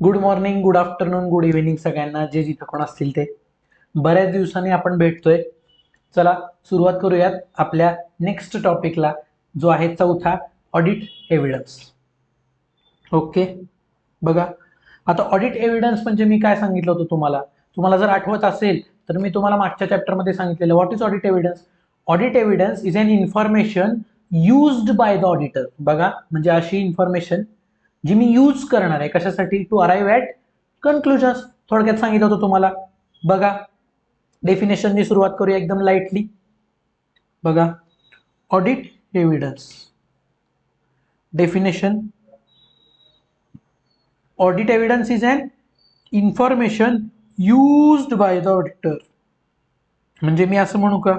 Good morning, good afternoon, good evening सगळ्यांना, जे जिथं कोण असतील ते. बऱ्याच दिवसांनी आपण भेटतोय. चला सुरुवात करूयात आपल्या नेक्स्ट टॉपिकला, जो आहे चौथा, ऑडिट एव्हिडन्स. ओके, बघा आता ऑडिट एव्हिडन्स म्हणजे मी काय सांगितलं होतं तुम्हाला. तुम्हाला जर आठवत असेल तर मी तुम्हाला मागच्या चॅप्टरमध्ये सांगितलेलं, what is audit evidence. Audit evidence is an information used by the auditor. बघा, म्हणजे अशी इन्फॉर्मेशन जी मी यूज करणार आहे कशासाठी, टू अराइव्ह ॲट कन्क्लुजन्स. थोडक्यात सांगितलं होतं तुम्हाला. बघा, डेफिनेशननी सुरुवात करूया एकदम लाईटली. बघा, audit evidence definition. Audit evidence is an information used by the auditor. म्हणजे मी असं म्हणू का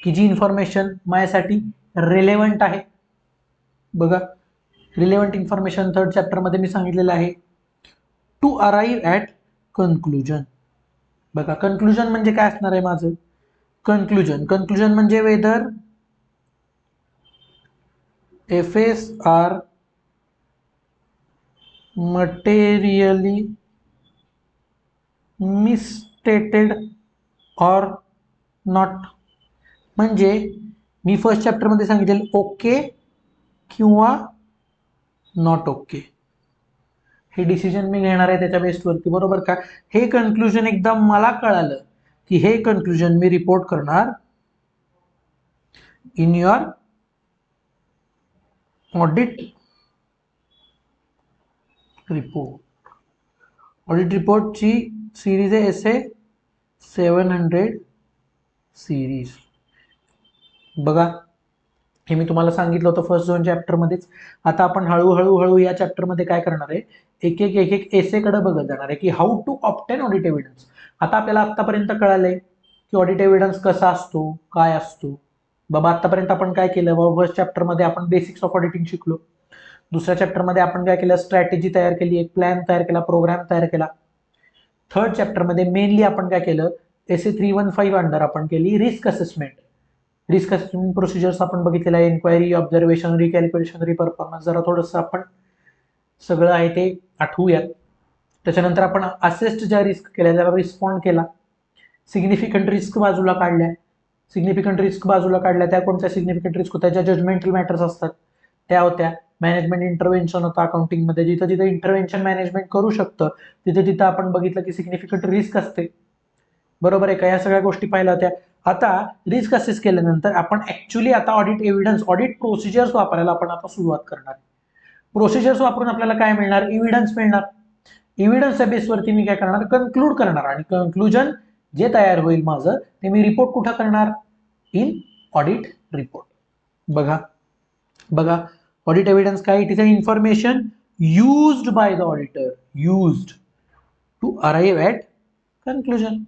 की जी इन्फॉर्मेशन माझ्यासाठी रिलेव्हंट आहे. बघा, रिलेव्हंट इन्फॉर्मेशन थर्ड चॅप्टरमध्ये मी सांगितलेलं आहे, टू अराइव्ह ॲट कन्क्लुजन. बघा, कन्क्लुजन म्हणजे काय असणार आहे माझं. कन्क्लुजन म्हणजे whether FS are materially misstated or not. म्हणजे मी फर्स्ट चॅप्टरमध्ये सांगितलेलं ओके किंवा नॉट ओके, हे डिसिजन मी घेणार आहे त्याच्या बेसवरती, बरोबर का. हे कन्क्लुजन एकदा मला कळालं की हे कन्क्लुजन मी रिपोर्ट करणार in your audit report. Audit रिपोर्टची सिरीज आहे SA-700 सिरीज. बघा, हे मी तुम्हाला सांगितलं होतं फर्स्ट 2 चॅप्टरमध्येच. आता आपण हळूहळू या चॅप्टरमध्ये काय करणार आहे, एक एक एसेकडे बघत जाणार आहे की how to obtain audit evidence. आता आपल्याला आतापर्यंत कळालंय की ऑडिट एव्हिडन्स कसा असतो, काय असतो. बाबा, आतापर्यंत आपण काय केलं, बाबा फर्स्ट चॅप्टरमध्ये आपण बेसिक्स ऑफ ऑडिटिंग शिकलो. दुसऱ्या चॅप्टरमध्ये आपण काय केलं, स्ट्रॅटेजी तयार केली, एक प्लॅन तयार केला, प्रोग्राम तयार केला. थर्ड चॅप्टरमध्ये मेनली आपण काय केलं, SA-315 अंडर आपण केली risk assessment. Risk assessment procedures आपण बघितलेलं आहे, इन्क्वायरी, ऑब्झर्वेशन, रिकॅल्क्युलेशन, रिपरफॉर्मन्स. जरा थोडंसं आपण सगळं आहे ते आठवूयात. त्याच्यानंतर आपण असेस्ड ज्या रिस्क केल्या त्याला रिस्पॉन्ड केला. सिग्निफिकंट रिस्क बाजूला काढल्या. त्या कोणत्या सिग्निफिकंट रिस्क होत्या, ज्या जजमेंटल मॅटर्स असतात त्या होत्या. मॅनेजमेंट इंटरव्हेन्शन होतं अकाउंटिंगमध्ये, जिथं जिथं इंटरव्हेन्शन मॅनेजमेंट करू शकतं तिथे तिथं आपण बघितलं की सिग्निफिकंट रिस्क असते, बरोबर आहे का. या सगळ्या गोष्टी पाहिल्या होत्या. आता रिस्क असेस केल्यानंतर आपण ऍक्च्युली आता ऑडिट एव्हिडन्स, ऑडिट प्रोसिजर्स वापरायला आपण आता सुरुवात करणार. प्रोसिजर्स वापरून आपल्याला काय मिळणार, एव्हिडन्स मिळणार. एव्हिडन्सच्या बेसवरती मी काय करणार, कन्क्लूड करणार, आणि कन्क्लुजन जे तयार होईल माझं ते मी रिपोर्ट कुठं करणार, इन ऑडिट रिपोर्ट. बघा, ऑडिट एव्हिडन्स काय, it is a information used by the auditor, used to arrive at conclusion.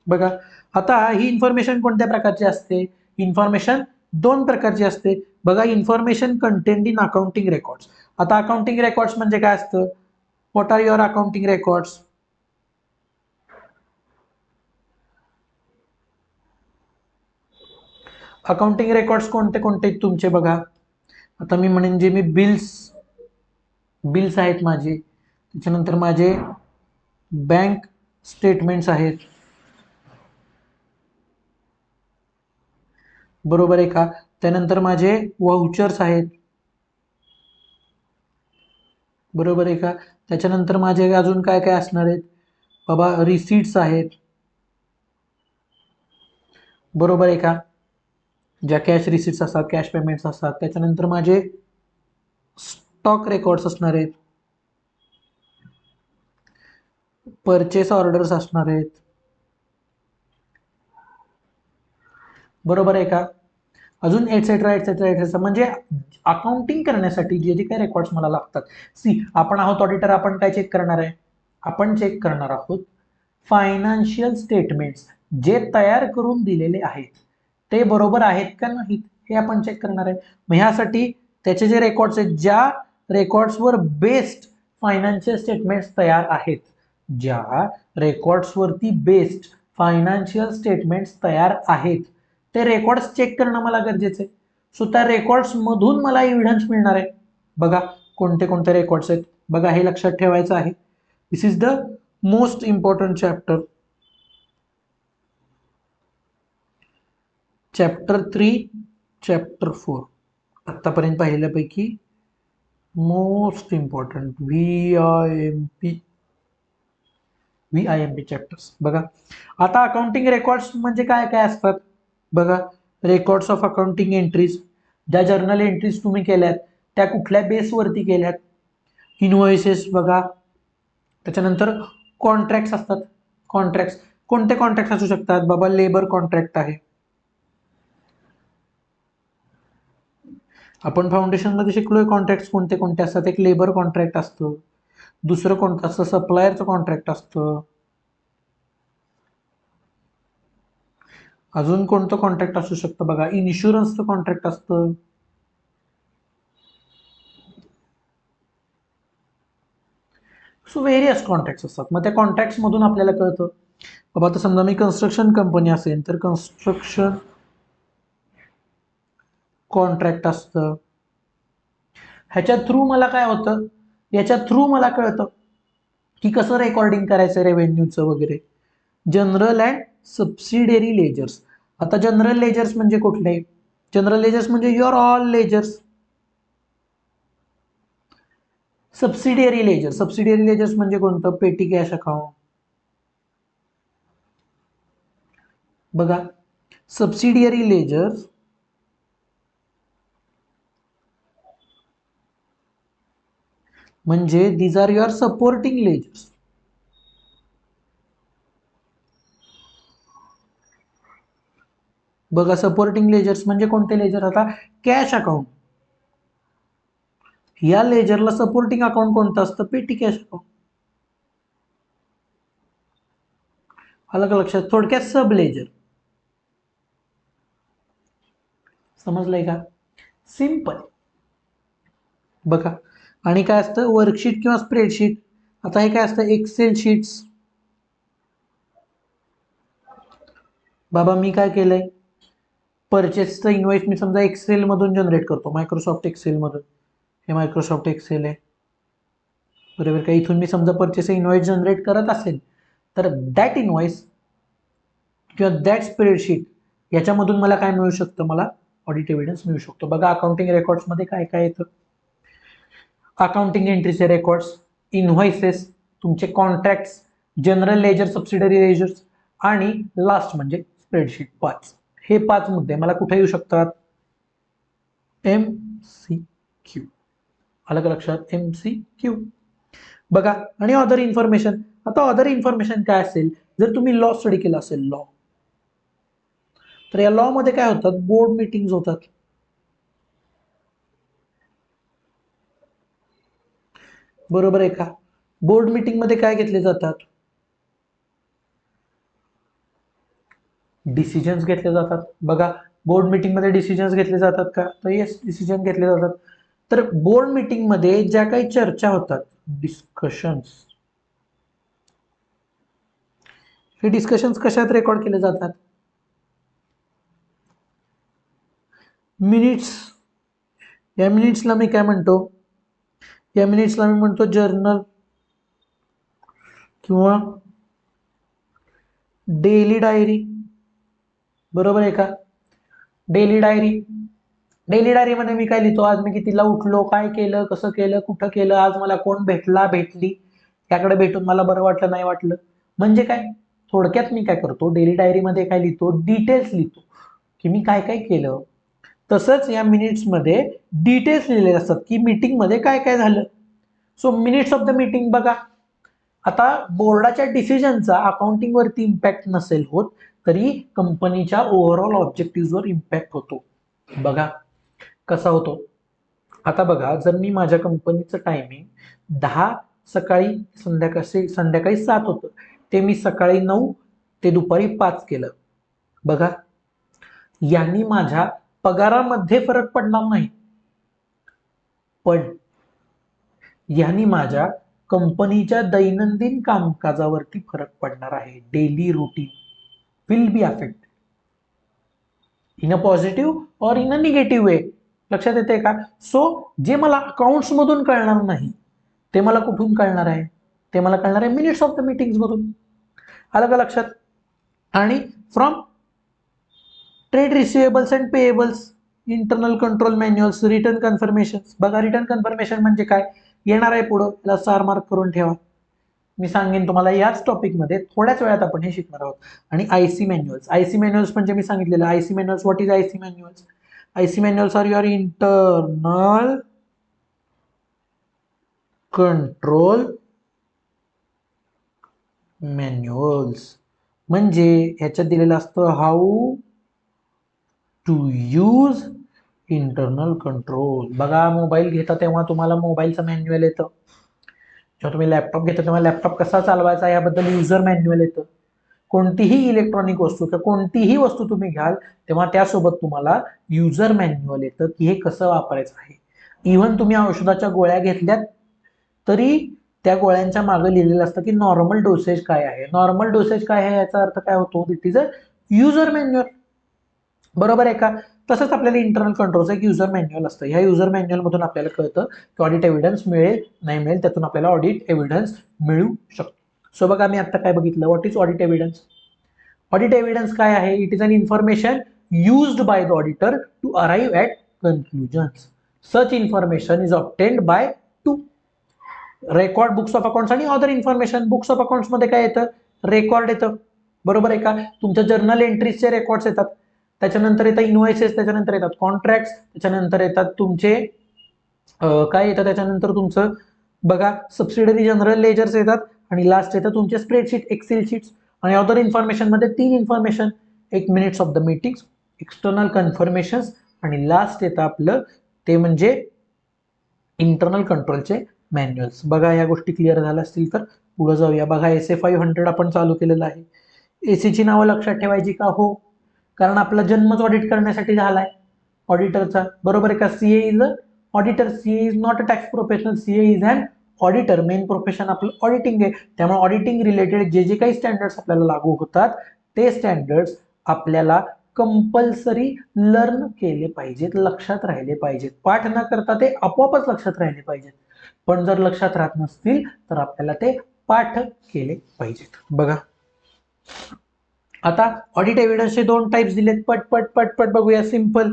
बघा, आता ही इन्फॉर्मेशन कोणत्या प्रकारची असते, इन्फॉर्मेशन 2 प्रकारची असते. बघा, information content in accounting records. आता अकाउंटिंग रेकॉर्ड्स म्हणजे काय असतं, what are your accounting records. Accounting records कोणते कोणते तुमचे, बघा आता मी म्हणेन जे मी बिल्स आहेत माझे, त्याच्यानंतर माझे बँक स्टेटमेंट्स आहेत, बरोबर आहे का. त्यानंतर माझे वाउचर्स आहेत, बरोबर आहे का. त्याच्यानंतर माझे अजून काय काय असणार आहेत बाबा, रिसीट्स आहेत, बरोबर आहे का, ज्या कॅश रिसीट्स असतात, कॅश पेमेंट्स असतात. त्याच्यानंतर माझे स्टॉक रेकॉर्ड्स असणार आहेत, परचेस ऑर्डर्स असणार आहेत, बरोबर आहे का. अजून एटसेट्रा एटसेट्रा एटसेट्रा. म्हणजे अकाउंटिंग करण्यासाठी जे जे काही रेकॉर्ड्स मला लागतात. आपण आहोत ऑडिटर, आपण काय चेक करणार आहे, आपण चेक करणार आहोत फायनान्शियल स्टेटमेंट्स जे तयार करून दिलेले आहेत ते बरोबर आहेत का नाहीत हे आपण चेक करणार आहे. मग ह्यासाठी त्याचे जे रेकॉर्ड्स आहेत, ज्या रेकॉर्ड्सवर बेस्ड फायनान्शियल स्टेटमेंट्स तयार आहेत, ज्या रेकॉर्ड्सवरती बेस्ड फायनान्शियल स्टेटमेंट्स तयार आहेत, ते रेकॉर्ड्स चेक करणं मला गरजेचं आहे. सो त्या रेकॉर्ड्स मधून मला एव्हिडन्स मिळणार आहे. बघा, कोणते कोणते रेकॉर्ड्स आहेत. बघा हे लक्षात ठेवायचं आहे. This is the most important chapter. Chapter 3, chapter 4 आतापर्यंत पाहिल्यापैकी most important V I M P chapters. बघा आता अकाउंटिंग रेकॉर्ड्स म्हणजे काय काय असतात बघा. रेकॉर्ड्स ऑफ अकाउंटिंग एंट्रीज, ज्या जर्नल एंट्रीज तुम्ही केल्यात त्या कुठल्या बेसवरती केल्यात. इनव्हॉइसेस बघा. त्याच्यानंतर कॉन्ट्रॅक्ट्स असतात. कॉन्ट्रॅक्ट्स कोणते कॉन्ट्रॅक्ट असू शकतात बाबा. लेबर कॉन्ट्रॅक्ट आहे. आपण फाउंडेशन मध्ये शिकलोय कॉन्ट्रॅक्ट कोणते कोणते असतात. एक लेबर कॉन्ट्रॅक्ट असतं, दुसरं कोणतं असतं सप्लायरचं कॉन्ट्रॅक्ट असतं. अजून कोणतं कॉन्ट्रॅक्ट असू शकतं बघा. इन्शुरन्सचं कॉन्ट्रॅक्ट असतं. सो व्हेरियस कॉन्ट्रॅक्ट्स असतात. मग त्या कॉन्ट्रॅक्ट्स मधून आपल्याला कळतं बाबा. आता समजा मी कन्स्ट्रक्शन कंपनी असेल तर कन्स्ट्रक्शन कॉन्ट्रॅक्ट असतं. ह्याच्या थ्रू मला काय होतं, याच्या थ्रू मला कळतं की कसं रेकॉर्डिंग करायचं रेव्हेन्यूचं वगैरे. General and subsidiary ledgers. आता जनरल लेजर्स म्हणजे कुठले. जनरल लेजर्स म्हणजे your all ledgers. Subsidiary ledgers म्हणजे कोणतं. Petty cash account. बघा सबसिडियरी लेजर्स म्हणजे these are your supporting ledgers. बघा सपोर्टिंग लेजर्स म्हणजे कोणते लेजर. आता कॅश अकाउंट, या लेजरला सपोर्टिंग अकाउंट कोणतं असतं. पेटी कॅश अकाउंट. आलं का लक्षात. थोडक्यात सब लेजर. समजलंय का. सिंपल. बघा आणि काय असतं वर्कशीट किंवा स्प्रेडशीट. आता हे काय असतं एक्सेल शीट्स. बाबा मी काय केलंय परचेसचं इन्व्हॉइस मी समजा एक्सेल मधून जनरेट करतो. मायक्रोसॉफ्ट एक्सेल मधून. हे मायक्रोसॉफ्ट एक्सेल आहे बरोबर का. इथून मी समजा परचेस इन्व्हॉइस जनरेट करत असेल तर दॅट इन्व्हॉइस किंवा दॅट स्प्रेडशीट याच्यामधून मला काय मिळू शकतं. मला ऑडिट एव्हिडन्स मिळू शकतो. बघा अकाउंटिंग रेकॉर्ड्स मध्ये काय काय येतं. अकाउंटिंग एंट्रीचे रेकॉर्ड्स, इन्व्हॉइसेस, तुमचे contracts, general ledger subsidiary ledgers आणि लास्ट म्हणजे स्प्रेडशीट. 5 हे 5 मुद्दे मला कुठे येऊ शकतात. MCQ. आलं का लक्षात. MCQ. बघा आणि अदर इन्फॉर्मेशन. आता अदर इन्फॉर्मेशन काय असेल. जर तुम्ही लॉ स्टडी केला असेल लॉ, तर या लॉ मध्ये काय होतात बोर्ड मीटिंग्स होतात. बरोबर आहे का. बोर्ड मीटिंग मध्ये काय घेतले जातात. डिसिजन्स घेतले जातात. बघा बोर्ड मीटिंग मध्ये डिसिजन्स घेतले जातात का. तर येस डिसिजन घेतले जातात. तर बोर्ड मीटिंग मध्ये ज्या काही चर्चा होतात डिस्कशन्स, हे डिस्कशन्स कशात रेकॉर्ड केले जातात. मिनिट्स. या मिनिट्सला मी काय म्हणतो. या मिनिट्सला मी म्हणतो जर्नल किंवा डेली डायरी. बरोबर आहे का. Daily diary. डेली डायरी मध्ये मी काय लिहितो. आज मी कितीला उठलो, काय केलं, कसं केलं, कुठं केलं, आज मला कोण भेटला भेटली, त्याकडे भेटून मला बरं वाटलं नाही वाटलं. म्हणजे काय थोडक्यात मी काय करतो डेली डायरी मध्ये काय लिहितो डिटेल्स लिहितो की मी काय काय केलं. तसंच या मिनिट्स मध्ये डिटेल्स लिहिलेले असतात की मीटिंग मध्ये काय काय झालं. So minutes of the meeting. बघा आता बोर्डाच्या डिसिजनचा अकाउंटिंग वरती इम्पॅक्ट नसेल होत तरी कंपनीच्या ओव्हरऑल ऑब्जेक्टिव्हवर इम्पॅक्ट होतो. बघा कसा होतो. आता बघा जर मी माझ्या कंपनीचं टायमिंग 10 सकाळी संध्याकाळी 7 होतं, ते मी सकाळी 9 ते दुपारी 5 केलं. बघा यांनी माझ्या पगारामध्ये फरक पडणार नाही, पण यांनी माझ्या कंपनीच्या दैनंदिन कामकाजावरती फरक पडणार आहे. Daily routine will be affected in a positive और इन अ निगेटिव्ह वे. लक्षात येते का. सो जे मला अकाउंट्स मधून कळणार नाही ते मला कुठून कळणार आहे? ते मला कळणार आहे मिनिट्स ऑफ द मीटिंग्स मधून. आलं का लक्षात? आणि from trade receivables and payables, internal control manuals, return confirmation. बघा रिटर्न कन्फर्मेशन म्हणजे काय, येणार आहे पुढं, याला स्टार मार्क करून ठेवा. मी सांगेन तुम्हाला याच टॉपिकमध्ये थोड्याच वेळात आपण हे शिकणार आहोत. आणि आयसी मॅन्युअल्स, आयसी मॅन्युअल्स म्हणजे मी सांगितलेलं IC manuals. What is IC manuals? IC manuals are your internal control manuals. म्हणजे ह्याच्यात दिलेलं असतं how to use internal control. बघा मोबाईल घेता तेव्हा तुम्हाला मोबाईलचं मॅन्युअल येतं, जेव्हा तुम्ही लॅपटॉप घेता तेव्हा लॅपटॉप कसा चालवायचा याबद्दल युजर मॅन्युअल येतं. कोणतीही इलेक्ट्रॉनिक वस्तू किंवा कोणतीही वस्तू तुम्ही घ्याल तेव्हा त्यासोबत तुम्हाला युजर मॅन्युअल येतं की हे कसं वापरायचं आहे. इव्हन तुम्ही औषधाच्या गोळ्या घेतल्यात तरी त्या गोळ्यांच्या मागे लिहिलेलं असतं की नॉर्मल डोसेज काय आहे. नॉर्मल डोसेज काय आहे याचा अर्थ काय होतो, it is a user manual. बरोबर आहे का? तसंच आपल्याला इंटरनल कंट्रोलचं एक युजर मॅन्युअल असतं. ह्या युजर मॅन्युअल मधून आपल्याला कळतं की ऑडिट एव्हिडन्स मिळेल नाही मिळेल, त्यातून आपल्याला ऑडिट एव्हिडन्स मिळू शकतो. सो बघा मी आता काय बघितलं, what is audit evidence? Audit evidence काय आहे? It is an information used by the auditor to arrive at conclusions. Such information is obtained by two record, books of accounts आणि other information. Books of accounts मध्ये काय येतं? Record येतं. बरोबर आहे का? तुमच्या जर्नल एंट्रीजचे रेकॉर्ड्स येतात, त्याच्यानंतर येतात इनवॉइसेस, त्याच्यानंतर येतात कॉन्ट्रॅक्ट्स, त्याच्यानंतर येतात तुमचे काय येतं त्याच्यानंतर तुमचं बघा सबसिडरी जनरल लेजर्स येतात आणि लास्ट येतं तुमचे स्प्रेडशीट, एक्सेल शीट्स. आणि अदर इन्फॉर्मेशन मध्ये तीन इन्फॉर्मेशन, एक minutes of the meetings, external confirmation आणि लास्ट येतं आपलं ते म्हणजे इंटरनल कंट्रोलचे मॅन्युअल्स. बघा या गोष्टी क्लिअर झाल्या असतील तर पुढे जाऊया. बघा SA500 आपण चालू केलेलं आहे. एसीची नावं लक्षात ठेवायची का? हो, कारण आपला जन्मच ऑडिट करण्यासाठी झालाय ऑडिटरचा. बरोबर आहे का? CA is a auditor. CA is not a tax professional, CA is an auditor. Main profession आपलं ऑडिटिंग आहे. त्यामुळे ऑडिटिंग रिलेटेड जे जे काही स्टँडर्ड्स आपल्याला लागू होतात ते स्टँडर्ड्स आपल्याला कंपल्सरी लर्न केले पाहिजेत, लक्षात राहिले पाहिजेत. पाठ न करता ते आपोआपच लक्षात राहिले पाहिजेत. पण जर लक्षात राहत नसतील तर आपल्याला ते पाठ केले पाहिजेत. बघा आता ऑडिट एव्हिडन्सचे दोन टाइप्स दिलेत. पट पट पट पट बघूया. सिंपल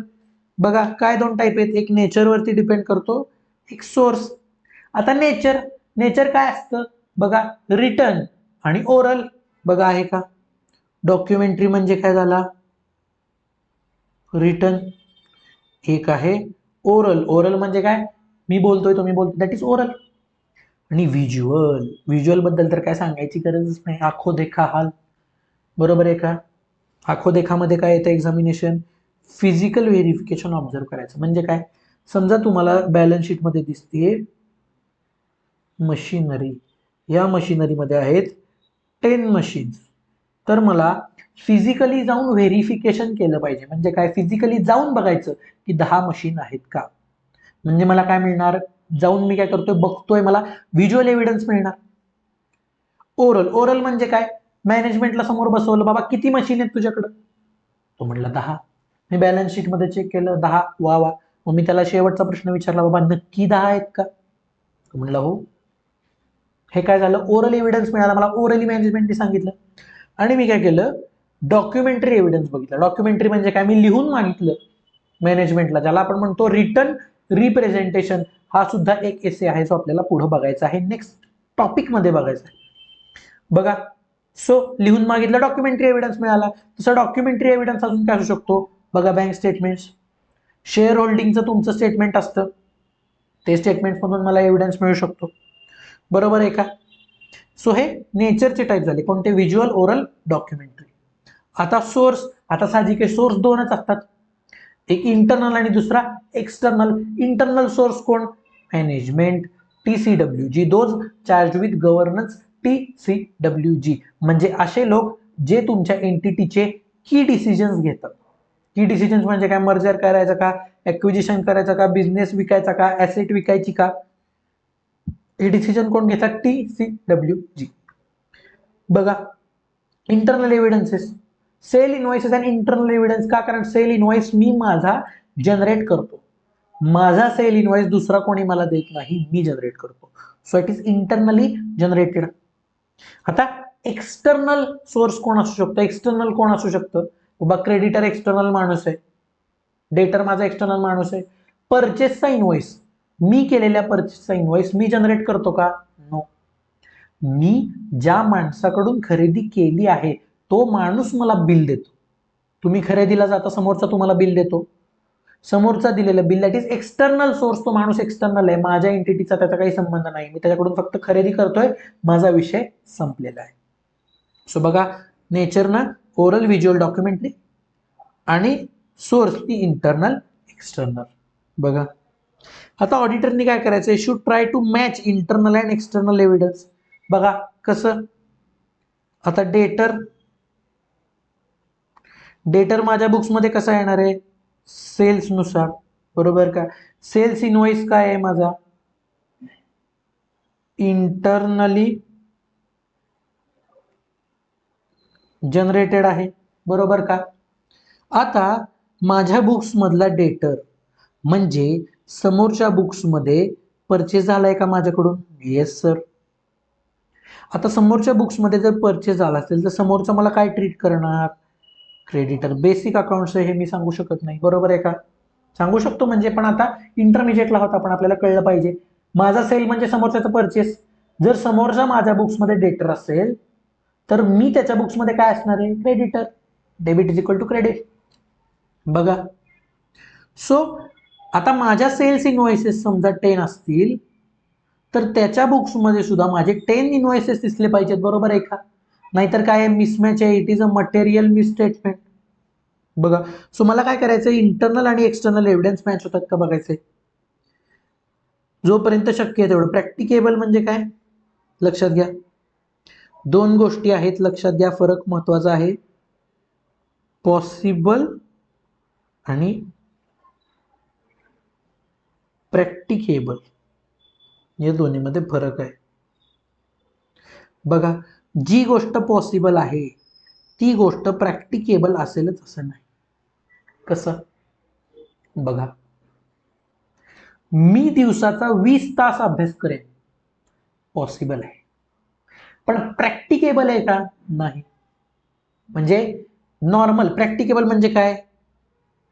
बघा काय दोन टाइप आहेत, एक नेचर वरती डिपेंड करतो, एक सोर्स. आता नेचर, नेचर काय असतं बघा, रिटन आणि ओरल. बघा आहे का? डॉक्युमेंटरी म्हणजे काय झाला, रिटन. एक आहे ओरल. ओरल म्हणजे काय, मी बोलतोय तुम्ही बोलतोय, दॅट इज ओरल. आणि व्हिज्युअल, व्हिज्युअल बद्दल तर काय सांगायची गरजच नाही, आखो देखा हाल. बरोबर आहे का? आखो देखामध्ये काय येतं, एक्झामिनेशन फिजिकल व्हेरिफिकेशन ऑब्झर्व करायचं. म्हणजे काय, समजा तुम्हाला बॅलन्स शीट मध्ये दिसते मशिनरी, या मशिनरीमध्ये आहेत 10 मशीन्स, तर मला फिजिकली जाऊन व्हेरिफिकेशन केलं पाहिजे. म्हणजे काय, फिजिकली जाऊन बघायचं की 10 मशीन आहेत का. म्हणजे मला काय मिळणार, जाऊन मी काय करतोय बघतोय, मला व्हिज्युअल एव्हिडन्स मिळणार. ओरल, ओरल म्हणजे काय, मॅनेजमेंटला समोर बसवलं, बाबा किती मशीन आहेत तुझ्याकडं, तो म्हणला 10. मी बॅलन्स शीट मध्ये चेक केलं 10, वा वा. मग मी त्याला शेवटचा प्रश्न विचारला, बाबा नक्की 10 आहेत का, तो म्हणला हो. हे काय झालं, ओरल एव्हिडन्स मिळाला मला, ओरली मॅनेजमेंटने सांगितलं. आणि मी काय केलं, डॉक्युमेंटरी एव्हिडन्स बघितलं. डॉक्युमेंटरी म्हणजे काय, मी लिहून मागितलं मॅनेजमेंटला, ज्याला आपण म्हणतो रिटन रिप्रेझेंटेशन. हा सुद्धा एक एसे आहे जो आपल्याला पुढे बघायचा आहे, नेक्स्ट टॉपिक मध्ये बघायचा आहे. बघा, सो लिहून मागितलं, डॉक्युमेंटरी एव्हिडन्स मिळाला. तसं डॉक्युमेंटरी एव्हिडन्स अजून काय असू शकतो बघा, बँक स्टेटमेंट्स, शेअर होल्डिंगचं तुमचं स्टेटमेंट असतं, ते स्टेटमेंट मधून मला एव्हिडन्स मिळू शकतो. बरोबर आहे का? सो हे नेचरचे टाईप झाले कोणते, व्हिज्युअल, ओरल, डॉक्युमेंटरी. आता सोर्स, आता साहजिक आहे सोर्स दोनच असतात, एक इंटरनल आणि दुसरा एक्सटर्नल. इंटरनल सोर्स कोण, management, TCWG, those charge with governance, TCWG. म्हणजे असे लोक जे तुमच्या एंटिटीचे की डिसिजन्स घेतात. की डिसिजन्स म्हणजे काय, मर्जर करायचं का, ऍक्विजिशन करायचं का, बिझनेस विकायचा का, ऍसेट विकायची का, हे डिसिजन कोण घेतात, TCWG. बघा internal evidences, sale invoices and internal evidence. का, कारण सेल इनवॉइस मी माझा जनरेट करतो, माझा सेल इनवॉइस दुसरा कोणी मला देत नाही, मी जनरेट करतो. So it is internally generated. आता एक्सटर्नल सोर्स कोण असू शकतो, एक्सटर्नल कोण असू शकतं, बाबा क्रेडिटर एक्सटर्नल माणूस आहे, डेटर माझा एक्सटर्नल माणूस आहे. परचेसचा इनवॉइस, मी केलेल्या परचेसचा इनवॉइस मी जनरेट करतो का? नो. मी ज्या माणसाकडून खरेदी केली आहे तो माणूस मला बिल देतो. तुम्ही खरेदीला जाता, समोरचा तुम्हाला बिल देतो, समोरचा दिलेलं bill, that is external source. तो माणूस एक्सटर्नल आहे, माझ्या एंटिटीचा त्याचा काही संबंध नाही, मी त्याच्याकडून फक्त खरेदी करतोय, माझा विषय संपलेला आहे. सो बघा, नेचरनं ओरल व्हिज्युअल डॉक्युमेंटरी आणि सोर्स ती इंटरनल एक्सटर्नल. बघा आता ऑडिटरनी काय करायचं, should try to match internal and external evidence. बघा कसं, आता डेटर माझ्या बुक्समध्ये कसा येणार आहे, सेल्स नुसार, बरोबर का. सेल्स इनवॉइस काय आहे माझा, इंटरनली जनरेटेड आहे, बरोबर का. आता माझ्या बुक्स मधला डेटर म्हणजे समोरच्या बुक्समध्ये परचेस झालाय का माझ्याकडून, येस सर. आता समोरच्या बुक्समध्ये जर परचेस झाला असेल तर समोरचा मला काय ट्रीट करणार, क्रेडिटर. बेसिक अकाउंट्स हे मी सांगू शकत नाही, बरोबर आहे का. सांगू शकतो म्हणजे, पण आता इंटरमिजिएटला होता, पण आपल्याला कळलं पाहिजे. माझा सेल म्हणजे समोरच्याचा परचेस. जर समोरचा माझ्या बुक्समध्ये डेटर असेल तर मी त्याच्या बुक्समध्ये काय असणार आहे, creditor. Debit is equal to credit. बघा, सो आता माझ्या सेल्स इनवॉइसेस समजा 10 असतील तर त्याच्या बुक्समध्ये सुद्धा माझे 10 इनवॉइसेस दिसले पाहिजेत, बरोबर आहे का. नाहीतर काय मिसमॅच आहे, it is a material misstatement. बघा, सो मला काय करायचं, इंटरनल आणि एक्सटर्नल एव्हिडन्स मॅच होतात का बघायचे. जोपर्यंत शक्य आहे तेवढं. प्रॅक्टिकेबल म्हणजे काय, लक्षात घ्या, दोन गोष्टी आहेत, लक्षात घ्या, फरक महत्वाचा आहे. पॉसिबल आणि प्रॅक्टिकेबल, या दोन्हीमध्ये फरक आहे. बघा, जी गोष्ट पॉसिबल आहे ती गोष्ट प्रॅक्टिकेबल असेलच असं नाही. कसं, बघा, मी दिवसाचा 20 तास अभ्यास करेन, पॉसिबल आहे, पण प्रॅक्टिकेबल आहे का, नाही. म्हणजे नॉर्मल, प्रॅक्टिकेबल म्हणजे काय,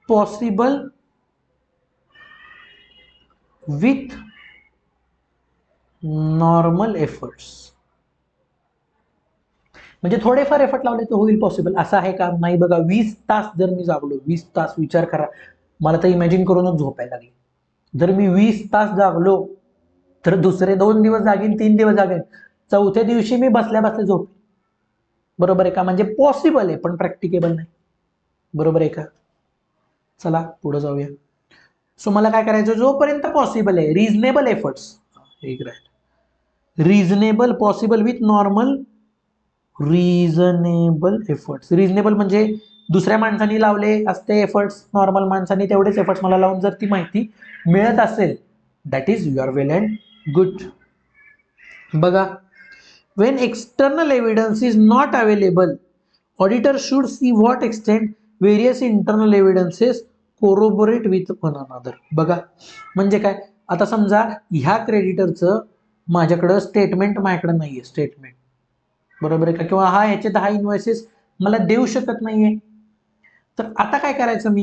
पॉसिबल विथ नॉर्मल एफर्ट्स. म्हणजे थोडेफार एफर्ट लावले तर होईल पॉसिबल, असं आहे का, नाही. बघा, 20 तास जर मी जागलो, 20 तास, विचार करा, मला तर इमॅजिन करूनच झोपायला लागली. जर मी 20 तास जागलो तर दुसरे 2 दिवस जागेन, 3 दिवस जागेन, चौथ्या दिवशी मी बसल्या बसल्या झोप, बरोबर आहे का. म्हणजे पॉसिबल आहे पण प्रॅक्टिकेबल नाही, बरोबर आहे का. चला पुढे जाऊया. सो मला काय करायचं, जोपर्यंत पॉसिबल आहे, रिझनेबल एफर्ट्स, एक right, reasonable, possible with normal, reasonable efforts. Reasonable म्हणजे दुसऱ्या माणसांनी लावले असते एफर्ट्स, नॉर्मल माणसांनी तेवढेच एफर्ट्स मला लावून जर ती माहिती मिळत असेल, that is your well and good. बघा, when external evidence is not available, auditor should see what extent various internal evidences corroborate with one another. बघा, म्हणजे काय, आता समजा ह्या क्रेडिटरचं माझ्याकडं स्टेटमेंट, माझ्याकडे नाहीये स्टेटमेंट, बरोबर आहे का, किंवा हा ह्याचे 10 इन्व्हॉइसेस मला देऊ शकत नाहीये. तर आता काय करायचं,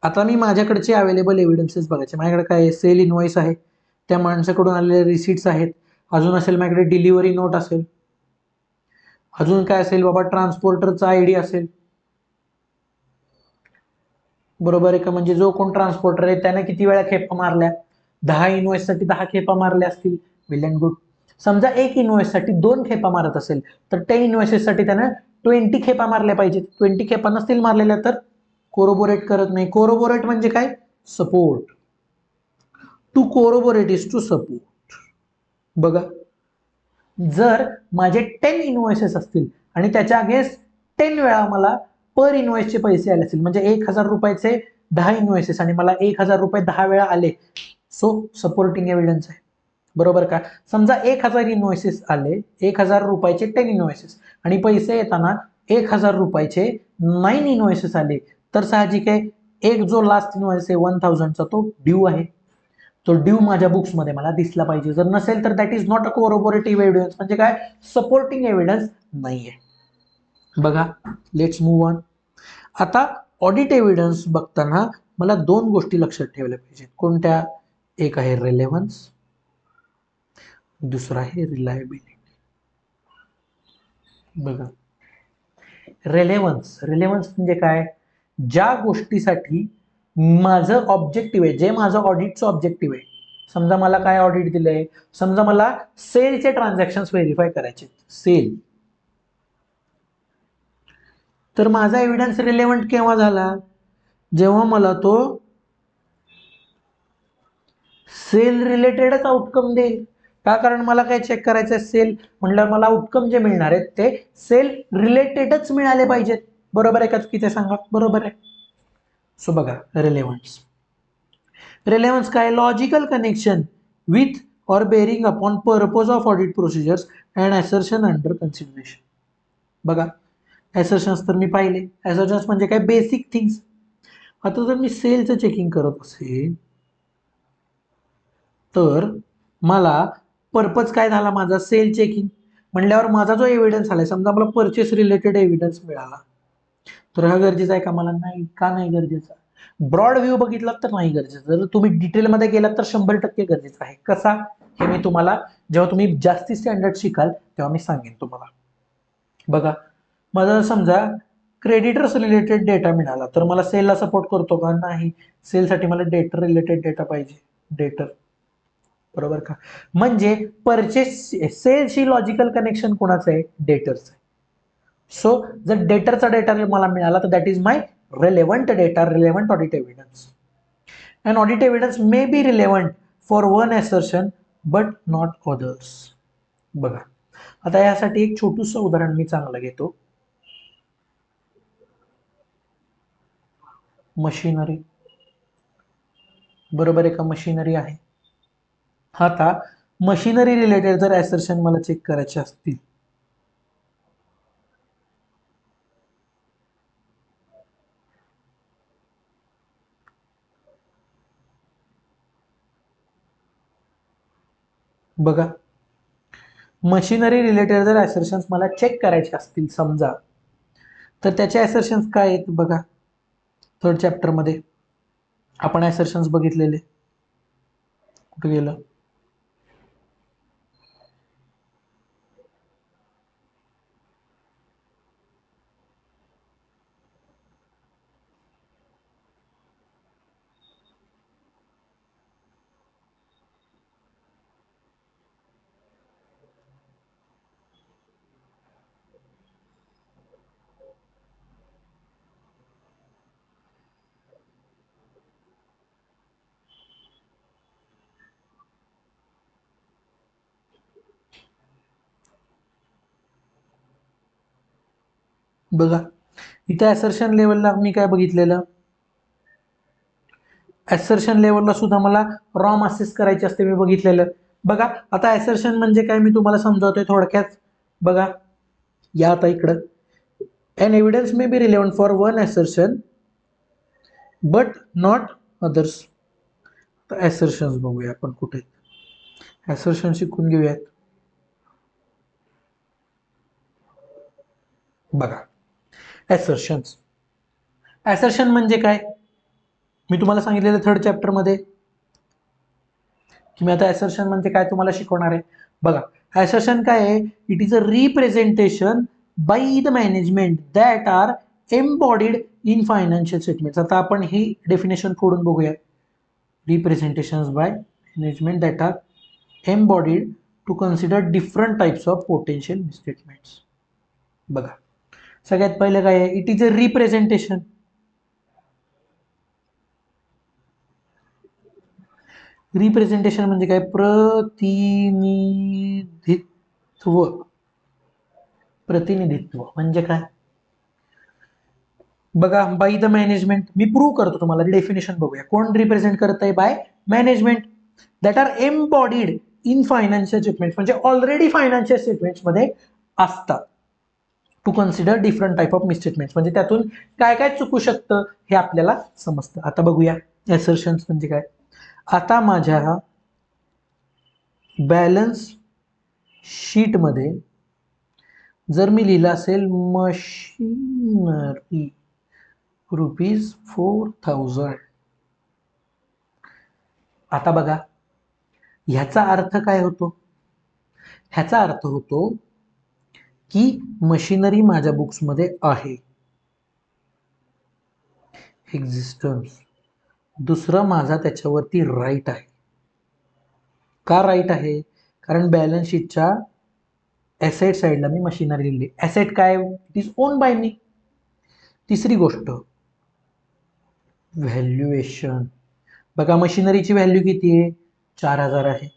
आता मी माझ्याकडचे अवेलेबल एव्हिडन्सेस बघायचे. माझ्याकडे काय, सेल इनवॉइस आहे, त्या माणसाकडून आलेले रिसिट्स आहेत, अजून असेल माझ्याकडे डिलिव्हरी नोट असेल, अजून काय असेल बाबा, ट्रान्सपोर्टरचा आयडी असेल, बरोबर आहे का. म्हणजे जो कोण ट्रान्सपोर्टर आहे त्याने किती वेळा खेपा मारल्या, 10 इनवॉइस साठी 10 खेपा मारल्या असतील, वेल अँड गुड. समजा एक इनवॉइस साठी 2 खेपा मारत असेल तर 10 इनवॉइसेस साठी त्यानं 20 खेपा मारल्या पाहिजेत. 20 खेपा नसतील मारलेल्या तर कोरोबोरेट करत नाही. कोरोबोरेट म्हणजे काय, support. To corroborate is to support. बघा, जर माझे 10 इनवॉइसेस असतील आणि त्याच्या अगेन्स्ट 10 वेळा मला पर इनवॉइसचे पैसे आले असतील, म्हणजे 1000 रुपयाचे 10 इनवॉइसेस आणि मला 1000 रुपये 10 वेळा आले, सो सपोर्टिंग एव्हिडन्स आहे, बरोबर का. समजा 1000 इनवॉइसेस आले, 1000 रुपयाचे 10 इनवॉइसेस, आणि पैसे येताना 1000 रुपयाचे 9 इनवॉइसेस आले, तर साहजिक आहे एक जो लास्ट इनवॉइस आहे 1000चा तो ड्यू आहे. तो ड्यू माझ्या बुक्समध्ये मला दिसला पाहिजे. जर नसेल तर that is not a corroborative evidence. म्हणजे काय, सपोर्टिंग एव्हिडन्स नाहीये. बघा, लेट्स मूव्ह ऑन. आता ऑडिट एव्हिडन्स बघताना मला दोन गोष्टी लक्षात ठेवल्या पाहिजेत. कोणत्या? एक आहे रिलेव्हन्स, दुसरा आहे रिलायबिलिटी. बघा, रिलेव्हन्स म्हणजे काय? ज्या गोष्टीसाठी माझं ऑब्जेक्टिव्ह आहे, जे माझं ऑडिटचं ऑब्जेक्टिव्ह आहे. समजा मला काय ऑडिट दिलंय, समजा मला सेलचे ट्रान्झॅक्शन्स व्हेरीफाय करायचे, सेल. तर माझा एव्हिडन्स रिलेव्हंट केव्हा झाला? जेव्हा मला तो सेल रिलेटेडच आउटकम देईल. का? कारण मला काय चेक करायचं आहे, सेल म्हटल्यावर मला आउटकम जे मिळणार आहेत ते सेल रिलेटेडच मिळाले पाहिजेत. बरोबर आहे का चुकीचे सांगा? बरोबर आहे. सो बघा, रिलेव्हन्स काय? Logical connection with or bearing upon purpose of audit procedures and assertion under consideration. बघा, assertions तर मी पाहिले. assertions म्हणजे काय? Basic things. आता जर मी सेलचं चेकिंग करत असेल तर मला पर्पज काय झाला माझा? Sale checking. म्हणल्यावर माझा जो एव्हिडन्स आलाय, समजा मला परचेस रिलेटेड एव्हिडन्स मिळाला, तर हा गरजेचा आहे का मला? नाही. का नाही गरजेचा? ब्रॉड व्ह्यू बघितलात तर नाही गरजेचं. जर तुम्ही डिटेलमध्ये गेलात तर 100% गरजेचं आहे. कसा? हे मी तुम्हाला जेव्हा तुम्ही जास्ती स्टँडर्ड शिकाल तेव्हा मी सांगेन तुम्हाला. बघा, माझा समजा क्रेडिटर्स रिलेटेड डेटा मिळाला, तर मला सेलला सपोर्ट करतो का? नाही. सेलसाठी मला डेटर रिलेटेड डेटा पाहिजे. डेटर, बरोबर का? म्हणजे परचेस सेलशी लॉजिकल कनेक्शन कोणाचं आहे? डेटरचं आहे. सो जर डेटरचा डेटा मला मिळाला तर that is my relevant data, relevant audit evidence. An audit evidence may be relevant for one assertion but not others. बघा, आता यासाठी एक छोटूसं उदाहरण मी चांगलं घेतो. मशिनरी, बरोबर आहे का? मशिनरी आहे. आता मशिनरी रिलेटेड जर assertion मला चेक करायचे असतील, बघा, मशिनरी रिलेटेड जर assertions मला चेक करायचे असतील समजा, तर त्याचे assertions काय आहेत? बघा, 3rd चॅप्टरमध्ये आपण assertions बघितलेले. कुठे गेलं? बघा, इथे असर्शन लेवलला मी काय बघितलेलं? असर्शन लेवलला सुद्धा मला रॉम असेस करायचे असते, मी बघितलेलं. बघा, आता असर्शन म्हणजे काय मी तुम्हाला समजावतोय थोडक्यात. बघा, या आता इकडं, an evidence may be relevant for one assertion but not others. तर असर्शन्स बघूया आपण कुठे. असर्शन शिकून घेऊयात. बघा, असर्शन्स, असर्शन म्हणजे काय? मी तुम्हाला सांगितलेलं 3rd चॅप्टरमध्ये की मी आता असर्शन म्हणजे काय तुम्हाला शिकवणार आहे. बघा, असर्शन काय आहे? It is a representation by the management that are embodied in financial statements. आता आपण ही डेफिनेशन फोडून बघूया. Representations by management that are embodied to consider different types of potential misstatements. बघा, सगळ्यात पहिलं काय आहे? It is a representation. Representation म्हणजे काय? प्रतिनिधित्व. प्रतिनिधित्व म्हणजे काय? बघा, बाय द मॅनेजमेंट, मी प्रूव्ह करतो तुम्हाला. डेफिनेशन बघूया. कोण रिप्रेझेंट करत आहे? By management that are embodied in financial statements, म्हणजे ऑलरेडी फायनान्शियल स्टेटमेंट्स मध्ये असतात. To consider different type of misstatements, म्हणजे त्यातून काय काय चुकू शकतं हे आपल्याला समजतं. आता बघूया असर्शन्स म्हणजे काय. आता माझ्या बॅलन्स शीटमध्ये जर मी लिहिलं असेल मशिनरी ₹4,000, आता बघा ह्याचा अर्थ काय होतो? ह्याचा अर्थ होतो की मशिनरी माझ्या बुक्समध्ये आहे, एक्झिस्टन्स. दुसरं माझा त्याच्यावरती राईट आहे. का राईट आहे? कारण बॅलन्स शीटच्या ॲसेट साईडला मी मशिनरी लिहिली. ॲसेट काय? इट इज ओन बाय मी. तिसरी गोष्ट व्हॅल्युएशन. बघा मशिनरीची व्हॅल्यू किती आहे? 4,000 आहे.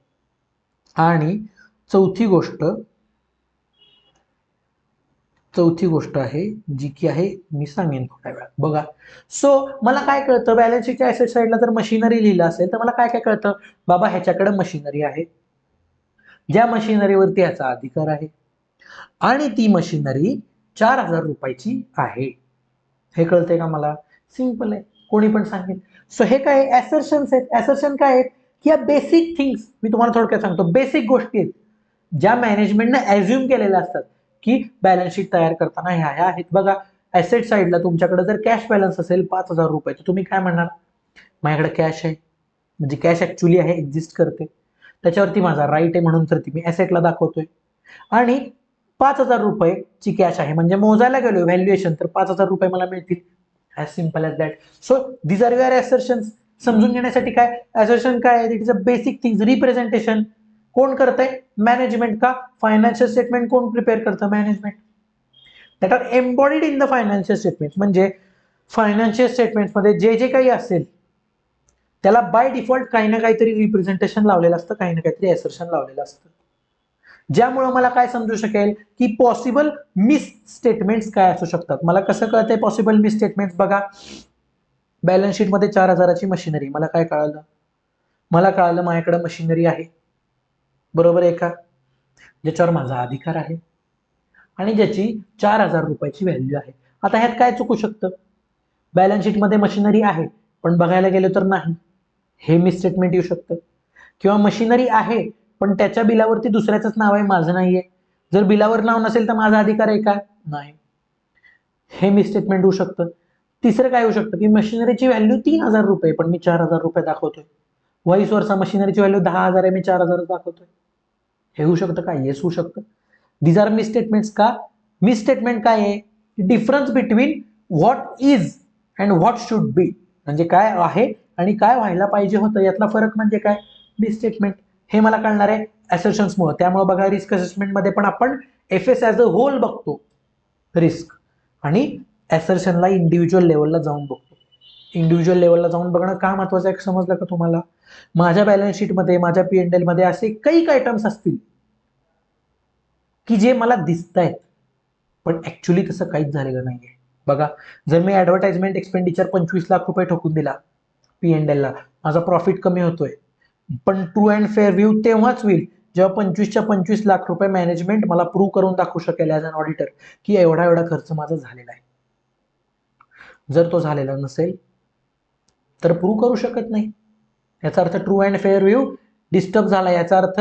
आणि चौथी गोष्ट आहे जी की आहे, मी सांगेन थोड्या वेळात. बघा, सो मला काय कळतं, बॅलन्स शीटच्या ॲसेट साईडला जर मशिनरी लिहिलं असेल तर मला काय काय कळतं? बाबा ह्याच्याकडे मशिनरी आहे, ज्या मशिनरीवरती ह्याचा अधिकार आहे, आणि ती मशिनरी 4,000 रुपयाची आहे. हे कळतंय का मला? सिंपल आहे, कोणी पण सांगेल. सो हे काय ॲसर्शन्स आहेत. ॲसर्शन काय आहेत? की या बेसिक थिंग्स मी तुम्हाला थोडक्यात सांगतो. बेसिक गोष्टी आहेत ज्या मॅनेजमेंटने ॲझ्युम केलेल्या असतात की बॅलन्स शीट तयार करताना ह्या आहेत. बघा ॲसेट साईडला तुमच्याकडे जर कॅश बॅलन्स असेल 5,000 रुपये, तर तुम्ही काय म्हणणार? माझ्याकडे कॅश आहे, म्हणजे कॅश ॲक्च्युली आहे, एक्झिस्ट करते, त्याच्यावरती माझा राईट आहे, म्हणून तर ती मी ॲसेटला दाखवतोय. आणि 5,000 रुपयेची कॅश आहे, म्हणजे मोजायला गेलो व्हॅल्युएशन तर 5,000 रुपये मला मिळतील. As simple as that. So these are your assertions. समजून घेण्यासाठी काय ॲसर्शन काय आहे? It is a basic things. Representation कोण करतंय? मॅनेजमेंट. का? फायनान्शियल स्टेटमेंट कोण प्रिपेअर करतं? Management. That are embodied in the financial statement. म्हणजे फायनान्शियल स्टेटमेंटमध्ये जे जे काही असेल त्याला बाय डिफॉल्ट काही ना काहीतरी रिप्रेझेंटेशन लावलेलं असतं, काही ना काहीतरी ॲसर्शन लावलेलं असतं, ज्यामुळं मला काय समजू शकेल की पॉसिबल मिस स्टेटमेंट्स काय असू शकतात. मला कसं कळतंय पॉसिबल मिस स्टेटमेंट्स? बघा बॅलन्स शीटमध्ये 4,000ची मशिनरी, मला काय कळालं? मला कळालं माझ्याकडे मशिनरी आहे, बरोबर आहे का, ज्याच्यावर माझा अधिकार आहे आणि ज्याची 4,000 रुपयाची व्हॅल्यू आहे. आता ह्यात काय चुकू शकतं? बॅलन्स शीटमध्ये मशिनरी आहे पण बघायला गेलं तर नाही, हे मिस स्टेटमेंट येऊ शकतं. किंवा मशिनरी आहे पण त्याच्या बिलावरती दुसऱ्याचंच नाव आहे, माझं नाहीये. जर बिलावर नाव नसेल तर माझा अधिकार आहे का? नाही, हे मिस स्टेटमेंट होऊ शकतं. तिसरं काय होऊ शकतं की मशिनरीची व्हॅल्यू 3,000 रुपये पण मी 4,000 रुपये दाखवतोय. व्हाईस वर्सा मशिनरीची व्हॅल्यू 10,000 आहे, मी 4,000 दाखवतोय. हे होऊ शकतं का? येस होऊ शकतं. These are misstatements. का? मिस स्टेटमेंट काय आहे? Difference between what is and what should be. म्हणजे काय आहे आणि काय व्हायला पाहिजे होतं यातला फरक म्हणजे काय? Miss statement. हे मला कळणार आहे ॲसर्शन्समुळे. त्यामुळे बघा रिस्क असेसमेंटमध्ये पण आपण FS ॲज अ होल बघतो रिस्क, आणि ॲसर्शनला इंडिव्हिज्युअल लेवलला जाऊन बघतो. इंडिव्हिज्युअल लेवलला जाऊन बघणं का महत्वाचं आहे समजलं का तुम्हाला? माझ्या बॅलन्स शीटमध्ये, माझ्या P&L मध्ये असे काही आयटम्स असतील की जे मला दिसत आहेत पण ऍक्च्युली तसं काहीच झालेलं नाहीये. बघा जर मी ऍडव्हर्टाइजमेंट एक्सपेंडिचर 25 लाख रुपये ठोकून दिला P&L ला, माझा प्रॉफिट कमी होतोय, पण ट्रू अँड फेअर व्ह्यू तेव्हाच होईल जेव्हा 25च्या 25 लाख रुपये मॅनेजमेंट मला प्रूव्ह करून दाखवू शकेल ॲज अन ऑडिटर की एवढा एवढा खर्च माझा झालेला आहे. जर तो झालेला नसेल तर प्रूव्ह करू शकत नाही. याचा अर्थ true and fair view disturb झाला, याचा अर्थ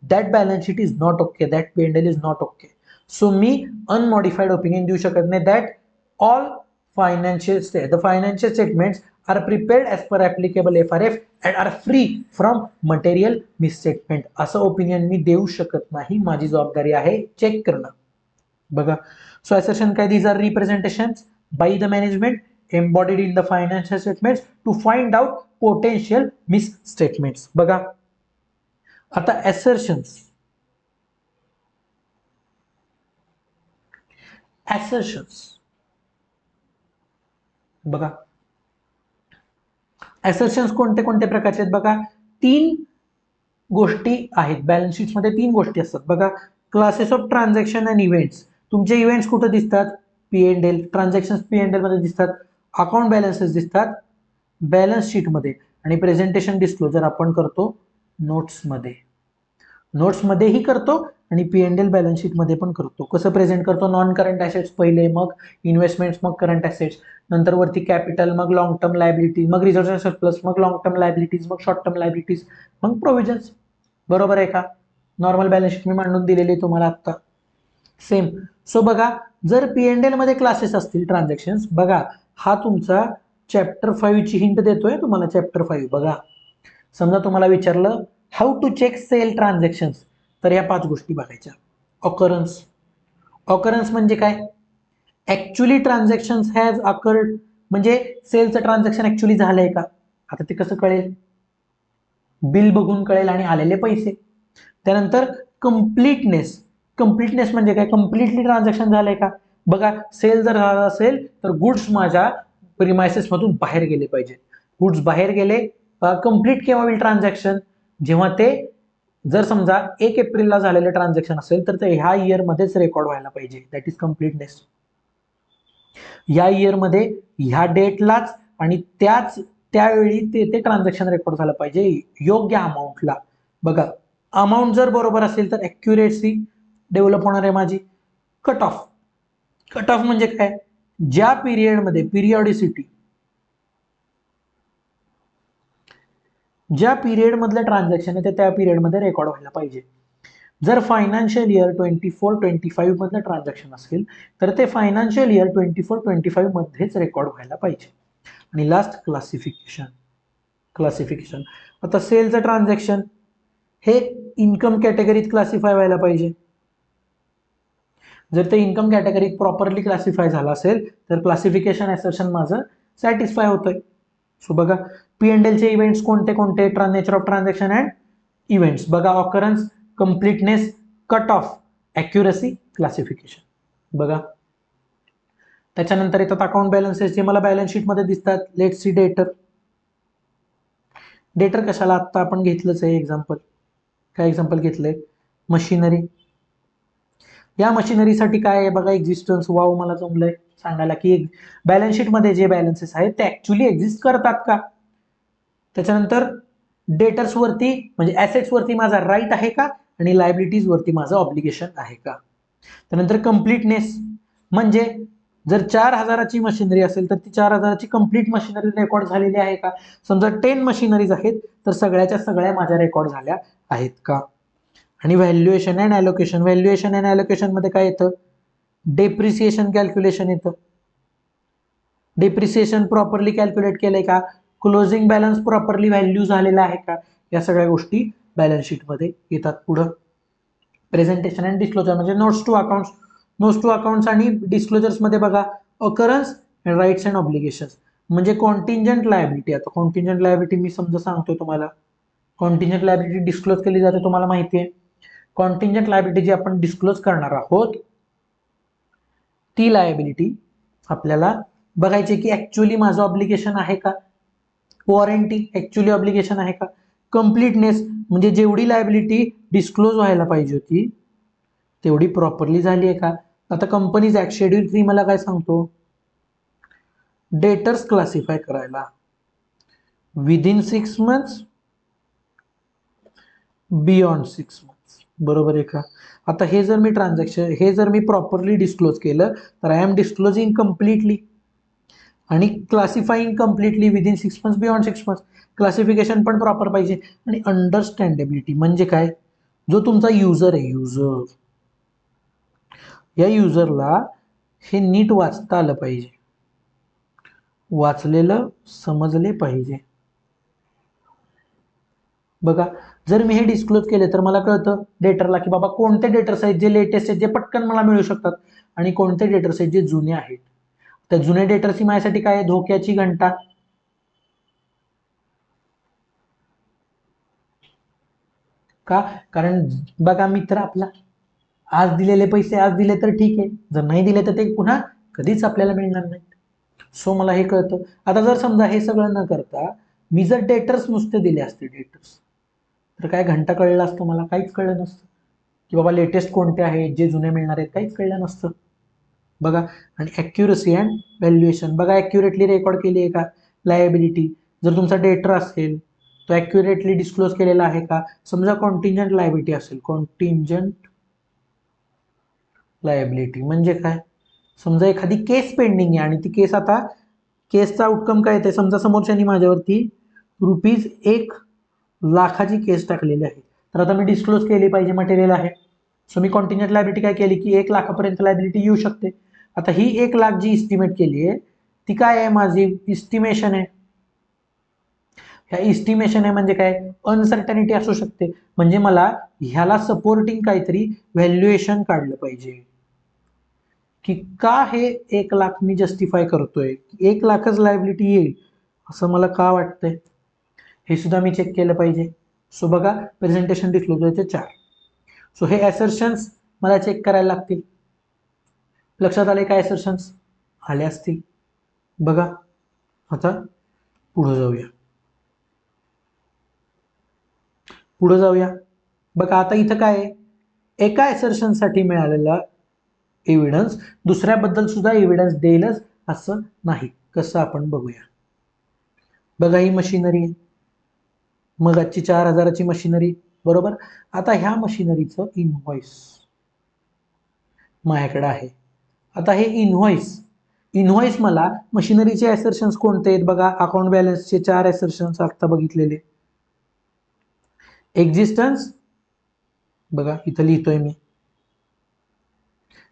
that balance sheet is not okay, that P&L is not okay. So मी अनमॉडिफाईड ओपिनियन देऊ शकत नाही that all the financial statements are prepared as per applicable FRF and are free from material misstatement. असं opinion मी देऊ शकत नाही. माझी जबाबदारी आहे चेक करणं. बघा सो ॲसर्शन काय? These are representations by the management embodied in the financial statements to find out potential misstatements. बघा आता assertions बघा assertions कोणते कोणते प्रकारचे आहेत? बघा 3 गोष्टी आहेत बॅलन्स शीट मध्ये. 3 गोष्टी असतात बघा. Classes of transaction and events. तुमचे इव्हेंट्स कुठे दिसतात? P&L. ट्रान्झॅक्शन P&L मध्ये दिसतात. अकाउंट बॅलन्सेस दिसतात बॅलन्स शीट मध्ये, आणि प्रेझेंटेशन डिस्क्लोजर आपण करतो नोट्स मध्ये. नोट्समध्येही करतो आणि P&L बॅलन्स शीटमध्ये पण करतो. कसं प्रेझेंट करतो? नॉन करंट ॲसेट्स पहिले, मग इन्व्हेस्टमेंट्स, मग करंट ॲसेट्स, नंतर वरती कॅपिटल, मग लॉंग टर्म लायबिलिटीज, मग रिझर्व्ह अँड सरप्लस, मग लॉंग टर्म लायबिलिटीज, मग शॉर्ट टर्म लायबिलिटीज, मग प्रोव्हिजन्स. बरोबर आहे का? नॉर्मल बॅलन्स शीट मी मांडून दिलेली तुम्हाला आत्ता. सेम. सो बघा, जर P&L मध्ये क्लासेस असतील ट्रान्झॅक्शन्स, बघा हा तुमचा चॅप्टर 5 ची हिंट देतोय तुम्हाला. चॅप्टर 5 बघा, समजा तुम्हाला विचारलं how to check sale transactions, तर या 5 गोष्टी बघायच्या. ऑकरन्स. ऑकरन्स म्हणजे काय? ऍक्च्युली ट्रान्झॅक्शन्स हॅज अकर्ड, म्हणजे सेलचं ट्रान्झॅक्शन ऍक्च्युली झालंय का? आता ते कसं कळेल? बिल बघून कळेल आणि आलेले पैसे. त्यानंतर कम्प्लीटनेस. कम्प्लीटनेस म्हणजे काय? कम्प्लिटली ट्रान्झॅक्शन झालंय का? बघा, सेल जर झाला असेल तर गुड्स माझ्या प्रिमायसेस मधून बाहेर गेले पाहिजे. गुड्स बाहेर गेले, कम्प्लीट केव्हा होईल ट्रान्झॅक्शन? जेव्हा ते, जर समजा 1 एप्रिलला झालेलं ट्रान्झॅक्शन असेल तर ते ह्या इयरमध्येच रेकॉर्ड व्हायला पाहिजे. That is completeness. या इयरमध्ये ह्या डेटलाच आणि त्यावेळी ते ट्रान्झॅक्शन रेकॉर्ड झालं पाहिजे योग्य अमाऊंटला. बघा, अमाऊंट जर बरोबर असेल तर ॲक्युरेसी डेव्हलप होणार आहे माझी. Cut off. कट ऑफ म्हणजे काय? ज्या पिरियडमध्ये पिरियॉडिसिटी, ज्या पिरियड मधलं ट्रान्झॅक्शन आहे त्या पिरियडमध्ये रेकॉर्ड व्हायला पाहिजे. जर फायनान्शियल इयर 24-25 मधलं ट्रान्झॅक्शन असेल तर ते फायनान्शियल इयर 24-25 मध्येच रेकॉर्ड व्हायला पाहिजे. आणि लास्ट क्लासिफिकेशन. क्लासिफिकेशन, आता सेलचं ट्रान्झॅक्शन हे इन्कम कॅटेगरीत क्लासिफाय व्हायला पाहिजे. जर ते इन्कम कॅटेगरीत प्रॉपरली क्लासिफाय झालं असेल तर क्लासिफिकेशन असर्शन माझं सॅटिस्फाय होतंय. सो बघा, P&L चे इव्हेंट्स कोणते कोणते? Nature of transaction and events. बघा, occurrence, completeness, cut off, accuracy, classification. बघा, त्याच्यानंतर येतात अकाउंट बॅलन्सेस जे मला बॅलन्स शीटमध्ये दिसतात. लेट्स सी डेटर. डेटर कशाला? आत्ता आपण घेतलंच आहे एक्झाम्पल. काय एक्झाम्पल घेतलंय? मशिनरी. या मशिनरीसाठी काय आहे? बघा, एक्झिस्टन्स. वाव, मला जमलंय सांगायला की बॅलन्स शीटमध्ये जे बॅलन्सेस आहेत ते ऍक्च्युली एक्झिस्ट करतात का. त्याच्यानंतर डेटर्स वरती म्हणजे ऍसेट्स वरती माझा राईट आहे का आणि लायबिलिटीज वरती माझं ऑब्लिगेशन आहे का. त्यानंतर कम्प्लीटनेस म्हणजे जर 4,000ची मशिनरी असेल तर ती 4,000ची कम्प्लीट मशिनरी रेकॉर्ड झालेली आहे का. समजा 10 मशिनरीज आहेत तर सगळ्याच्या सगळ्या माझ्या रेकॉर्ड झाल्या आहेत का. आणि valuation and allocation. Valuation and allocation मध्ये काय येतं? डेप्रिसिएशन कॅल्क्युलेशन येतं. डेप्रिसिएशन प्रॉपरली कॅल्क्युलेट केलंय का? क्लोजिंग बॅलन्स प्रॉपरली व्हॅल्यू झालेला आहे का? या सगळ्या गोष्टी बॅलन्स शीटमध्ये येतात. पुढं प्रेझेंटेशन अँड डिस्क्लोजर म्हणजे notes to accounts. Notes to accounts आणि डिस्क्लोजर्स मध्ये बघा, ऑकरन्स, राईट्स अँड ऑब्लिगेशन्स. म्हणजे कॉन्टिंजंट लायबिलिटी. आता कॉन्टिंजंट लायबिलिटी मी समजा सांगतोय तुम्हाला. कॉन्टिंजंट लायबिलिटी डिस्क्लोज केली जाते, तुम्हाला माहिती आहे. कॉन्टिंजंट लायबिलिटी जी आपण डिस्क्लोज करणार आहोत ती लायबिलिटी आपल्याला बघायची की ऍक्च्युअली माझं ऑब्लिगेशन आहे का. वॉरंटी ऍक्च्युअली ऑब्लिगेशन आहे का. कम्प्लीटनेस म्हणजे जेवढी लायबिलिटी डिस्क्लोज व्हायला पाहिजे होती तेवढी प्रॉपरली झाली आहे का. आता कंपनीज ऍक्ट शेड्यूल 3 मला काय सांगतो? डेटर्स क्लासिफाय करायला विदिन 6 मंथ्स, बियॉन्ड 6 मंथ्स. बरोबर आहे का. आता हे जर मी ट्रान्झॅक्शन हे जर मी प्रॉपरली डिस्क्लोज केलं तर आय एम डिस्क्लोजिंग कम्प्लिटली आणि classifying completely within 6 months, beyond 6 months. Classification पण प्रॉपर पाहिजे. आणि अंडरस्टँडेबिलिटी म्हणजे काय? जो तुमचा युजर आहे, युजर, या युजरला हे नीट वाचता आलं पाहिजे, वाचलेलं समजले पाहिजे. बघा, जर मी हे डिस्क्लोज केले तर मला कळतं डेटरला की बाबा कोणते डेटर्स आहेत जे लेटेस्ट आहेत, जे पटकन मला मिळू शकतात आणि कोणते डेटर्स आहेत जे जुने आहेत. त्या जुन्या डेटर्सची माझ्यासाठी काय आहे? धोक्याची घंटा. का? कारण बघा मित्र आपला, आज दिलेले पैसे आज दिले तर ठीक आहे, जर नाही दिले तर ते पुन्हा कधीच आपल्याला मिळणार नाही. सो मला हे कळतं. आता जर समजा हे सगळं न करता मी जर डेटर्स नुसते दिले असते, डेटर्स, तर काय घंटा कळलं असतं मला? काहीच कळलं नसतं की बाबा लेटेस्ट कोणते आहेत, जे जुने मिळणार आहेत, काहीच कळलं नसतं. बघा, आणि ॲक्युरसी अँड व्हॅल्युएशन. बघा, ॲक्युरेटली रेकॉर्ड केली आहे का लायबिलिटी. जर तुमचा डेटर असेल तो ॲक्युरेटली डिस्क्लोज केलेला आहे का? समजा कॉन्टिंजंट लायबिलिटी असेल, कॉन्टिंजंट लायबिलिटी म्हणजे काय? समजा एखादी केस पेंडिंग आहे आणि ती केस आता केसचा आउटकम काय येते, समजा समोरच्यानी माझ्यावरती ₹1,00,000ची केस टाकलेली आहे, तर आता मी डिस्क्लोज केली पाहिजे मटेरियल आहे. सो मी कॉन्टिंजंट लायबिलिटी काय केली की 1,00,000पर्यंत लायबिलिटी येऊ शकते. आता ही 1,00,000 जी इस्टिमेट केली आहे ती काय आहे, माझी इस्टिमेशन आहे. ह्या इस्टिमेशन आहे म्हणजे काय, अनसर्टनिटी असू शकते. म्हणजे मला ह्याला सपोर्टिंग काहीतरी व्हॅल्युएशन काढलं पाहिजे की का हे 1,00,000 मी जस्टिफाय करतोय, 1,00,000च लायबिलिटी येईल असं मला का वाटतंय, हे सुद्धा मी चेक केलं पाहिजे. सो बघा, प्रेझेंटेशन डिस्क्लोजरचे 4. सो हे असर्शन्स मला चेक करायला लागतील. लक्षात आले काय असर्शन्स आले असतील? बघा आता पुढे जाऊया. बघा आता इथं काय आहे, एका असर्शनसाठी मिळालेला एव्हिडन्स दुसऱ्याबद्दल सुद्धा एव्हिडन्स देईलच असं नाही. कसं आपण बघूया. बघा ही मशिनरी आहे, मग आजची 4,000ची मशिनरी, बरोबर. आता ह्या मशिनरीचं इनव्हॉइस माझ्याकडे आहे. आता हे इनव्हॉइस मला मशिनरीचे असर्शन्स कोणते आहेत बघा, अकाउंट बॅलन्सचे 4 असर्शन्स आता बघितलेले. एक्झिस्टन्स बघा इथं लिहितोय मी,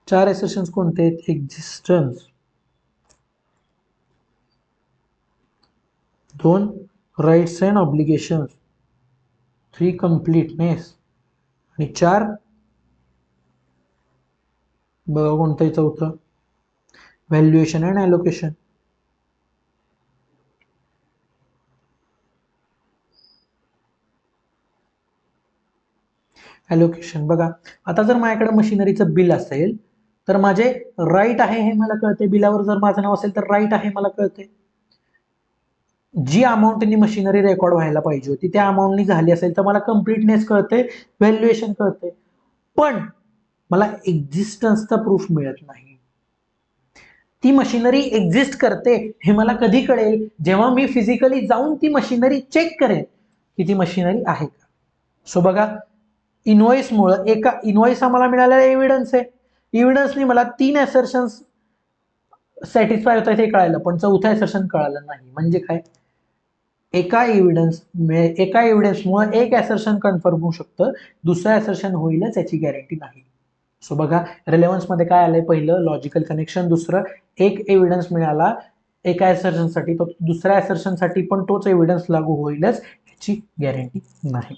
4 असर्शन्स कोणते आहेत, existence, 2 rights and obligations, 3 completeness आणि 4 बघा कोणतं आहे चौथं, व्हॅल्युएशन अँड ॲलोकेशन. ॲलोकेशन बघा, आता जर माझ्याकडे मशिनरीचं बिल असेल तर माझे राईट आहे हे मला कळते, बिलावर जर माझं नाव असेल तर राईट आहे मला कळते. जी अमाऊंटनी मशिनरी रेकॉर्ड व्हायला पाहिजे होती त्या अमाऊंटनी झाली असेल तर मला कम्प्लीटनेस कळते, व्हॅल्युएशन कळते. पण मला एक्झिस्टन्सचा प्रूफ मिळत नाही. ती मशिनरी एक्झिस्ट करते हे मला कधी कळेल, जेव्हा मी फिजिकली जाऊन ती मशिनरी चेक करेन की ती मशिनरी आहे का. सो बघा, इनव्हॉइसमुळं एका इनव्हॉइस आम्हाला मिळालेला एव्हिडन्स आहे, एव्हिडन्सनी मला 3 असर्शन्स सॅटिस्फाय होतात हे कळालं, पण चौथं असर्शन कळालं नाही. म्हणजे काय, एका एव्हिडन्समुळे एक असर्शन कन्फर्म होऊ शकतं, दुसरं असर्शन होईलच याची गॅरंटी नाही. सो बघा, रिलेव्हन्स मध्ये काय आलंय, पहिलं लॉजिकल कनेक्शन, दुसरं एक एव्हिडन्स मिळाला एका असर्शनसाठी तो दुसऱ्या असर्शनसाठी पण तोच एव्हिडन्स लागू होईलच याची गॅरंटी नाही.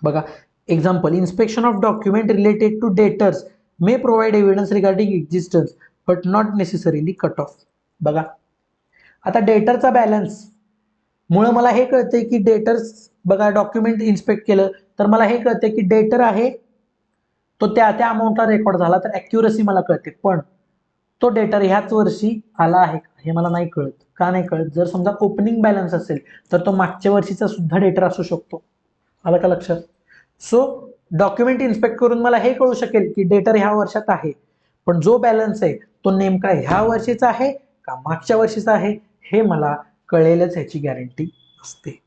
बघा example, inspection of document related to debtors may provide evidence regarding existence but not necessarily cut off. बघा आता डेटरचा बॅलन्स मुळे मला हे कळते की डेटर्स, बघा डॉक्युमेंट इन्स्पेक्ट केलं तर मला हे कळते की डेटर आहे तो त्या अमाऊंटला रेकॉर्ड झाला, तर ॲक्युरसी मला कळते. पण तो डेटर ह्याच वर्षी आला आहे हे मला नाही कळत. का नाही कळत, जर समजा ओपनिंग बॅलन्स असेल तर तो मागच्या वर्षीचा सुद्धा डेटर असू शकतो. आलं का लक्षात. सो डॉक्युमेंट इन्स्पेक्ट करून मला हे कळू शकेल की डेटर ह्या वर्षात आहे, पण जो बॅलन्स आहे तो नेमका ह्या वर्षीचा आहे का मागच्या वर्षीचा आहे हे मला कळेलच याची गॅरंटी असते.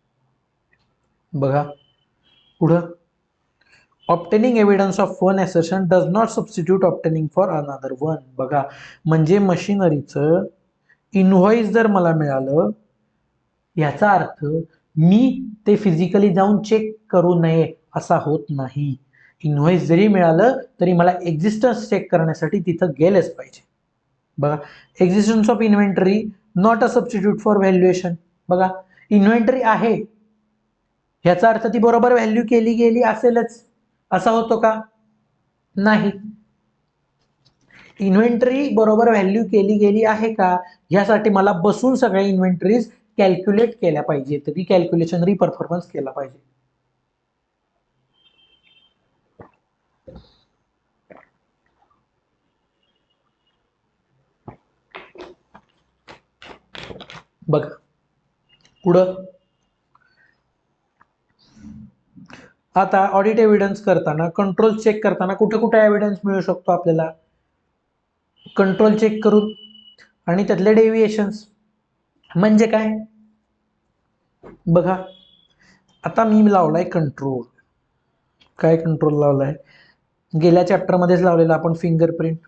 बघा पुढं, obtaining evidence of one assertion does not substitute obtaining for another one. बघा म्हणजे मशिनरीचं इनव्हॉइस जर मला मिळालं याचा अर्थ मी ते फिजिकली जाऊन चेक करू नये असा होत नाही. इनव्हॉइस जरी मिळालं तरी मला एक्झिस्टन्स चेक करण्यासाठी तिथं गेलंच पाहिजे. बघा, existence of inventory not a substitute for valuation. बघा इन्व्हेंटरी आहे ह्याचा अर्थ ती बरोबर व्हॅल्यू केली गेली असेलच असा होतो का, नाही. इन्व्हेंटरी बरोबर व्हॅल्यू केली गेली आहे का ह्यासाठी मला बसून सगळ्या इन्व्हेंटरीज कॅल्क्युलेट केल्या पाहिजे, रिकॅल्क्युलेशन रिपरफॉर्मन्स केला पाहिजे. बघा पुढं, आता ऑडिट एव्हिडन्स करताना, कंट्रोल चेक करताना कुठे कुठे एव्हिडन्स मिळू शकतो आपल्याला, कंट्रोल चेक करून आणि त्यातले डेव्हिएशन्स म्हणजे काय. बघा आता मी लावलाय कंट्रोल. काय कंट्रोल लावलाय? गेल्या चॅप्टरमध्येच लावलेला आपण फिंगरप्रिंट.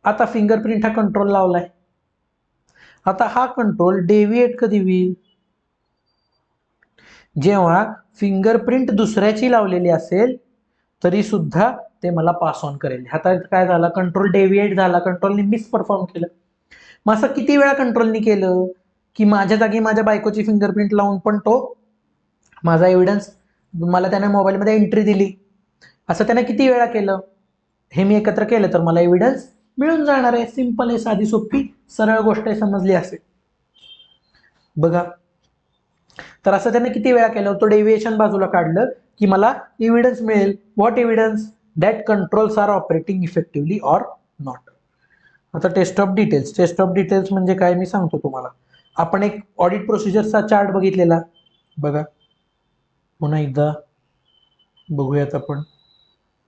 आता फिंगरप्रिंट हा कंट्रोल लावलाय. आता हा कंट्रोल डेव्हिएट कधी होईल? जेव्हा फिंगरप्रिंट दुसऱ्याची लावलेली असेल तरी सुद्धा ते मला पास ऑन करेल. आता काय झालं? कंट्रोल डेव्हिएट झाला, कंट्रोलने मिस परफॉर्म केलं. मग असं किती वेळा कंट्रोलने केलं की माझ्या जागी माझ्या बायकोची फिंगरप्रिंट लावून पण तो माझा एव्हिडन्स मला त्याने मोबाईलमध्ये एंट्री दिली. असं त्याने किती वेळा केलं? हे मी एकत्र केलं तर मला एव्हिडन्स मिळून जाणार आहे. सिंपल आहे, साधी सोपी सरळ गोष्ट आहे, समजली असेल. बघा, तर असं त्याने किती वेळा केलं? तो डेव्हिएशन बाजूला काढलं की मला एव्हिडन्स मिळेल. What evidence? That controls are operating effectively or not. आता test of details. Test of details म्हणजे काय मी सांगतो तुम्हाला. आपण एक ऑडिट प्रोसिजरचा चार्ट बघितलेला. बघा, पुन्हा एकदा बघूयात आपण.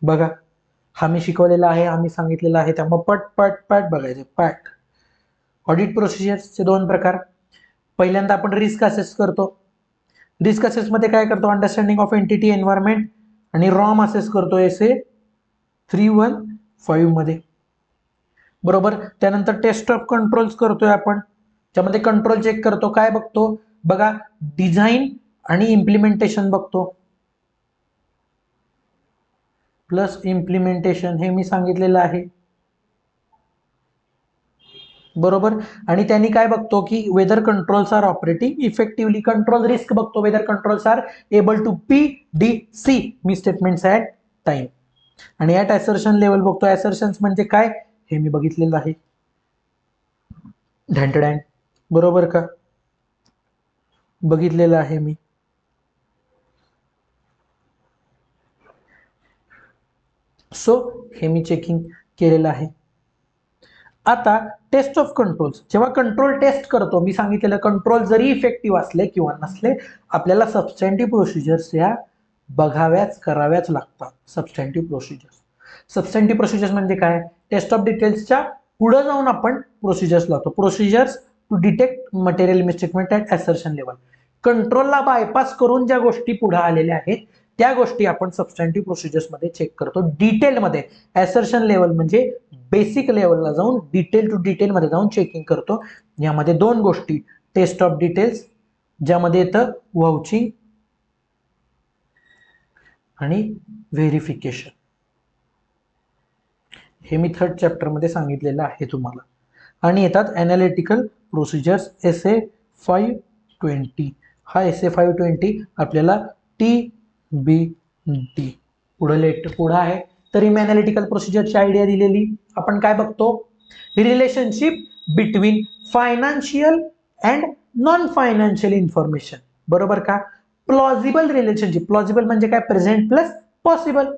बघा, हा मी शिकवलेला आहे, आम्ही सांगितलेला आहे, त्यामुळे पट पट पट बघायचे. पॅट ऑडिट प्रोसिजर्सचे दोन प्रकार. पहिल्यांदा आपण रिस्क असेस करतो. रिस्क असेसमध्ये काय करतो? अंडरस्टँडिंग ऑफ एंटिटी एन्व्हायरमेंट आणि रॉम असेस करतो SA 315 मध्ये. बरोबर. त्यानंतर टेस्ट ऑफ कंट्रोल्स करतोय आपण, त्यामध्ये कंट्रोल चेक करतो. काय बघतो? बघा, डिझाईन आणि इम्प्लिमेंटेशन बघतो. प्लस इम्प्लिमेंटेशन हे मी सांगितलेलं आहे. बरोबर. आणि त्यांनी काय बघतो की whether controls are operating effectively. Control risk बघतो, whether controls are able to PDC me statements at time. आणि ॲट असर्शन लेवल बघतो. असर्शन्स म्हणजे काय हे मी बघितलेलं आहे. ढँटडँग. बरोबर का? बघितलेलं आहे मी. सो हे मी चेकिंग केलेलं आहे. आता टेस्ट ऑफ कंट्रोल्स. जेव्हा कंट्रोल टेस्ट करतो, मी सांगितलेलं कंट्रोल जरी इफेक्टिव्ह असले किंवा नसले, आपल्याला सबस्टँटिव्ह प्रोसिजर्स या बघाव्याच कराव्याच लागतात. सबस्टँटिव्ह प्रोसिजर्स. सबस्टँटिव्ह प्रोसिजर्स म्हणजे काय? टेस्ट ऑफ डिटेल्सच्या पुढे जाऊन आपण प्रोसिजर्स लावतो. Procedures to detect material misstatement at assertion level. कंट्रोलला बायपास करून ज्या गोष्टी पुढे आलेल्या आहेत त्या गोष्टी आपण सबस्टँटिव्ह प्रोसिजर्समध्ये चेक करतो डिटेलमध्ये. असर्शन लेवल म्हणजे बेसिक लेवलला जाऊन डिटेल टू डिटेलमध्ये जाऊन चेकिंग करतो. यामध्ये दोन गोष्टी, टेस्ट ऑफ डिटेल्स ज्यामध्ये येतं वाउचिंग आणि व्हेरिफिकेशन. हे मी थर्ड चॅप्टरमध्ये सांगितलेलं आहे तुम्हाला. आणि येतात ॲनालिटिकल प्रोसिजर्स SA 520. हा SA 520 आपल्याला TBD पुढं आहे. तरी मी ॲनालिटिकल प्रोसिजरची आयडिया दिलेली. आपण काय बघतो? Relationship between financial and non financial information. बरोबर का? Plausible relationship. प्लॉजिबल म्हणजे काय? Present plus possible.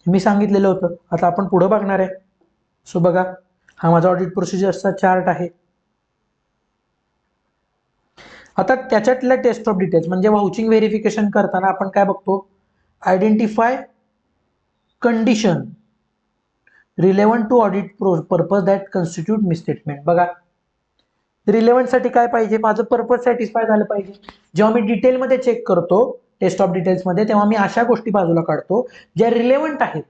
मी सांगितलेलं होतं. आता आपण पुढे बघणार आहे. सो बघा, हा माझा ऑडिट प्रोसिजरचा चार्ट आहे. आता त्याच्यातल्या टेस्ट ऑफ डिटेल्स म्हणजे वाउचिंग व्हेरिफिकेशन करताना आपण काय बघतो? Identify condition relevant to audit purpose that constitute misstatement. बघा, रिलेव्हंट साठी काय पाहिजे? माझं पर्पज सॅटिस्फाय झालं पाहिजे. जेव्हा मी डिटेलमध्ये चेक करतो टेस्ट ऑफ डिटेल्समध्ये, तेव्हा मी अशा गोष्टी बाजूला काढतो ज्या रिलेव्हंट आहेत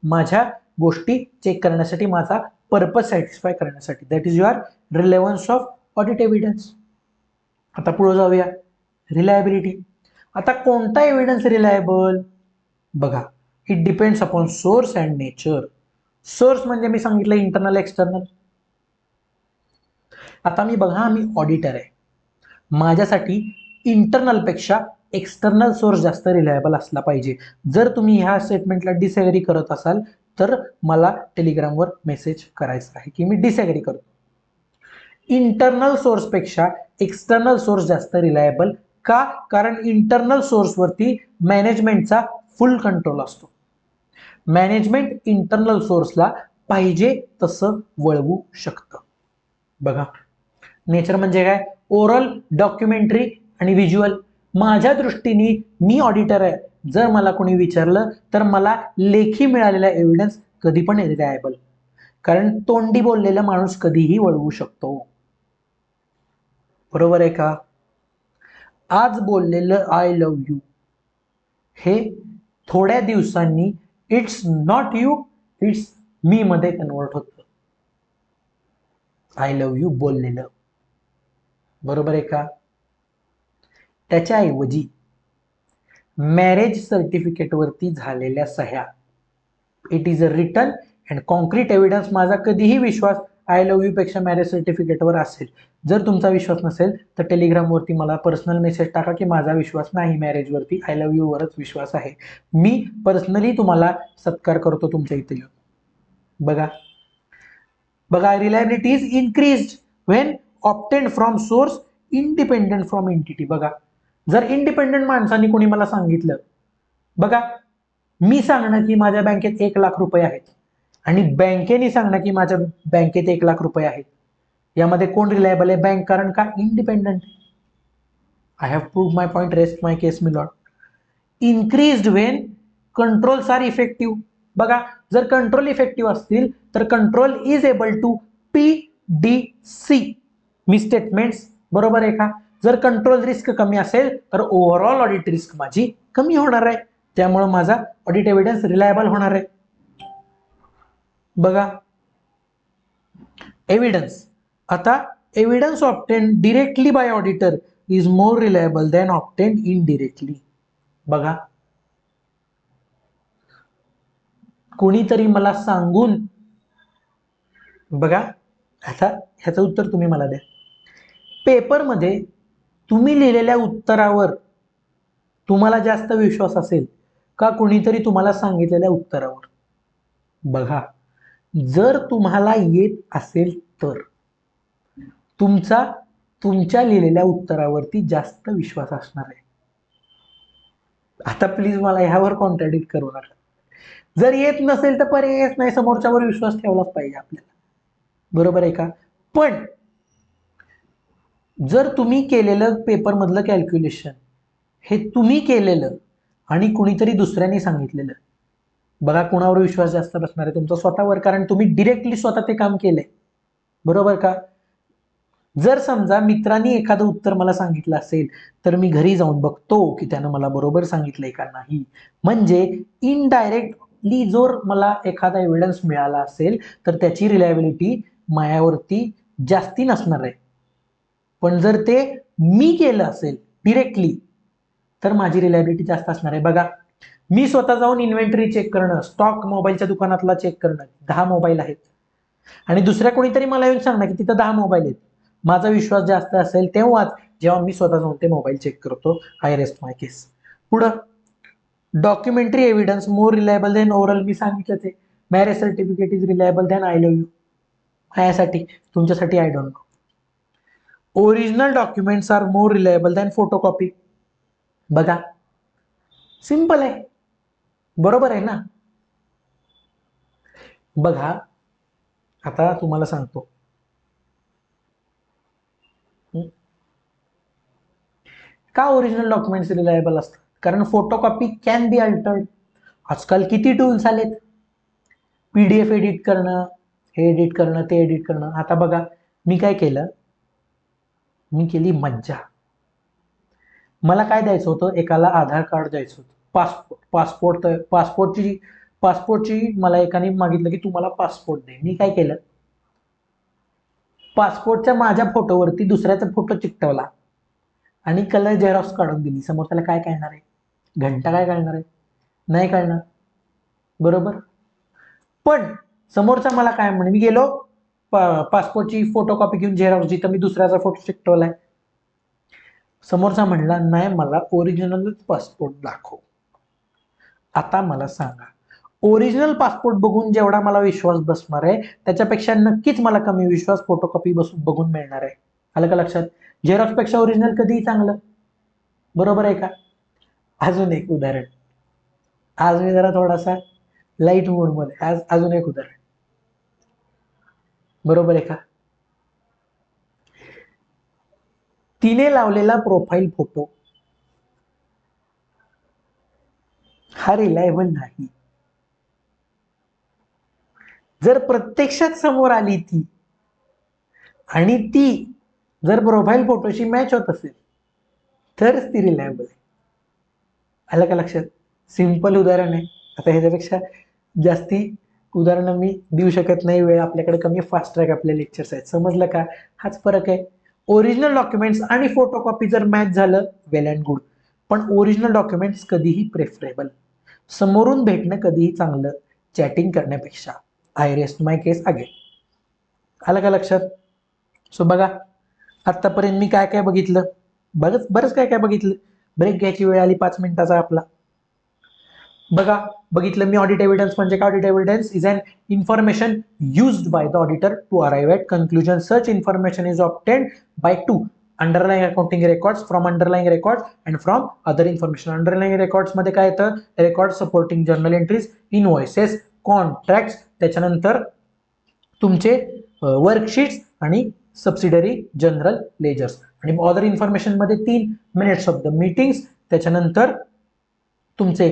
माझ्या गोष्टी चेक करण्यासाठी, माझा पर्पज सॅटिस्फाय करण्यासाठी. That is your relevance of audit evidence. आता पुढे जाऊया. रिलायबिलिटी. आता कोणता एव्हिडन्स रिलायबल? बघा, it depends upon source and nature. Source म्हणजे मी सांगितलं इंटरनल एक्सटर्नल. आता मी बघा, मी ऑडिटर आहे, माझ्यासाठी इंटरनल पेक्षा एक्सटर्नल सोर्स जास्त रिलायबल असला पाहिजे. जर तुम्ही ह्या स्टेटमेंटला डिसएग्री करत असाल तर मला टेलिग्रामवर मेसेज करायचा आहे की मी डिसएग्री करतो. इंटरनल सोर्सपेक्षा एक्सटर्नल सोर्स जास्त रिलायबल का? कारण इंटरनल सोर्सवरती मॅनेजमेंटचा फुल कंट्रोल असतो. मॅनेजमेंट इंटरनल सोर्सला पाहिजे तसं वळवू शकतं. बघा, नेचर म्हणजे काय? ओरल, डॉक्युमेंटरी आणि व्हिज्युअल. माझ्या दृष्टीने मी ऑडिटर आहे, जर मला कोणी विचारलं तर मला लेखी मिळालेला एव्हिडन्स कधी पण रिलायबल, कारण तोंडी बोललेला माणूस कधीही वळवू शकतो. बरोबर आहे का? आज बोललेलं आय लव्ह यू हे थोड्या दिवसांनी it's not you, it's me मध्ये कन्वर्ट होतं. आय लव्ह यू बोललेलं, बरोबर आहे का? त्याच्याऐवजी मॅरेज सर्टिफिकेटवरती झालेल्या सह्या, it is a return and concrete evidence. माझा कधीही विश्वास आय लव्ह यू पेक्षा मॅरेज सर्टिफिकेटवर असेल. जर तुमचा विश्वास नसेल तर टेलिग्रामवरती मला पर्सनल मेसेज टाका की माझा विश्वास नाही मॅरेजवरती, आय लव्ह यू वरच विश्वास आहे. मी पर्सनली तुम्हाला सत्कार करतो तुमच्या इथे येऊन. बघा बघा, reliability is increased when obtained from source independent from entity. बघा, जर इंडिपेंडेंट माणसांनी कोणी मला सांगितलं, बघा मी सांगणं की माझ्या बँकेत 1,00,000 रुपये आहेत आणि बँकेने सांगणं की माझ्या बँकेत 1,00,000 रुपये आहेत, यामध्ये कोण रिलायबल आहे? बँक. कारण का? Independent. I have proved my point, rest my case my lord. Increased when controls are effective. बघा, जर कंट्रोल इफेक्टिव्ह असतील तर control is able to PDC me statements, बरोबर आहे का? जर कंट्रोल रिस्क कमी असेल तर ओव्हरऑल ऑडिट रिस्क माझी कमी होणार आहे, त्यामुळे माझा ऑडिट एव्हिडन्स रिलायबल होणार आहे. बघा एव्हिडन्स, आता evidence obtain directly bye auditor is more reliable than obtain indirectly. बघा, कोणीतरी मला सांगून, बघा आता ह्याचं उत्तर तुम्ही मला द्या. पेपरमध्ये तुम्ही लिहिलेल्या उत्तरावर तुम्हाला जास्त विश्वास असेल का कोणीतरी तुम्हाला सांगितलेल्या उत्तरावर? बघा, जर तुम्हाला येत असेल तर तुमच्या लिहिलेल्या उत्तरावरती जास्त विश्वास असणार आहे. आता प्लीज मला ह्यावर कॉन्ट्रॅडिक्ट करू नका. जर येत नसेल तर पर्यायच नाही, समोरच्यावर विश्वास ठेवलाच पाहिजे आपल्याला, बरोबर आहे का? पण जर तुम्ही केलेलं पेपरमधलं कॅल्क्युलेशन हे तुम्ही केलेलं आणि कुणीतरी दुसऱ्याने सांगितलेलं, बघा कुणावर विश्वास जास्त बसणार आहे? तुमचा स्वतःवर, कारण तुम्ही डिरेक्टली स्वतः ते काम केलंय, बरोबर का? जर समजा मित्रांनी एखादं उत्तर मला सांगितलं असेल तर मी घरी जाऊन बघतो की त्यानं मला बरोबर सांगितलंय का नाही. म्हणजे इनडायरेक्टली जर मला एखादा एव्हिडन्स मिळाला असेल तर त्याची रिलायबिलिटी माझ्यावरती जास्ती नसणार आहे. पण जर ते मी केलं असेल डिरेक्टली तर माझी रिलायबिलिटी जास्त असणार आहे. बघा, मी स्वतः जाऊन इन्व्हेंटरी चेक करणं, स्टॉक मोबाईलच्या दुकानातला चेक करणं, 10 मोबाईल आहेत, आणि दुसऱ्या कोणीतरी मला येऊन सांगणार की तिथं 10 मोबाईल आहेत, माझा विश्वास जास्त असेल तेव्हाच जेव्हा मी स्वतः जाऊन ते मोबाईल चेक करतो. I rest my case. पुढं, documentary evidence more reliable than oral. मी सांगितलं ते marriage certificate is reliable than I love you. माझ्यासाठी, तुमच्यासाठी I don't know. Original documents are more reliable than photocopy. बघा सिंपल आहे, बरोबर आहे ना? बघा आता तुम्हाला सांगतो, का ओरिजिनल डॉक्युमेंट्स रिलायबल असतात? कारण फोटोकॉपी कॅन बी अल्टर्ड. आजकाल किती टूल्स आलेत, PDF एडिट करणं, हे एडिट करणं, ते एडिट करणं. आता बघा मी काय केलं, मी केली मज्जा. मला काय द्यायचं होतं, एकाला आधार कार्ड द्यायचं होतं, पासपोर्टची मला एकाने मागितलं की तू मला पासपोर्ट दे. मी काय केलं, पासपोर्टच्या माझ्या फोटोवरती दुसऱ्याचा फोटो चिकटवला आणि कलर झेरॉक्स काढून दिली. समोर त्याला काय कळणार आहे? घंटा काय कळणार आहे? नाही कळणार, बरोबर? पण समोरचा मला काय म्हणे, मी गेलो पासपोर्टची फोटोकॉपी घेऊन झेरॉक्स, जिथं मी दुसऱ्याचा फोटो चिकटवलाय, समोरचा म्हणला नाही मला ओरिजिनलच पासपोर्ट दाखव. आता मला सांगा, ओरिजिनल पासपोर्ट बघून जेवढा मला विश्वास बसणार आहे त्याच्यापेक्षा नक्कीच मला कमी विश्वास फोटोकॉपी बघून मिळणार आहे. आलं का लक्षात? झेरॉक्स पेक्षा ओरिजिनल कधीही चांगलं, बरोबर आहे का? अजून एक उदाहरण, आज मी जरा थोडासा लाईट मूड मध्ये, आज अजून एक उदाहरण, बरोबर आहे का? तिने लावलेला प्रोफाईल फोटो हा रिलायबल नाही. जर प्रत्यक्षात समोर आली ती आणि ती जर प्रोफाईल फोटोशी मॅच होत असेल तरच ती रिलायबल आहे. आलं का लक्षात? सिंपल उदाहरण आहे. आता ह्याच्यापेक्षा जास्ती उदाहरणं मी देऊ शकत नाही, वेळ आपल्याकडे कमी, फास्ट ट्रॅक आपले लेक्चर्स आहेत. समजलं का? हाच फरक आहे. ओरिजिनल डॉक्युमेंट्स आणि फोटोकॉपी जर मॅच झालं वेल अँड गुड, पण ओरिजिनल डॉक्युमेंट्स कधीही प्रेफरेबल. समोरून भेटणं कधीही चांगलं चॅटिंग करण्यापेक्षा. I rest my case again. आलं का लक्षात? सो बघा, आत्तापर्यंत मी काय काय बघितलं, बरंच काय काय बघितलं. ब्रेक घ्यायची वेळ आली 5 मिनिटाचा आपला. बघा, बघितलं मी ऑडिट एव्हिडन्स म्हणजे काय. Audit evidence is an information used by the auditor to arrive at conclusion. Such information is obtained by to underlying accounting records, from underlying records and from other information. Underlying records मध्ये काय येतं? Record supporting journal entries, invoices, contracts, त्याच्यानंतर तुमचे worksheets आणि subsidiary general ledgers. आणि other information मध्ये 3 minutes of the meetings, त्याच्यानंतर तुमचे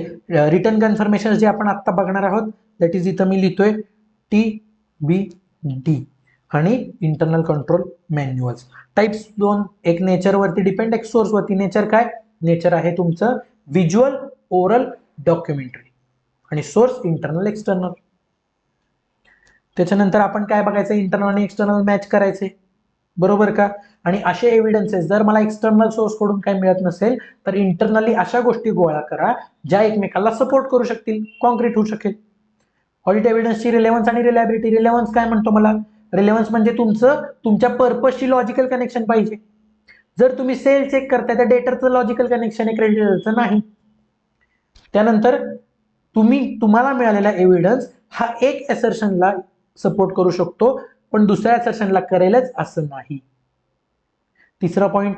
रिटर्न कन्फर्मेशन जे आपण आत्ता बघणार आहोत, दॅट इज इथं मी लिहितोय TBD, आणि इंटरनल कंट्रोल मॅन्युअल्स. टाइप्स 2, एक नेचरवरती डिपेंड, एक सोर्सवरती. नेचर काय? नेचर आहे तुमचं व्हिज्युअल, ओरल, डॉक्युमेंटरी, आणि सोर्स इंटरनल, एक्सटर्नल. त्याच्यानंतर आपण काय बघायचं? इंटरनल आणि एक्सटर्नल मॅच करायचे, बरोबर का? आणि असे एव्हिडन्सेस जर मला एक्सटर्नल सोर्स कडून काय मिळत नसेल तर इंटरनली अशा गोष्टी गोळा करा ज्या एकमेकाला सपोर्ट करू शकतील, कॉन्क्रीट होऊ शकेल. ऑडिट एव्हिडन्सची रिलेव्हन्स आणि रिलायबिलिटी. रिलेव्हन्स काय म्हणतो मला? रिलेव्हन्स म्हणजे तुमच्या पर्पजशी लॉजिकल कनेक्शन पाहिजे. जर तुम्ही सेल चेक करताय तर डेटरचं लॉजिकल कनेक्शन आहे, क्रेडिटरचं नाही. त्यानंतर तुम्हाला मिळालेला एव्हिडन्स हा एक असर्शनला सपोर्ट करू शकतो, पण दुसऱ्या असर्शनला करेलच असं नाही. तिसरा पॉइंट,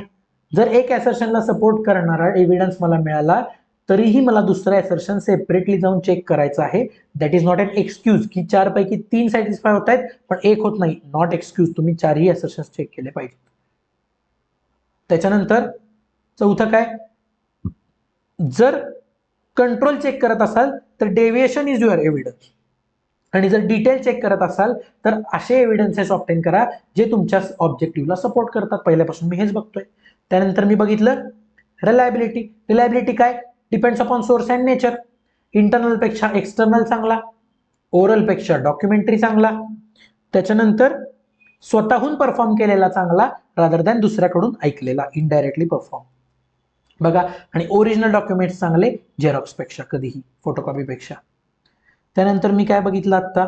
जर एक असर्शनला सपोर्ट करणारा एव्हिडन्स मला मिळाला तरीही मला दुसरा असर्शन सेपरेटली जाऊन चेक करायचं आहे. That is not an excuse की 4 पैकी 3 सॅटिस्फाय होत आहेत पण 1 होत नाही. Not excuse. तुम्ही 4ही असर्शन चेक केले पाहिजे. त्याच्यानंतर चौथं काय? जर कंट्रोल चेक करत असाल तर डेव्हिएशन इज युअर एव्हिडन्स, आणि जर डिटेल चेक करत असाल तर असे एव्हिडन्सेस ऑब्टेन करा जे तुमच्या ऑब्जेक्टिव्हला सपोर्ट करतात. पहिल्यापासून मी हेच बघतोय. त्यानंतर मी बघितलं रिलायबिलिटी. रिलायबिलिटी काय? Depends upon source and nature. Internal पेक्षा एक्सटर्नल चांगला, ओरल पेक्षा डॉक्युमेंटरी चांगला, त्याच्यानंतर स्वतःहून परफॉर्म केलेला चांगला रादर दॅन दुसऱ्याकडून ऐकलेला, इनडायरेक्टली परफॉर्म. बघा, आणि ओरिजिनल डॉक्युमेंट्स चांगले झेरॉक्स पेक्षा, कधीही फोटोकॉपी पेक्षा. त्यानंतर मी काय बघितलं आता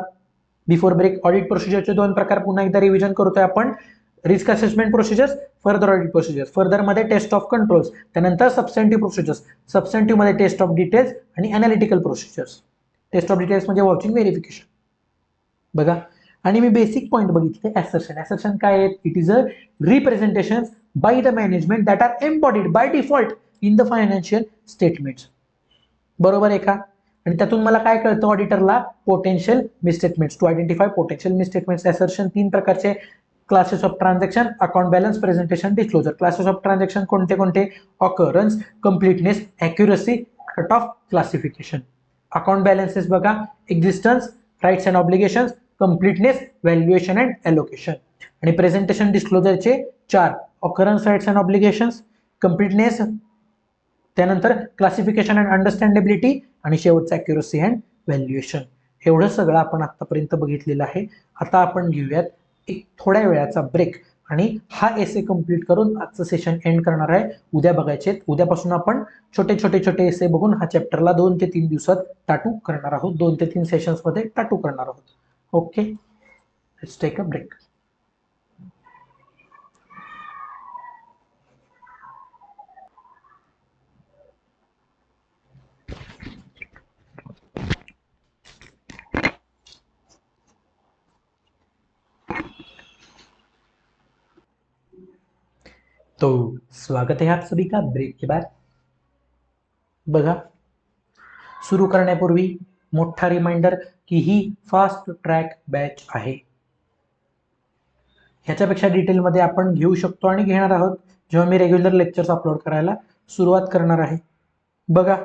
बिफोर ब्रेक? ऑडिट प्रोसिजरचे 2 प्रकार पुन्हा एकदा रिव्हिजन करतोय आपण. Risk assessment procedures, further audit procedures. Further मध्ये टेस्ट ऑफ कंट्रोल्स, त्यानंतर सबस्टॅन्टिव्ह प्रोसिजर्स, सबस्टॅन्टिव्ह मध्ये टेस्ट ऑफ डिटेल्स आणि analytical procedures. Test of details म्हणजे वॉचिंग व्हेरिफिकेशन. बघा, आणि मी बेसिक पॉईंट बघितले. असर्शन. असर्शन काय आहे? It is a representation by the management that are embodied by default in the financial statements. बरोबर आहे का? आणि त्यातून मला काय कळतं ऑडिटरला? Potential misstatements, to identify potential misstatements. Assertion 3 प्रकारचे: classes of transaction, account balance, presentation, disclosure. Classes of transaction कोणते कोणते? Occurrence, completeness, accuracy, cut off, classification. Account balances बघा: existence, rights and obligations, completeness, valuation and allocation. आणि presentation डिस्क्लोजरचे 4: occurrence, rights and obligations, completeness, त्यानंतर classification and अंडरस्टँडेबिलिटी, आणि शेवटचं accuracy and valuation. एवढं सगळं आपण आतापर्यंत बघितलेलं आहे. आता आपण घेऊयात एक थोड्या वेळाचा ब्रेक आणि हा एसे कंप्लीट करून आजचं सेशन एंड करणार आहे. उद्या बघायचे. उद्यापासून आपण छोटे छोटे छोटे एसे बघून हा चॅप्टरला 2 ते 3 दिवसात टाटू करणार आहोत. 2 ते 3 सेशन्स मध्ये टाटू करणार आहोत. Okay, let's take a break. तो स्वागत है आप सभी का ब्रेक के बाद. बघा, सुरू करण्यापूर्वी मोठा रिमाइंडर की ही फास्ट ट्रॅक बॅच आहे. ह्याच्यापेक्षा डिटेलमध्ये आपण घेऊ शकतो आणि घेणार आहोत जेव्हा मी रेग्युलर लेक्चर्स अपलोड करायला सुरुवात करणार आहे. बघा,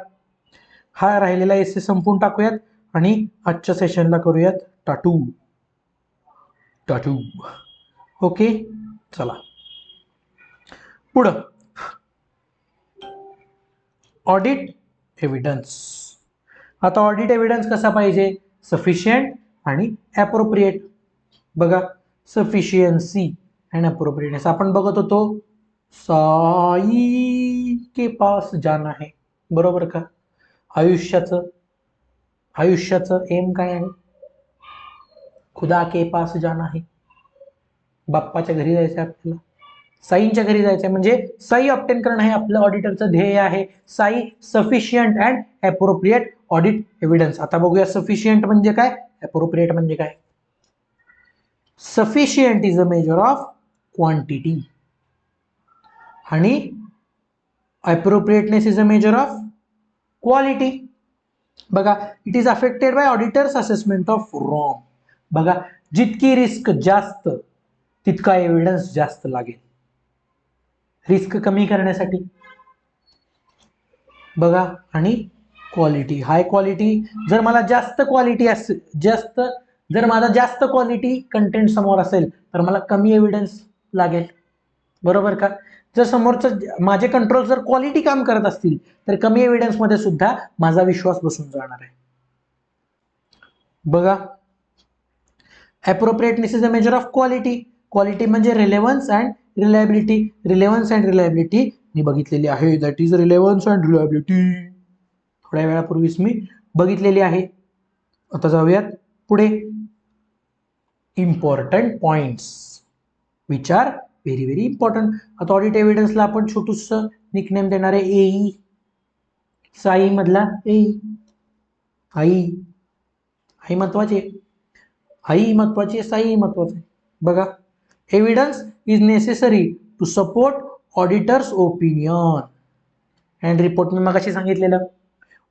हा राहिलेला एसे संपून टाकूयात आणि आजच्या सेशनला करूयात टाटू. टाटू. ओके, चला. पुढं ऑडिट एव्हिडन्स. आता ऑडिट एव्हिडन्स कसा पाहिजे? सफिशियंट आणि ॲप्रोप्रिएट. बघा, सफिशियन्सी अँड ॲप्रोप्रिएटनेस आपण बघत होतो साई के पास जाना है, बरोबर का? आयुष्याचं एम काय आहे? खुदा के पास जाना है, बाप्पाच्या घरी जायचं आपल्याला, साईंच्या घरी जायचं, म्हणजे साई ऑब्टेन करणं हे आपलं ऑडिटरचं ध्येय आहे. साई sufficient and appropriate audit evidence. आता बघूया सफिशियंट म्हणजे काय, ॲप्रोप्रिएट म्हणजे काय. Sufficient is a measure of quantity आणि appropriateness is a measure of quality. बघा, it is affected by auditor's assessment of wrong. बघा, जितकी रिस्क जास्त तितका एव्हिडन्स जास्त लागेल रिस्क कमी करण्यासाठी. बघा, आणि क्वालिटी, हाय क्वालिटी. जर मला जास्त क्वालिटी असेल, जर माझा जास्त क्वालिटी कंटेंट समोर असेल तर मला कमी एव्हिडन्स लागेल, बरोबर का? जर समोरचं माझे कंट्रोल जर क्वालिटी काम करत असतील तर कमी एव्हिडन्स मध्ये सुद्धा माझा विश्वास बसून जाणार आहे. बघा, appropriateness is a measure of quality. Quality म्हणजे relevance and reliability. Relevance and reliability मी बघितलेली आहे. That is relevance and reliability. थोड्या वेळापूर्वीच मी बघितलेली आहे. आता जाऊयात पुढे. Important points which are very very important. आता ऑडिट एव्हिडन्सला आपण छोटूस निकनेम देणार आहे, एई. साई मधला एई, आई. आई महत्वाची, आई महत्वाची, साई महत्वाची. बघा, evidence is necessary to support auditor's opinion and report. मी मगाशी सांगितलेलं,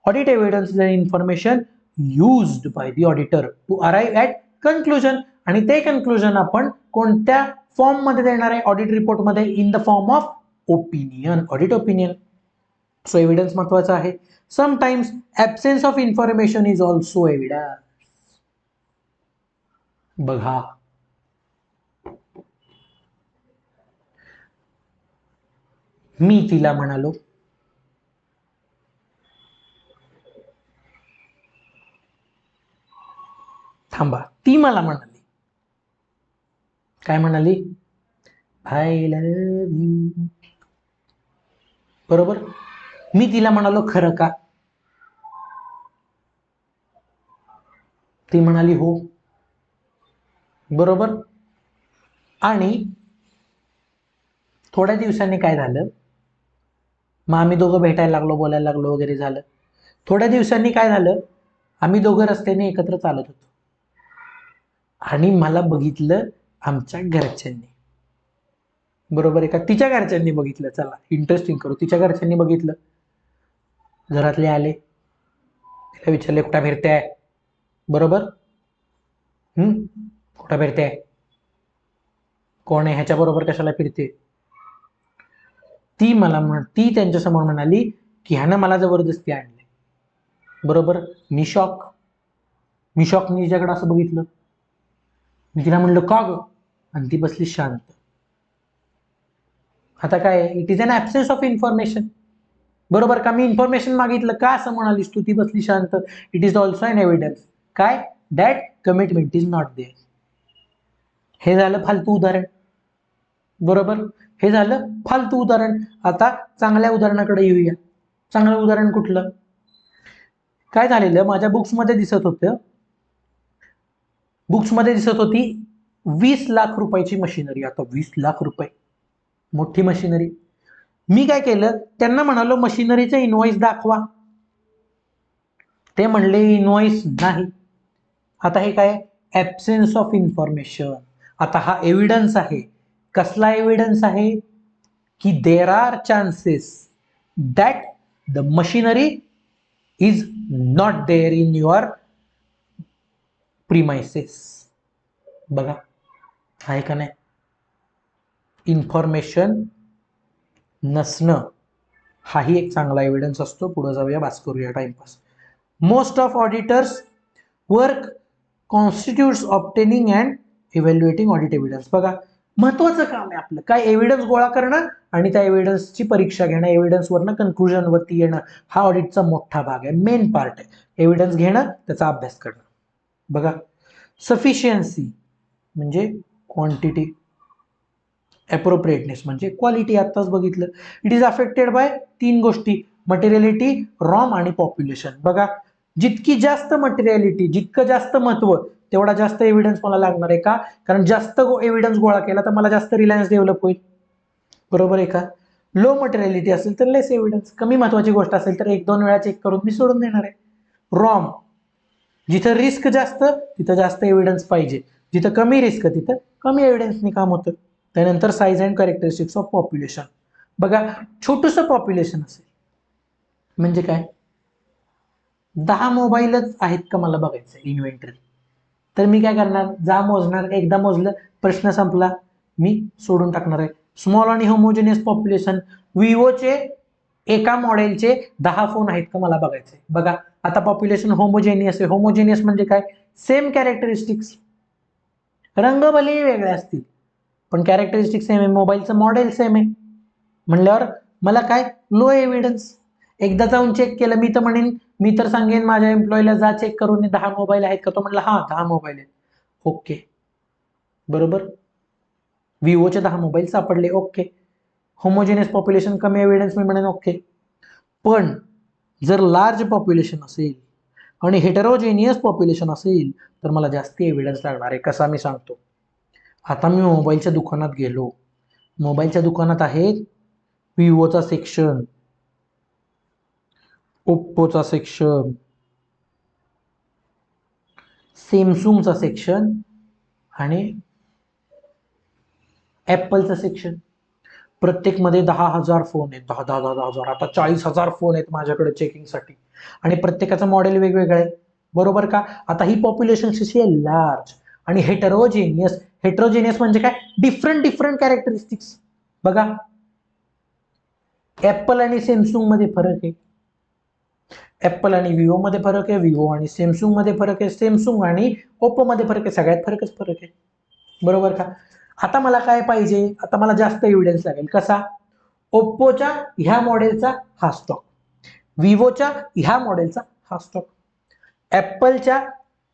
audit evidence is information used by the auditor to arrive at conclusion. आणि ते कन्क्लुजन आपण कोणत्या फॉर्म मध्ये देणार आहे? ऑडिट रिपोर्ट मध्ये, in the form of opinion, audit opinion. So evidence महत्वाचा आहे. Sometimes absence of information is also evidence. बघा, मी तिला म्हणालो, थांबा, ती मला म्हणाली. काय म्हणाली? आय लव्ह यू, बरोबर. मी तिला म्हणालो खरं का? ती म्हणाली हो, बरोबर. आणि थोड्या दिवसांनी काय झालं, मग आम्ही दोघं भेटायला लागलो, बोलायला लागलो वगैरे झालं. थोड्या दिवसांनी काय झालं, आम्ही दोघं रस्त्याने एकत्र चालत होतो आणि मला बघितलं आमच्या घरच्यांनी, बरोबर आहे का? तिच्या घरच्यांनी बघितलं. चला इंटरेस्टिंग करू. तिच्या घरच्यांनी बघितलं, घरातले आले, तिला विचारले कुठं फिरते, बरोबर. कुठं फिरते, कोण आहे, ह्याच्या बरोबर कशाला फिरते? ती त्यांच्यासमोर म्हणाली की ह्यानं मला जबरदस्ती आणले, बरोबर. मी तिच्याकडे असं बघितलं. मी तिला म्हणलं का ग? आणि ती बसली शांत. आता काय, it is an absence of information, बरोबर का? मी इन्फॉर्मेशन मागितलं का असं म्हणालीस तू, ती बसली शांत. It is also an evidence काय, that commitment is not there. हे झालं फालतू उदाहरण, बरोबर. हे झालं फालतू उदाहरण. आता चांगल्या उदाहरणाकडे येऊया. चांगलं उदाहरण कुठलं? काय झालेलं, माझ्या बुक्समध्ये दिसत होती 20 लाख रुपयाची मशिनरी. आता 20 लाख रुपये, मोठी मशिनरी. मी काय केलं, त्यांना म्हणालो मशिनरीचं इनवॉइस दाखवा. ते म्हणले इनवॉइस नाही. आता हे काय, ॲब्सेन्स ऑफ इन्फॉर्मेशन. आता हा एव्हिडन्स आहे. कसला एव्हिडन्स आहे? की there are chances that the machinery is not there in your premises. बघा, आहे का नाही? इन्फॉर्मेशन नसणं हाही एक चांगला एव्हिडन्स असतो. पुढे जाऊया, बास करूया timepass. Most of auditors work constitutes obtaining and evaluating audit evidence. बघा, महत्वाचं काम आहे आपलं काय, एव्हिडन्स गोळा करणं आणि त्या एव्हिडन्सची परीक्षा घेणं, एव्हिडन्सवरनं कन्क्लुजनवरती येणं, हा ऑडिटचा मोठा भाग आहे, मेन पार्ट आहे. एव्हिडन्स घेणं, त्याचा अभ्यास करणं. बघा, सफिशियन्सी म्हणजे क्वांटिटी, अप्रोप्रिएटनेस म्हणजे क्वालिटी. आत्ताच बघितलं. इट इज अफेक्टेड बाय 3 गोष्टी, मटेरियलिटी, रॉम आणि पॉप्युलेशन. बघा, जितकी जास्त मटेरियलिटी, जितकं जास्त महत्व, तेवढा जास्त एव्हिडन्स मला लागणार आहे. का? कारण जास्त एव्हिडन्स गोळा केला तर मला जास्त रिलायन्स डेव्हलप होईल. बरोबर आहे का? लो मटेरियलिटी असेल तर लेस एव्हिडन्स, कमी महत्वाची गोष्ट असेल तर 1-2 वेळा चेक करून मी सोडून देणार आहे. रॉम, जिथं रिस्क जास्त तिथं जास्त एव्हिडन्स पाहिजे, जिथं कमी रिस्क तिथं कमी एव्हिडन्सनी काम होतं. त्यानंतर size and characteristics of population. बघा, छोटंसं पॉप्युलेशन असेल म्हणजे काय, 10 मोबाईलच आहेत का मला बघायचं इन्व्हेंटरी, तर मी काय करणार, जा मोजणार, एकदा मोजलं प्रश्न संपला, मी सोडून टाकणार आहे. स्मॉल आणि होमोजेनियस पॉप्युलेशन, विवोचे एका मॉडेलचे 10 फोन आहेत का मला बघायचे. बघा, आता पॉप्युलेशन होमोजेनियस आहे. होमोजेनियस म्हणजे काय, सेम कॅरेक्टरिस्टिक्स, रंग भलेही वेगळे असतील पण कॅरेक्टरिस्टिक्स सेम आहे, मोबाईलचं मॉडेल सेम आहे म्हणल्यावर मला काय, लो एव्हिडन्स. एकदा जाऊन चेक केलं, मी तर म्हणेन, मी तर सांगेन माझ्या एम्प्लॉईला, जा चेक करून 10 मोबाईल आहेत का, तो म्हणला हा 10 मोबाईल आहेत, ओके, बरोबर. विवोचे 10 मोबाईल सापडले, ओके. होमोजेनियस पॉप्युलेशन, कमी एव्हिडन्स, मी म्हणेन ओके. पण जर लार्ज पॉप्युलेशन असेल आणि हेटेरोजेनियस पॉप्युलेशन असेल तर मला जास्त एव्हिडन्स लागणार आहे. कसा, मी सांगतो. आता मी मोबाईलच्या दुकानात गेलो, मोबाईलच्या दुकानात आहे विवोचा सेक्शन, ओप्पोचा सेक्शन, सॅमसंगचा सेक्शन आणि ॲपलचं सेक्शन. प्रत्येकमध्ये 10,000 फोन आहेत, 10,000. आता 40,000 फोन आहेत माझ्याकडे चेकिंगसाठी आणि प्रत्येकाचं मॉडेल वेगवेगळं आहे, बरोबर का. आता ही पॉप्युलेशन कशी आहे, लार्ज आणि हेटेरोजेनियस. हेटेरोजेनियस म्हणजे काय, डिफरंट कॅरेक्टरिस्टिक्स. बघा, ऍपल आणि सॅमसंग मध्ये फरक आहे, ऍपल आणि विवो मध्ये फरक आहे, विवो आणि सॅमसंग मध्ये फरक आहे, सॅमसंग आणि ओप्पो मध्ये फरक आहे, सगळ्यात फरक आहे, बरोबर का. आता मला काय पाहिजे, आता मला जास्त एव्हिडन्स लागेल. कसा, ओप्पोच्या ह्या मॉडेलचा हा स्टॉक, विवोच्या ह्या मॉडेलचा हा स्टॉक, ऍपलच्या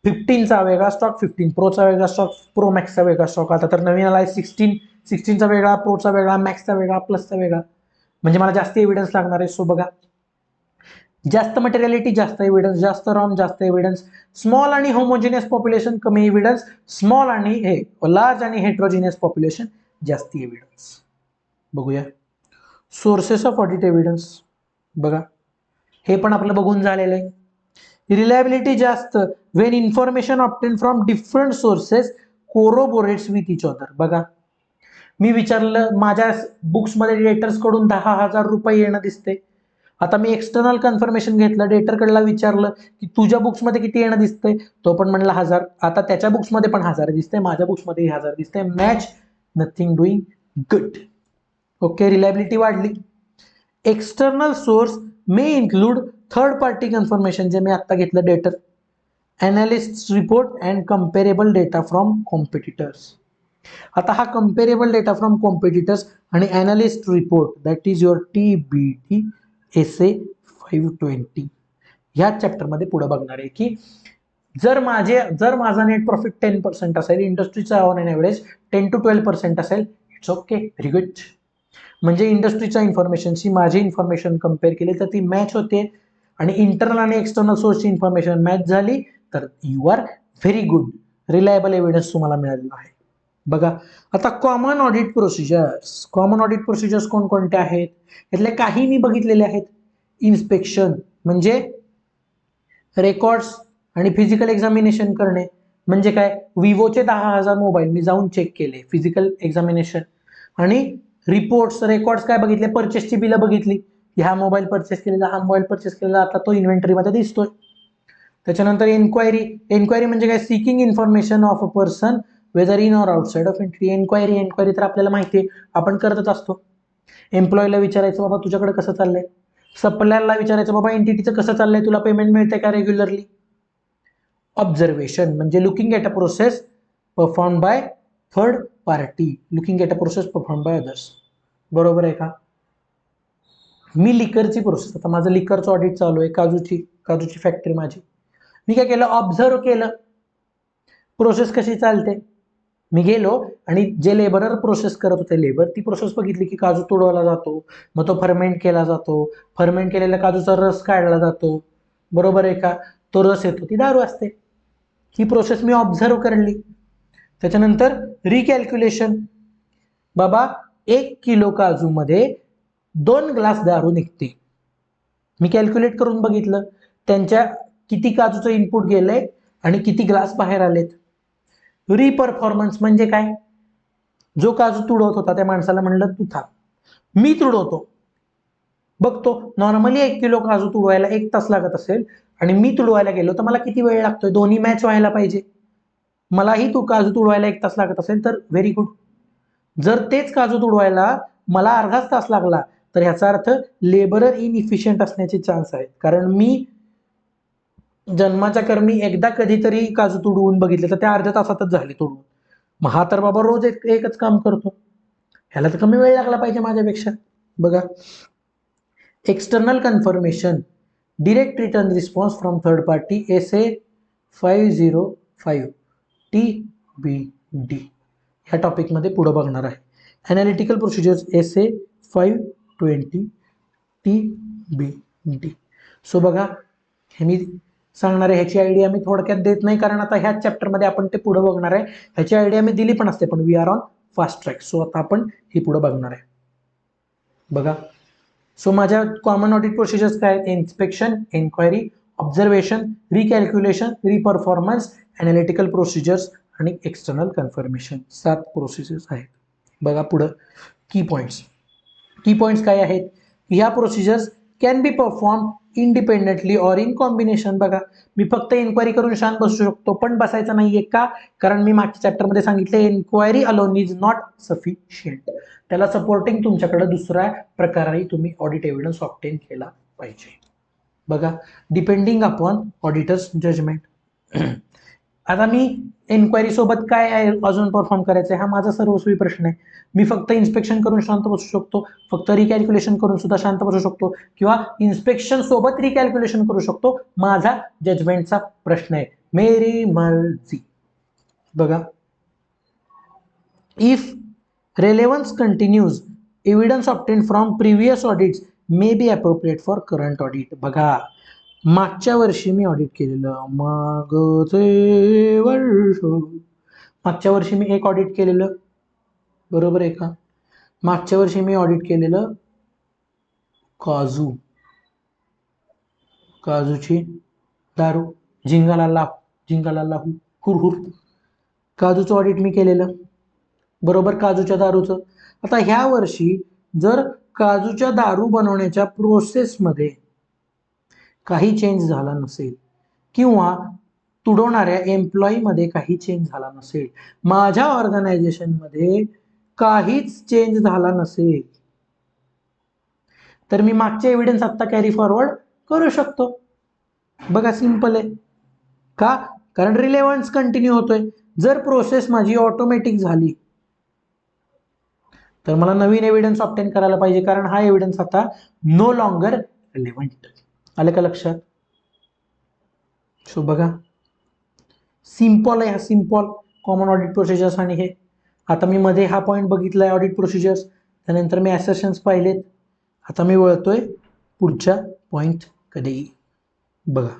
15चा वेगळा स्टॉक, 15 प्रोचा वेगळा स्टॉक, प्रो मॅक्सचा वेगळा स्टॉक. आता तर नवीन आलाय 16चा वेगळा, प्रोचा वेगळा, मॅक्सचा वेगळा, प्लसचा वेगळा. म्हणजे मला जास्त एव्हिडन्स लागणार आहे. सो बघा, जास्त मटेरियलिटी जास्त एव्हिडन्स, जास्त रॉम जास्त एव्हिडन्स, स्मॉल आणि होमोजिनियस पॉप्युलेशन कमी एव्हिडन्स, स्मॉल आणि लार्ज आणि हेट्रोजिनियस पॉप्युलेशन जास्त एव्हिडन्स. बघूया, सोर्सेस ऑफ ऑडिट एव्हिडन्स. बघा, हे पण आपलं बघून झालेलं आहे. रिलायबिलिटी जास्त when information obtain from different sources corroborates with each other. बघा, मी विचारलं, माझ्या बुक्समध्ये डेटर्स कडून 10,000 रुपये येणं दिसते. आता मी एक्सटर्नल कन्फर्मेशन घेतलं, डेटरकडला विचारलं की तुझ्या बुक्समध्ये किती येणं दिसतंय, तो पण म्हणला 1000. आता त्याच्या बुक्समध्ये पण 1000 दिसतंय, माझ्या बुक्समध्ये 1000 दिसतंय, match, nothing doing good. Okay, reliability वाढली. एक्सटर्नल सोर्स मे इन्क्लूड थर्ड पार्टी कन्फर्मेशन, जे मी आता घेतलं डेटर, analyst report and comparable data from competitors. आता हा कम्पेरेबल डेटा फ्रॉम कॉम्पिटिटर्स आणि analyst report, that is your TBT SA 520, ह्या चॅप्टरमध्ये पुढे बघणार आहे की जर माझा नेट प्रॉफिट 10% असेल, इंडस्ट्रीचा ऑन एन एव्हरेज 10 to 12% असेल, इट्स ओके, व्हेरी गुड. म्हणजे इंडस्ट्रीच्या इन्फॉर्मेशनशी माझी इन्फॉर्मेशन कम्पेअर केली तर ती मॅच होते आणि इंटरनल आणि एक्सटर्नल सोर्सची इन्फॉर्मेशन मॅच झाली तर you are very good, reliable evidence तुम्हाला मिळालेला आहे. बघा, आता common audit procedures. Common audit procedures कोणकोणते आहेत, यातले काही मी बघितलेले आहेत. इन्स्पेक्शन म्हणजे रेकॉर्ड्स आणि फिजिकल एक्झामिनेशन करणे. म्हणजे काय, विवोचे 10,000 मोबाईल मी जाऊन चेक केले, फिजिकल एक्झामिनेशन. आणि रिपोर्ट्स, रेकॉर्ड्स काय बघितले, परचेसची बिलं बघितली, ह्या मोबाईल परचेस केलेला, हा मोबाईल परचेस केलेला, आता तो इन्व्हेंटरीमध्ये दिसतोय. त्याच्यानंतर एन्क्वायरी म्हणजे काय, seeking information of a person whether in or outside of entry. Enquiry तर आपल्याला माहिती आहे, आपण करतच असतो. एम्प्लॉयला विचारायचं, बाबा तुझ्याकडे कसं चाललंय, सप्लायरला विचारायचं, बाबा एंटिटीचं कसं चाललंय, तुला पेमेंट मिळते का रेग्युलरली. ऑब्झर्वेशन म्हणजे looking at a process perform by third party looking at a process perform by others. बरोबर आहे का? मी लिकरची प्रोसेस, आता माझं लिकरचं ऑडिट चालू आहे, काजूची फॅक्टरी माझी. मी काय केलं, ऑब्झर्व केलं प्रोसेस कशी चालते. मी गेलो आणि जे लेबरर प्रोसेस करत होते ती प्रोसेस बघितली की काजू तुडवला जातो, मग तो फर्मेंट केला जातो, फर्मेंट केलेल्या काजूचा रस काढला जातो. बरोबर आहे का? तो रस येतो, ती दारू असते. ही प्रोसेस मी ऑब्झर्व करली. त्याच्यानंतर रिकॅल्क्युलेशन, बाबा 1 किलो काजूमध्ये 2 ग्लास दारू निघते. मी कॅल्क्युलेट करून बघितलं त्यांच्या किती काजूचं इनपुट गेलंय आणि किती ग्लास बाहेर आलेत. रिपरफॉर्मन्स म्हणजे काय, जो काजू तुडवत होता त्या माणसाला म्हणलं तू थांब, मी तुडवतो. बघतो नॉर्मली 1 किलो काजू तुडवायला 1 तास लागत असेल आणि मी तुडवायला गेलो तर मला किती वेळ लागतोय, दोन्ही मॅच व्हायला पाहिजे. मलाही तू काजू तुडवायला 1 तास लागत असेल तर व्हेरी गुड. जर तेच काजू तुडवायला मला अर्धाच तास लागला तर ह्याचा अर्थ लेबरर इनइफिशियंट असण्याचे चान्स आहेत. कारण मी जन्माच्या कर्मी एकदा कधीतरी काजू तुडवून बघितले तर त्या अर्ध्या तासातच झाली तुडवून. मग हा तर बाबा रोज एकच काम करतो, ह्याला तर कमी वेळ लागला पाहिजे माझ्यापेक्षा. बघा, external confirmation, direct return response from third party SA 505 TBD ह्या टॉपिकमध्ये पुढे बघणार आहे. Analytical procedures SA 520 TBD. सो बघा, हे मी सांगणार आहे, ह्याची आयडिया मी थोडक्यात देत नाही कारण आता ह्याच चॅप्टरमध्ये आपण ते पुढे बघणार आहे. ह्याची आयडिया मी दिली पण असते पण we are on fast track. So आता आपण ही पुढे बघणार आहे. बघा, सो माझ्या कॉमन ऑडिट प्रोसिजर्स काय आहेत, inspection, enquiry, observation, recalculation, reperformance, analytical procedures आणि एक्सटर्नल कन्फर्मेशन. 7 प्रोसिजर्स आहेत. बघा पुढं की पॉइंट्स काय आहेत, ह्या procedures can be perform independently or in combination. बघा, मी फक्त एन्क्वायरी करून शांत बसू शकतो पण बसायचं नाहीये का, कारण मी मागच्या चॅप्टरमध्ये सांगितले enquiry alone is not sufficient. त्याला सपोर्टिंग तुमच्याकडे दुसऱ्या प्रकारे तुम्ही ऑडिट एव्हिडन्स ऑब्टेन केला पाहिजे. बघा, डिपेंडिंग अपॉन ऑडिटर्स जजमेंट. आता मी एन्क्वायरी सोबत काय अजून परफॉर्म करायचं हा माझा सर्वस्वी प्रश्न आहे. मी फक्त इन्स्पेक्शन करून शांत बसू शकतो, फक्त रिकॅल्क्युलेशन करून सुद्धा शांत बसू शकतो, किंवा इन्स्पेक्शन सोबत रिकॅल्क्युलेशन करू शकतो. माझा जजमेंटचा प्रश्न आहे, मेरी मर्जी. बघा, if relevance continues, evidence obtain from previous audits may be appropriate for current audit. बघा, मागच्या वर्षी मी ऑडिट केलेलं, मागच्या वर्षी मी एक ऑडिट केलेलं, बरोबर आहे का? मागच्या वर्षी मी ऑडिट केलेलं काजूची दारू, झिंगाला लाहू हुरहुर, काजूचं ऑडिट मी केलेलं, बरोबर, काजूच्या दारूचं. आता ह्या वर्षी जर काजूच्या दारू बनवण्याच्या प्रोसेसमध्ये काही चेंज झाला नसेल किंवा तुडवणाऱ्या एम्प्लॉईमध्ये काही चेंज झाला नसेल, माझ्या ऑर्गनायझेशनमध्ये काहीच चेंज झाला नसेल, तर मी मागचे एव्हिडन्स आता कॅरी फॉरवर्ड करू शकतो. बघा, सिंपल आहे का, कारण रिलेव्हन्स कंटिन्यू होतोय. जर प्रोसेस माझी ऑटोमॅटिक झाली तर मला नवीन एव्हिडन्स ऑब्टेन करायला पाहिजे, कारण हा एव्हिडन्स आता नो लॉंगर रिलेव्हंट. आलं का लक्षात? सो बघा, सिंपल आहे, हा सिंपल कॉमन ऑडिट प्रोसिजर्स. आणि हे आता मी मध्ये हा पॉईंट बघितलाय ऑडिट प्रोसिजर्स, त्यानंतर मी ॲसर्शन्स पाहिलेत. आता मी वळतोय पुढच्या पॉईंट कधीही. बघा,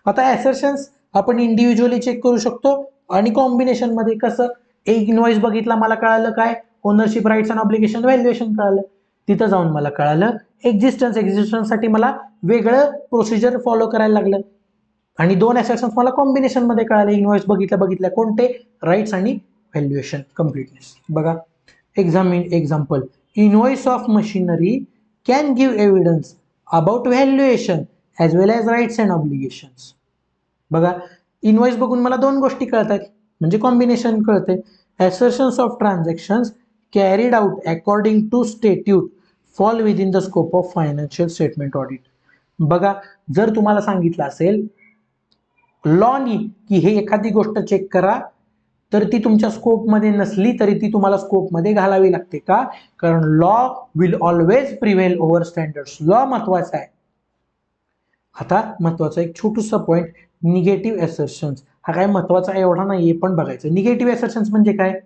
आता ॲसर्शन्स आपण इंडिव्हिज्युअली चेक करू शकतो आणि कॉम्बिनेशन मध्ये. कसं, एक इनवॉइस बघितला, मला कळालं काय, ownership rights and obligation valuation कळालं. तिथं जाऊन मला कळालं एक्झिस्टन्ससाठी मला वेगळं प्रोसिजर फॉलो करायला लागलं. आणि 2 ॲसर्शन्स मला कॉम्बिनेशन मध्ये कळाले, इनवॉइस बघितल्या कोणते, राईट्स आणि व्हॅल्युएशन कम्प्लिटनेस. बघा, example, invoice of machinery can give evidence about valuation as well as rights and obligations. बघा, इनवॉइस बघून मला 2 गोष्टी कळतात, म्हणजे कॉम्बिनेशन कळते. Assertions of transactions carried out according to statute fall within the scope of financial statement audit. बघा, जर तुम्हाला सांगितलं असेल लॉनी की हे एखादी गोष्ट चेक करा तर ती तुमच्या स्कोपमध्ये नसली तरी ती तुम्हाला स्कोपमध्ये घालावी लागते. का? कारण law will always prevail over standards. Law महत्वाचा आहे. आता महत्वाचा एक छोटूसा पॉईंट, निगेटिव्ह असर्शन्स. हा काय महत्वाचा एवढा नाहीये, पण बघायचं. निगेटिव्ह असर्शन्स म्हणजे काय?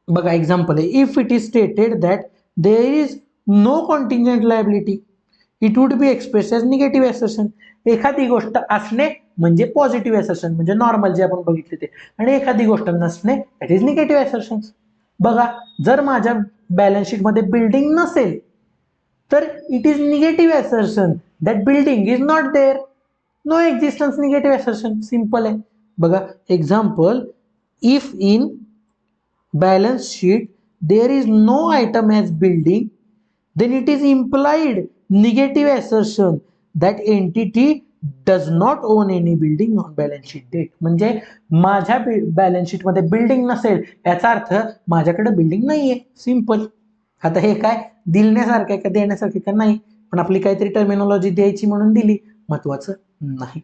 बघा एक्झाम्पल आहे, if it is stated that there is no contingent liability it would be express as negative assertion. एखादी गोष्ट असणे म्हणजे पॉझिटिव्ह असर्शन, म्हणजे नॉर्मल जे आपण बघितले ते, आणि एखादी गोष्ट नसणे दॅट इज निगेटिव्ह असर्शन. बघा, जर माझ्या बॅलन्स शीट मध्ये बिल्डिंग नसेल तर it is negative assertion that building is not there. No existence, negative assertion. Simple आहे. बघा example, if in balance sheet there is no item as building, then it is implied negative assertion that entity does not own any building on balance sheet date. म्हणजे माझ्या balance sheet मध्ये building नसेल याचा अर्थ माझ्याकडे building नाहीये. Simple. आता हे काय दिलण्यासारखं आहे का देण्यासारखं का? नाही, पण आपली काहीतरी टर्मिनॉलॉजी द्यायची म्हणून दिली, महत्वाचं नाही.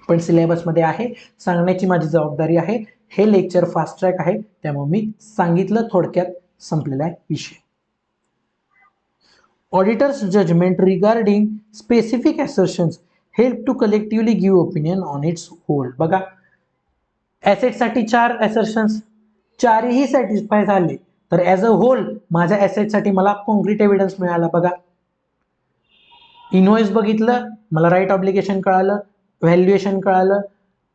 पण सिलेबसमध्ये आहे, सांगण्याची माझी जबाबदारी आहे. हे लेक्चर फास्ट ट्रॅक आहे, त्यामुळे मी सांगितलं, थोडक्यात संपलेला आहे विषय. Auditor's judgement regarding specific assertions help to collectively give opinion on its whole. बघा, ॲसेटसाठी 4 असर्शन्स, चारही सॅटिस्फाय झाले तर ॲज अ होल माझ्या ॲसेटसाठी मला कॉन्क्रीट एव्हिडन्स मिळाला. बघा, इनव्हॉइस बघितलं, मला राईट ऑब्लिगेशन कळालं, व्हॅल्युएशन कळालं,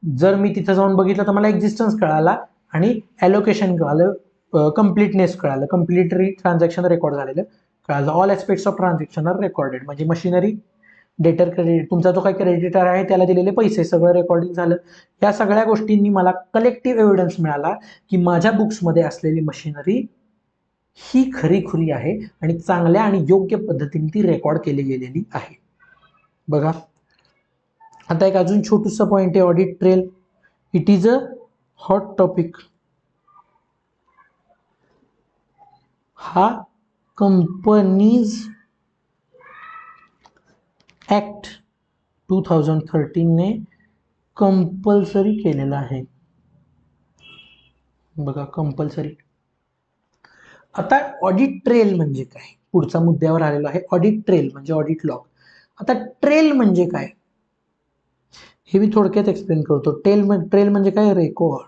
जर मी तिथं जाऊन बघितलं तर मला एक्झिस्टन्स कळाला, आणि ॲलोकेशन कळालं, कम्प्लिटनेस कळालं, कम्प्लिटरी ट्रान्झॅक्शन रेकॉर्ड झालेलं कळालं. All aspects of transaction are recorded, म्हणजे मशिनरी, डेटर, क्रेडिट, तुमचा जो काही क्रेडिटर आहे त्याला दिलेले पैसे सगळं रेकॉर्डिंग झालं. या सगळ्या गोष्टींनी मला कलेक्टिव्ह एव्हिडन्स मिळाला की माझ्या बुक्समध्ये असलेली मशिनरी ही खरीखुरी आहे आणि चांगल्या आणि योग्य पद्धतीने ती रेकॉर्ड केली गेलेली आहे. बघा, आता एक अजून छोटूसा पॉइंट आहे, audit trail. It is a hot topic. हा कंपनीज ऍक्ट 2013 ने कंपल्सरी केलेला आहे. बघा, कंपल्सरी. आता ऑडिट ट्रेल म्हणजे काय, पुढचा मुद्द्यावर आलेलो आहे. ऑडिट ट्रेल म्हणजे ऑडिट लॉग. आता ट्रेल म्हणजे काय हे मी थोडक्यात एक्सप्लेन करतो. ट्रेल म्हणजे काय? रेकॉर्ड.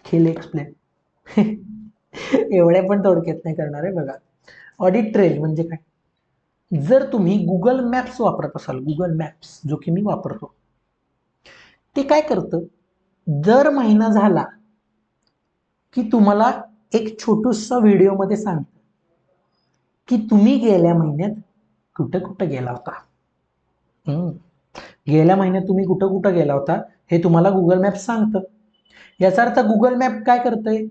केले एक्सप्लेन. एवढे पण थोडक्यात नाही करणार आहे. बघा, ऑडिट ट्रेल म्हणजे काय? जर तुम्ही गुगल मॅप्स वापरत असाल, गुगल मॅप्स जो की मी वापरतो, ते काय करतं, दर महिना झाला की तुम्हाला एक छोटूसा व्हिडिओमध्ये सांगतं की तुम्ही गेल्या महिन्यात कुठं कुठं गेला होता. गेल्या महिन्यात तुम्ही कुठं कुठं गेला होता हे तुम्हाला गुगल मॅप सांगतं. याचा अर्थ गुगल मॅप काय करतंय,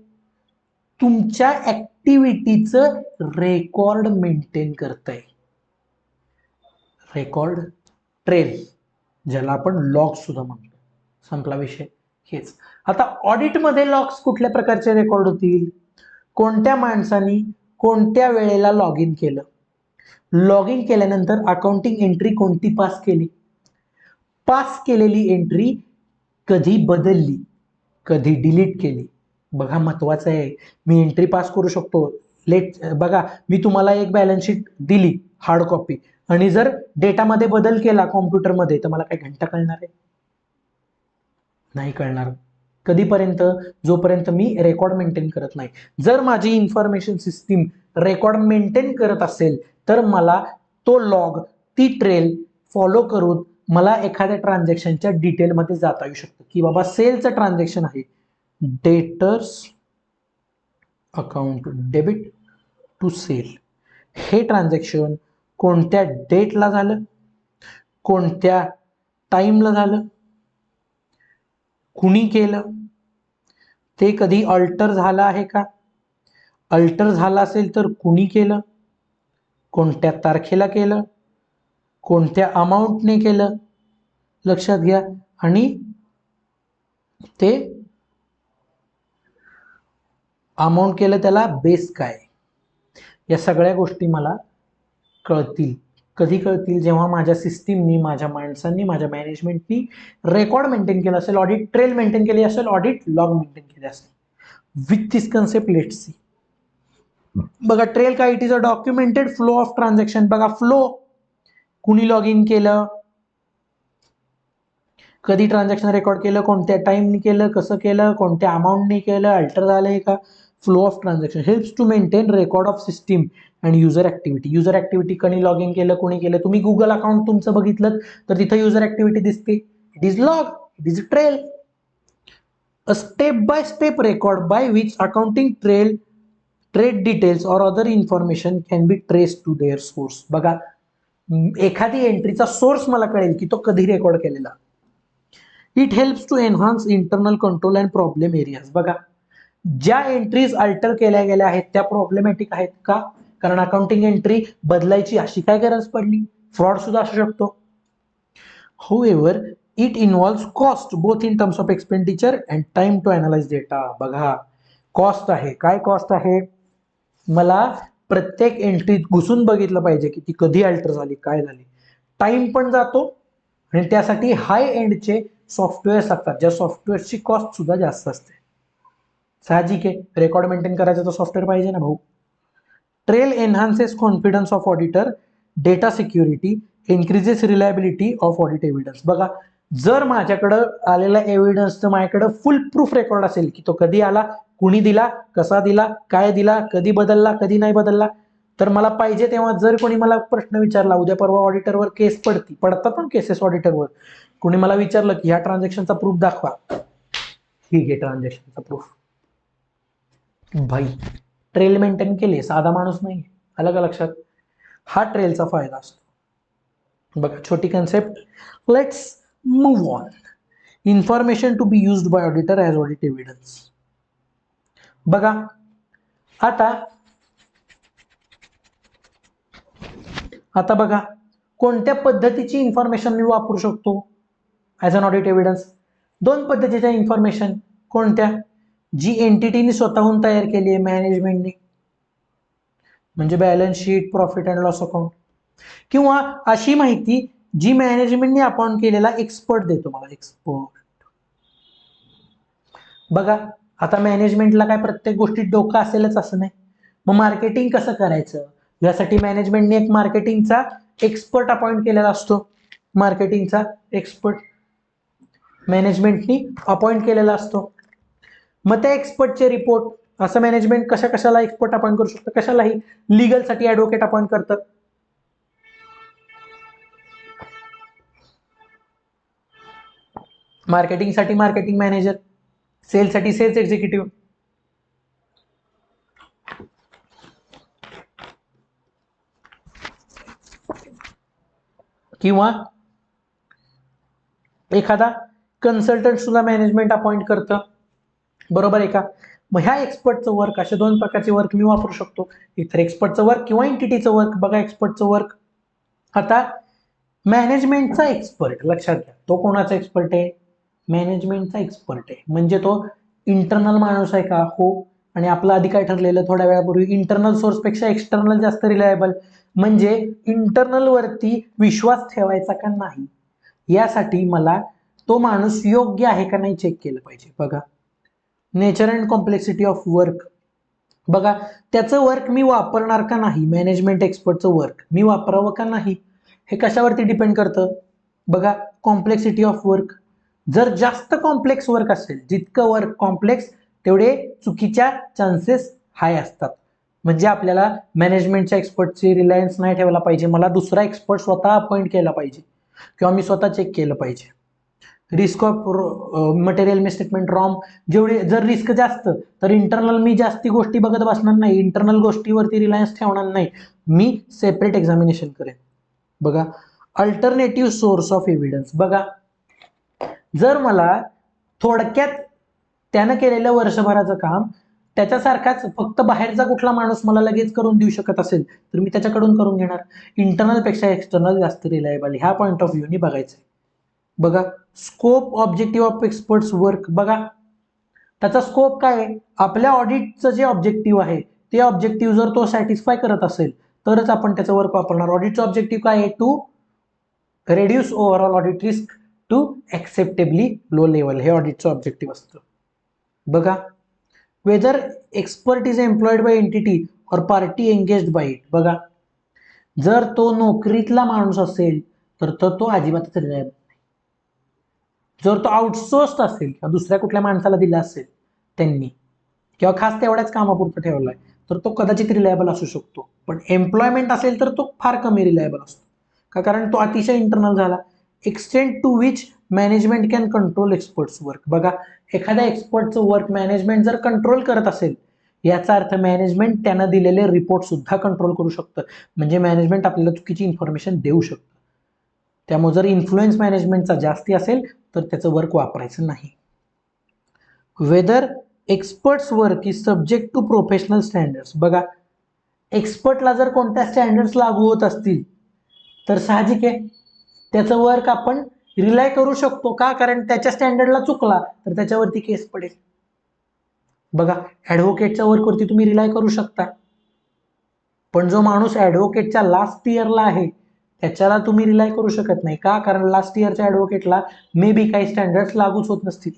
तुमच्या ऍक्टिव्हिटीचं रेकॉर्ड मेंटेन करतंय. रेकॉर्ड ट्रेल, ज्याला आपण लॉग सुद्धा म्हणतो. संपला विषय. हेच. आता ऑडिटमध्ये लॉग्स कुठल्या प्रकारचे रेकॉर्ड होतील? कोणत्या माणसांनी कोणत्या वेळेला लॉग इन केलं, लॉग इन केल्यानंतर अकाउंटिंग एंट्री कोणती पास केली, पास केलेली एंट्री कधी बदलली, कधी डिलीट केली. बघा, महत्वाचं आहे. मी एंट्री पास करू शकतो. बघा, मी तुम्हाला एक बॅलन्स शीट दिली हार्ड कॉपी, आणि जर डेटामध्ये बदल केला कॉम्प्युटरमध्ये तर मला काय घंटा कळणार आहे? नाही कळणार. कधीपर्यंत? जोपर्यंत मी रेकॉर्ड मेंटेन करत नाही. जर माझी इन्फॉर्मेशन सिस्टीम रेकॉर्ड मेंटेन करत असेल तर मला तो लॉग, ती ट्रेल फॉलो करून मला एखाद्या ट्रान्झॅक्शनच्या डिटेलमध्ये जाता येऊ शकतं की बाबा सेलचं ट्रान्झॅक्शन आहे, debtors account debit to sale. हे ट्रान्झॅक्शन कोणत्या डेटला झालं, कोणत्या टाइमला झालं, कुणी केलं, ते कधी अल्टर झालं आहे का, अल्टर झालं असेल तर कुणी केलं, कोणत्या तारखेला केलं, कोणत्या अमाऊंटने केलं, लक्षात घ्या. आणि ते अमाऊंट केलं त्याला बेस काय, या सगळ्या गोष्टी मला कळतील. कधी कळतील? जेव्हा माझ्या सिस्टीमनी, माझ्या माणसांनी, माझ्या मॅनेजमेंटनी रेकॉर्ड मेंटेन केला असेल, ऑडिट ट्रेल मेंटेन केली असेल, ऑडिट लॉग मेंटेन केले असेल. With this concept let's see. बघा ट्रेल काय? It is a documented flow of transaction. बघा फ्लो, कुणी लॉग इन केलं, कधी ट्रान्झॅक्शन रेकॉर्ड केलं, कोणत्या टाइमनी केलं, कसं केलं, कोणत्या अमाऊंटनी केलं, अल्टर झालंय का. Flow of transaction helps to maintain record of system and user activity. User activity कोणी लॉग इन केलं, कोणी केलं. तुम्ही गुगल अकाउंट तुमचं बघितलं तर तिथं युजर ऍक्टिव्हिटी दिसते. It is log, it is trail. A step by step record by which accounting trail trade details और other information can be trace to their source. बघा एखादी एंट्रीचा सोर्स मला कळेल की तो कधी रेकॉर्ड केलेला. It helps to enhance internal control and problem areas. बघा ज्या एंट्रीज अल्टर केल्या गेल्या आहेत त्या प्रॉब्लेमॅटिक आहेत का? कारण अकाउंटिंग एंट्री बदलायची अशी काय गरज पडली? फ्रॉड सुद्धा असू शकतो. However it involves cost both in terms of expenditure and time to analyse data. बघा कॉस्ट आहे. काय कॉस्ट आहे? मला प्रत्येक एंट्रीत घुसून बघितलं पाहिजे की ती कधी अल्टर झाली, काय झाली. टाइम पण जातो आणि त्यासाठी हाय एंडचे सॉफ्टवेअर्स लागतात, ज्या सॉफ्टवेअरची कॉस्ट सुद्धा जास्त असते. साहजिक आहे, रेकॉर्ड मेंटेन करायचं तर सॉफ्टवेअर पाहिजे ना भाऊ. Trail enhances confidence of auditor, data security, increases reliability of audit evidence. बघा जर माझ्याकडं आलेला एव्हिडन्स तर माझ्याकडं फुल प्रूफ रेकॉर्ड असेल की तो कधी आला, कुणी दिला, कसा दिला, काय दिला, कधी बदलला, कधी नाही बदलला, तर मला पाहिजे तेव्हा जर कोणी मला प्रश्न विचारला, उद्या परवा ऑडिटरवर केस पडतात पण केसेस ऑडिटरवर, कोणी मला विचारलं की ह्या ट्रान्झॅक्शनचा प्रूफ दाखवा, ठीक आहे ट्रान्झॅक्शनचा प्रूफ, भाई ट्रेल मेंटेन केले, साधा माणूस नाही. अलग लक्षात, हा ट्रेलचा फायदा असतो. बघा छोटी concept. Let's move on. Information to be used by auditor as audit evidence. बघा आता बघा कोणत्या पद्धतीची इन्फॉर्मेशन मी वापरू शकतो ॲज अन ऑडिट एव्हिडन्स? दोन पद्धतीच्या इन्फॉर्मेशन. कोणत्या? जी एंटिटीने स्वतःहून तयार केली आहे मॅनेजमेंटने, म्हणजे balance sheet, profit and loss account, किंवा अशी माहिती जी मॅनेजमेंटने अपॉइंट केलेला एक्सपर्ट देतो मला. एक्सपर्ट. बघा आता मॅनेजमेंटला काय प्रत्येक गोष्टीत डोकं असेलच असं नाही. मग मार्केटिंग कसं करायचं यासाठी मॅनेजमेंटने एक मार्केटिंगचा एक्सपर्ट अपॉइंट केलेला असतो. मार्केटिंगचा एक्सपर्ट मॅनेजमेंटनी अपॉइंट केलेला असतो. मग त्या एक्सपर्टचे रिपोर्ट, असं मॅनेजमेंट कशाला एक्सपर्ट अपॉइंट करू शकतं? कशालाही. लिगलसाठी ऍडव्होकेट अपॉइंट करतात, मार्केटिंगसाठी मार्केटिंग मॅनेजर, सेलसाठी सेल्स एक्झिक्युटिव्ह. किंवा एखादा कन्सल्टंट सुद्धा मॅनेजमेंट अपॉइंट करतं, बरोबर आहे का? मग ह्या एक्सपर्टचं वर्क, अशा दोन प्रकारचे वर्क मी वापरू शकतो. इतर एक्सपर्टचं वर्क किंवा एंटिटीचं वर्क. बघा एक्सपर्टचं वर्क, आता मॅनेजमेंटचा एक्सपर्ट, लक्षात घ्या तो कोणाचा एक्सपर्ट आहे? मॅनेजमेंटचा एक्सपर्ट आहे. म्हणजे तो इंटरनल माणूस आहे का? हो. आणि आपलं आधी काय ठरलेलं थोड्या वेळापूर्वी, इंटरनल सोर्सपेक्षा एक्सटर्नल जास्त रिलायबल. म्हणजे इंटरनल वरती विश्वास ठेवायचा का नाही यासाठी मला तो माणूस योग्य आहे का नाही चेक केलं पाहिजे. बघा nature and complexity of work. बघा त्याचं वर्क मी वापरणार का नाही, मॅनेजमेंट एक्सपर्टचं वर्क मी वापरावं का नाही हे कशावरती डिपेंड करतं? बघा कॉम्प्लेक्सिटी ऑफ वर्क. जर जास्त कॉम्प्लेक्स वर्क असेल, जितकं वर्क कॉम्प्लेक्स तेवढे चुकीच्या चान्सेस हाय असतात. म्हणजे आपल्याला मॅनेजमेंटच्या एक्सपर्टची रिलायन्स नाही ठेवायला पाहिजे, मला दुसरा एक्सपर्ट स्वतः अपॉइंट केला पाहिजे किंवा मी स्वतः चेक केलं पाहिजे. Risk of material misstatement wrong, जेवढे जर रिस्क जास्त तर इंटरनल मी जास्ती गोष्टी बघत बसणार नाही, इंटरनल गोष्टीवरती रिलायन्स ठेवणार नाही, मी सेपरेट एक्झामिनेशन करेन. बघा अल्टरनेटिव्ह सोर्स ऑफ एव्हिडन्स. बघा जर मला थोडक्यात त्यानं केलेलं वर्षभराचं काम त्याच्यासारखाच फक्त बाहेरचा कुठला माणूस मला लगेच करून देऊ शकत असेल तर मी त्याच्याकडून करून घेणार. इंटरनल पेक्षा एक्सटर्नल जास्त रिलायबल, ह्या पॉईंट ऑफ व्ह्यूनी बघायचं. बघा scope objective of experts work. बघा त्याचा स्कोप काय आहे? आपल्या ऑडिटचं जे ऑब्जेक्टिव्ह आहे ते ऑब्जेक्टिव्ह जर तो सॅटिस्फाय करत असेल तरच आपण त्याचं वर्क वापरणार. ऑडिटचं ऑब्जेक्टिव्ह काय आहे? To reduce overall audit risk to acceptably low level, हे ऑडिटचं ऑब्जेक्टिव्ह असतं. बघा, whether expert is employed by entity और पार्टी एंगेज्ड बाय इट. बघा, जर तो नोकरीतला माणूस असेल तर तो अजिबातच रिलायबल नाही. जर तो आउटसोर्स्ड असेल किंवा दुसऱ्या कुठल्या माणसाला दिला असेल त्यांनी, किंवा खास तेवढ्याच कामापुरतं ठेवलाय, तर तो कदाचित रिलायबल असू शकतो. पण एम्प्लॉयमेंट असेल तर तो फार कमी रिलायबल असतो. का? कारण तो अतिशय इंटरनल झाला. Extent to which management can control experts work. बघा, एखाद्या एक्सपर्टचं वर्क मॅनेजमेंट जर कंट्रोल करत असेल, याचा अर्थ मॅनेजमेंट त्यांना दिलेले रिपोर्ट सुद्धा कंट्रोल करू शकतं. म्हणजे मॅनेजमेंट आपल्याला चुकीची इन्फॉर्मेशन देऊ शकतं. त्यामुळे जर इन्फ्लुएन्स मॅनेजमेंटचा जास्ती असेल तर त्याचं वर्क वापरायचं नाही. Whether experts work is subject to professional standards. बघा, एक्सपर्टला जर कोणत्या स्टँडर्ड्स लागू होत असतील तर साहजिक आहे त्याचं वर्क आपण रिलाय करू शकतो. का? कारण त्याच्या स्टँडर्डला चुकला तर त्याच्यावरती केस पडेल. बघा, ॲडव्होकेटच्या वर्कवरती तुम्ही रिलाय करू शकता, पण जो माणूस ॲडव्होकेटच्या लास्ट इयरला आहे त्याच्याला तुम्ही रिलाय करू शकत नाही. का? कारण लास्ट इयरच्या ॲडव्होकेटला मे बी काही स्टँडर्ड्स लागूच होत नसतील.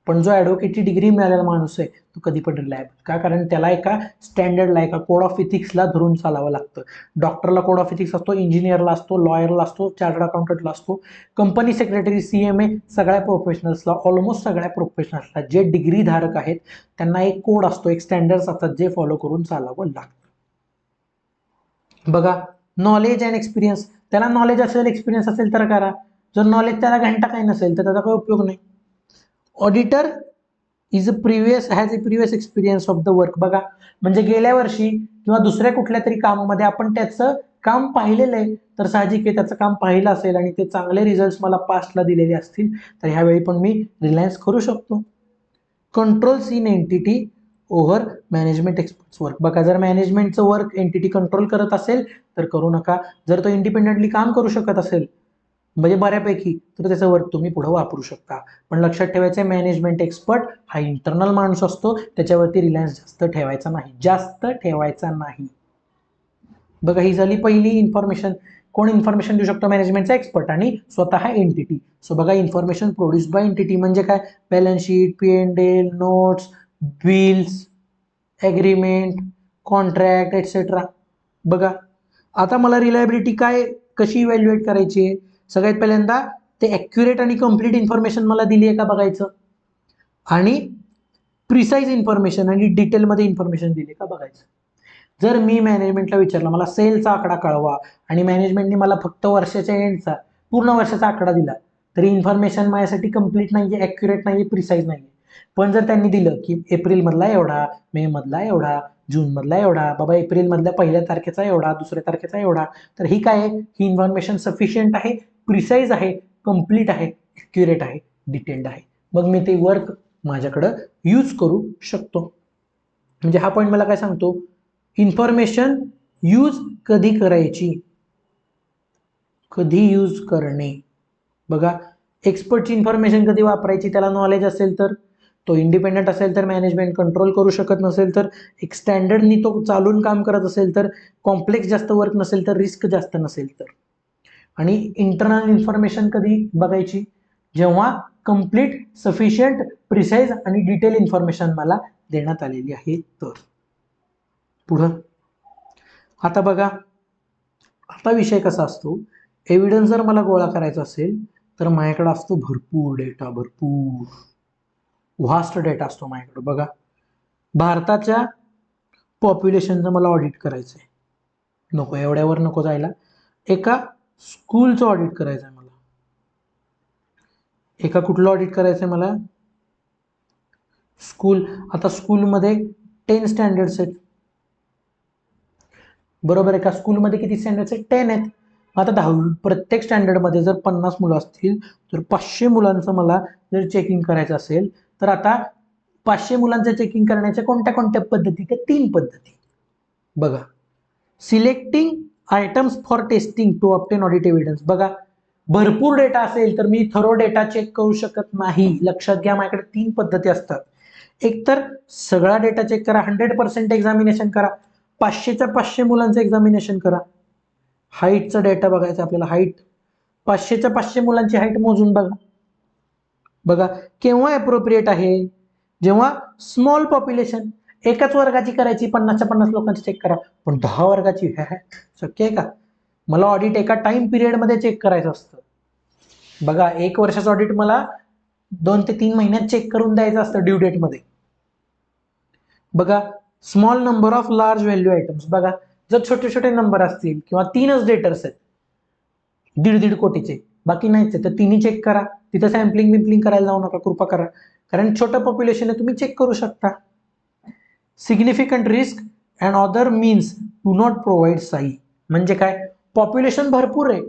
पण जो ॲडव्होकेटची डिग्री मिळालेला माणूस आहे तो कधी पण रिलायबल. का? कारण त्याला एका स्टँडर्डला, एका कोड ऑफ इथिक्सला धरून चालावं लागतं. डॉक्टरला कोड ऑफ इथिक्स असतो, इंजिनियरला असतो, लॉयरला असतो, चार्टर्ड अकाउंटंटला असतो, कंपनी सेक्रेटरी, CMA, सगळ्या प्रोफेशनल्सला, ऑलमोस्ट सगळ्या प्रोफेशनल्सला जे डिग्री धारक आहेत त्यांना एक कोड असतो, एक स्टँडर्ड्स असतात जे फॉलो करून चालावं लागतं. बघा, नॉलेज अँड एक्सपिरियन्स. त्याला नॉलेज असेल, एक्सपिरियन्स असेल तर करा. जर नॉलेज त्याला घंटा काही नसेल तर त्याचा काही उपयोग नाही. Auditor is has a previous experience of the work. बघा, म्हणजे गेल्या वर्षी किंवा दुसऱ्या कुठल्या तरी कामामध्ये आपण त्याचं काम पाहिलेलं आहे, तर साहजिक आहे त्याचं काम पाहिलं असेल आणि ते चांगले रिझल्ट मला पास्टला दिलेले असतील तर ह्यावेळी पण मी रिलायन्स करू शकतो. Controls in entity over management experts work. बघा, जर मॅनेजमेंटचं वर्क एंटिटी कंट्रोल करत असेल तर करू नका. जर तो इंडिपेंडेंटली काम करू शकत असेल म्हणजे बऱ्यापैकी, तर त्याचं वर्क तुम्ही पुढे वापरू शकता. पण लक्षात ठेवायचं, मॅनेजमेंट एक्सपर्ट हा इंटरनल माणूस असतो, त्याच्यावरती रिलायन्स जास्त ठेवायचा नाही. बघा, ही झाली पहिली इन्फॉर्मेशन. कोण इन्फॉर्मेशन देऊ शकतो? मॅनेजमेंटचा एक्सपर्ट आणि स्वतः एंटिटी. सो बघा, इन्फॉर्मेशन प्रोड्यूस्ड बाय एंटिटी म्हणजे काय? Balance sheet, P&L, notes, bills, agreement, contract etcetera. बघा, आता मला रिलायबिलिटी कशी इव्हॅल्युएट करायची आहे? सगळ्यात पहिल्यांदा ते ॲक्युरेट आणि कम्प्लीट इन्फॉर्मेशन मला दिली आहे का बघायचं, आणि प्रिसाईज इन्फॉर्मेशन आणि डिटेलमध्ये इन्फॉर्मेशन दिली का बघायचं. जर मी मॅनेजमेंटला विचारलं मला सेलचा आकडा कळवा आणि मॅनेजमेंटने मला फक्त वर्षाच्या एंडचा पूर्ण वर्षाचा आकडा दिला, तरी इन्फॉर्मेशन माझ्यासाठी कम्प्लीट नाही आहे, ॲक्युरेट नाही आहे, प्रिसाईज नाही आहे. पण जर त्यांनी दिलं की एप्रिलमधला एवढा, मे मधला एवढा, जून मधला एवढा, बाबा एप्रिलमधल्या पहिल्या तारखेचा एवढा, दुसऱ्या तारखेचा एवढा, तर ही काय आहे? ही इन्फॉर्मेशन सफिशियंट आहे, प्रिसाईज आहे, कम्प्लीट आहे, ॲक्युरेट आहे, डिटेल्ड आहे. मग मी ते वर्क माझ्याकडं यूज करू शकतो. म्हणजे हा पॉईंट मला काय सांगतो? इन्फॉर्मेशन यूज कधी करायची, कधी यूज करणे. बघा, एक्सपर्टची इन्फॉर्मेशन कधी वापरायची? त्याला नॉलेज असेल तर, तो इंडिपेंडंट असेल तर, मॅनेजमेंट कंट्रोल करू शकत नसेल तर, एक स्टँडर्डनी तो चालून काम करत असेल तर, कॉम्प्लेक्स जास्त वर्क नसेल तर, रिस्क जास्त नसेल तर. आणि इंटरनल इन्फॉर्मेशन कधी बघायची? जेव्हा कंप्लीट, सफिशियंट, प्रिसाईज आणि डिटेल इन्फॉर्मेशन मला देण्यात आलेली आहे तर. पुढं आता बघा, आता विषय कसा असतो? एव्हिडन्स जर मला गोळा करायचा असेल तर माझ्याकडे असतो भरपूर डेटा, भरपूर व्हास्ट डेटा असतो माझ्याकडे. बघा, भारताच्या पॉप्युलेशनचं मला ऑडिट करायचं आहे. नको, एवढ्यावर नको जायला. एका स्कूलचं ऑडिट करायचं आहे मला. एका कुठलं ऑडिट करायचं आहे मला? स्कूल. आता स्कूलमध्ये 10 स्टँडर्ड्स आहेत, बरोबर. एका स्कूलमध्ये किती स्टँडर्ड्स आहेत? 10 आहेत. आता 10 प्रत्येक स्टँडर्डमध्ये जर 50 मुलं असतील तर 500 मुलांचं मला जर चेकिंग करायचं असेल तर आता 500 मुलांचं चेकिंग करण्याच्या कोणत्या कोणत्या पद्धती? त्या 3 पद्धती. बघा, selecting items for testing to obtain audit evidence. बघा, भरपूर डेटा असेल तर मी थरो डेटा चेक करू शकत नाही. लक्षात घ्या, माझ्याकडे 3 पद्धती असतात. एक तर सगळा डेटा चेक करा, 100% एक्झामिनेशन करा. 500च्या 500 मुलांचं एक्झामिनेशन करा. हाईटचा डेटा बघायचा आपल्याला. हाईट 500च्या 500 मुलांची हाईट मोजून बघा. बघा केव्हा अप्रोप्रिएट आहे, जेव्हा स्मॉल पॉप्युलेशन, एकाच वर्गाची करायची 50च्या 50 लोकांची चेक करा, पण 10 वर्गाची शक्य आहे का? मला ऑडिट एका टाइम पिरियडमध्ये चेक करायचं असतं. बघा 1 वर्षाचं ऑडिट मला 2 ते 3 महिन्यात चेक करून द्यायचं असतं ड्यू डेटमध्ये. बघा small number of large value items. बघा जर छोटे छोटे नंबर असतील किंवा 3च डेटर्स आहेत 1.5 कोटीचे, बाकी नाहीच आहे, तर तिन्ही चेक करा. तिथं सॅम्पलिंग बिम्पलिंग करायला जाऊ नका, कृपा करा, कारण छोटं पॉप्युलेशन आहे, तुम्ही चेक करू शकता. Significant risk and other means do not provide Sai. म्हणजे काय, पॉप्युलेशन भरपूर आहे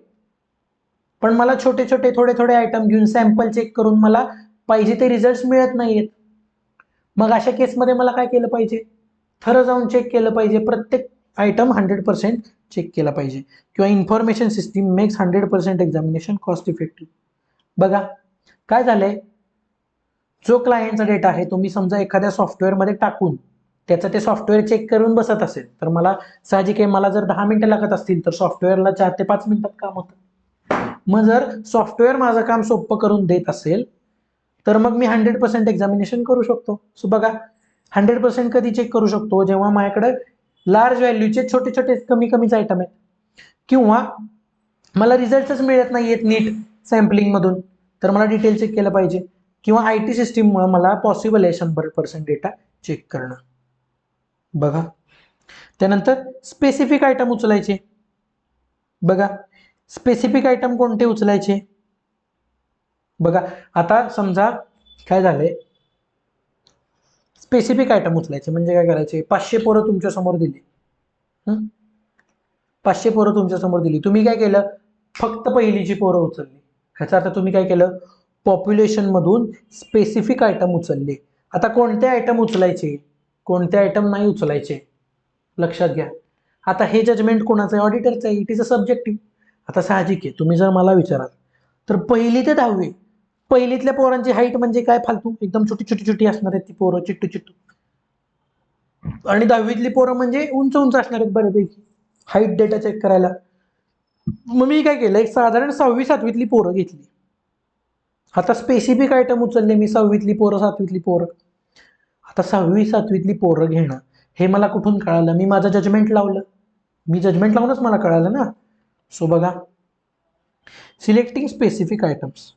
पण मला छोटे छोटे थोडे थोडे आयटम घेऊन सॅम्पल चेक करून मला पाहिजे ते रिझल्ट मिळत नाहीयेत. मग अशा केसमध्ये मला काय केलं पाहिजे, थरं जाऊन चेक केलं पाहिजे, प्रत्येक आयटम 100% चेक केला पाहिजे, किंवा information system makes 100% examination cost effective. बघा काय झालंय, जो क्लायंटचा डेटा आहे तुम्ही समजा एखाद्या सॉफ्टवेअरमध्ये टाकून त्याचं ते सॉफ्टवेअर चेक करून बसत असेल, तर मला साहजिक आहे, मला जर 10 मिनिटं लागत असतील तर सॉफ्टवेअरला 4 ते 5 मिनिटात काम होतं. मग जर सॉफ्टवेअर माझं काम सोपं करून देत असेल तर मग मी 100% एक्झामिनेशन करू शकतो. सो बघा 100% कधी चेक करू शकतो, जेव्हा माझ्याकडे लार्ज व्हॅल्यूचे छोटे छोटे कमी कमीच आयटम आहेत, किंवा मला रिझल्टच मिळत नाहीयेत नीट सॅम्पलिंग मधून, तर मला डिटेल चेक केलं पाहिजे, किंवा IT सिस्टीममुळे मला पॉसिबल आहे 100% डेटा चेक करणं. बघा त्यानंतर स्पेसिफिक आयटम उचलायचे. बघा स्पेसिफिक आयटम कोणते उचलायचे, बघा आता समजा काय झालंय, स्पेसिफिक आयटम उचलायचे म्हणजे काय करायचे, 500 पोरं तुमच्या समोर दिली, 500 पोरं तुमच्या समोर दिली, तुम्ही काय केलं, फक्त पहिलीची पोरं उचलली. ह्याचा अर्थ तुम्ही काय केलं, पॉप्युलेशन मधून स्पेसिफिक आयटम उचलले. आता कोणते आयटम उचलायचे, कोणते आयटम नाही उचलायचे, लक्षात घ्या. आता हे जजमेंट कोणाचं आहे, ऑडिटरचं आहे, इट इज अ सब्जेक्टिव्ह. आता साहजिक आहे, तुम्ही जर मला विचाराल तर 1ली ते 10वी पहिलीतल्या पोरांची हाईट म्हणजे काय, फालतू एकदम छोटी छोटी छोटी असणार आहेत ती पोरं, चिट्टू चिट्टू, आणि 10वीतली पोरं म्हणजे उंच उंच असणार आहेत बऱ्यापैकी हाईट डेटा चेक करायला. मग मी काय केलं, एक साधारण 6वी 7वीतली पोरं घेतली. आता स्पेसिफिक आयटम उचलले मी, 6वीतली पोरं 7वीतली पोरं. आता 6वी 7वीतली पोरं घेणं हे मला कुठून कळालं, मी माझं जजमेंट लावलं, मी जजमेंट लावूनच मला कळालं ना. सो बघा selecting specific items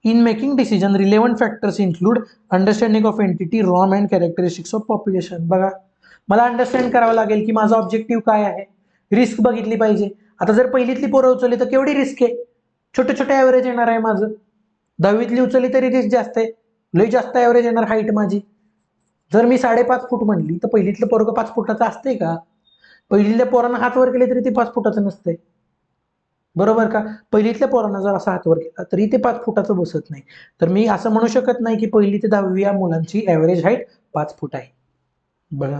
in making decision relevant factors include understanding of entity ROM and characteristics of population. बघा मला अंडरस्टँड करावं लागेल की माझा ऑब्जेक्टिव्ह काय आहे, रिस्क बघितली पाहिजे. आता जर पहिलीतली पोरं उचलली तर केवढी रिस्क आहे, छोटे छोटे ॲव्हरेज येणार आहे माझं. 10वीतली उचलली तरी रिस्क जास्त आहे, लई जास्त ॲव्हरेज येणार हाईट माझी. जर मी 5.5 फूट म्हणली तर पहिलीतलं पोरगं 5 फुटाचं असते का, पहिलीतल्या पोरांना हात वर केले तरी ते 5 फुटाचं नसते, बरोबर का. पहिलीतल्या पोरांना जर असा हात वर केला तरी ते 5 फुटाचं बसत नाही. तर मी असं म्हणू शकत नाही की 1ली ते 10वी या मुलांची ॲव्हरेज हाईट 5 फूट आहे. बघा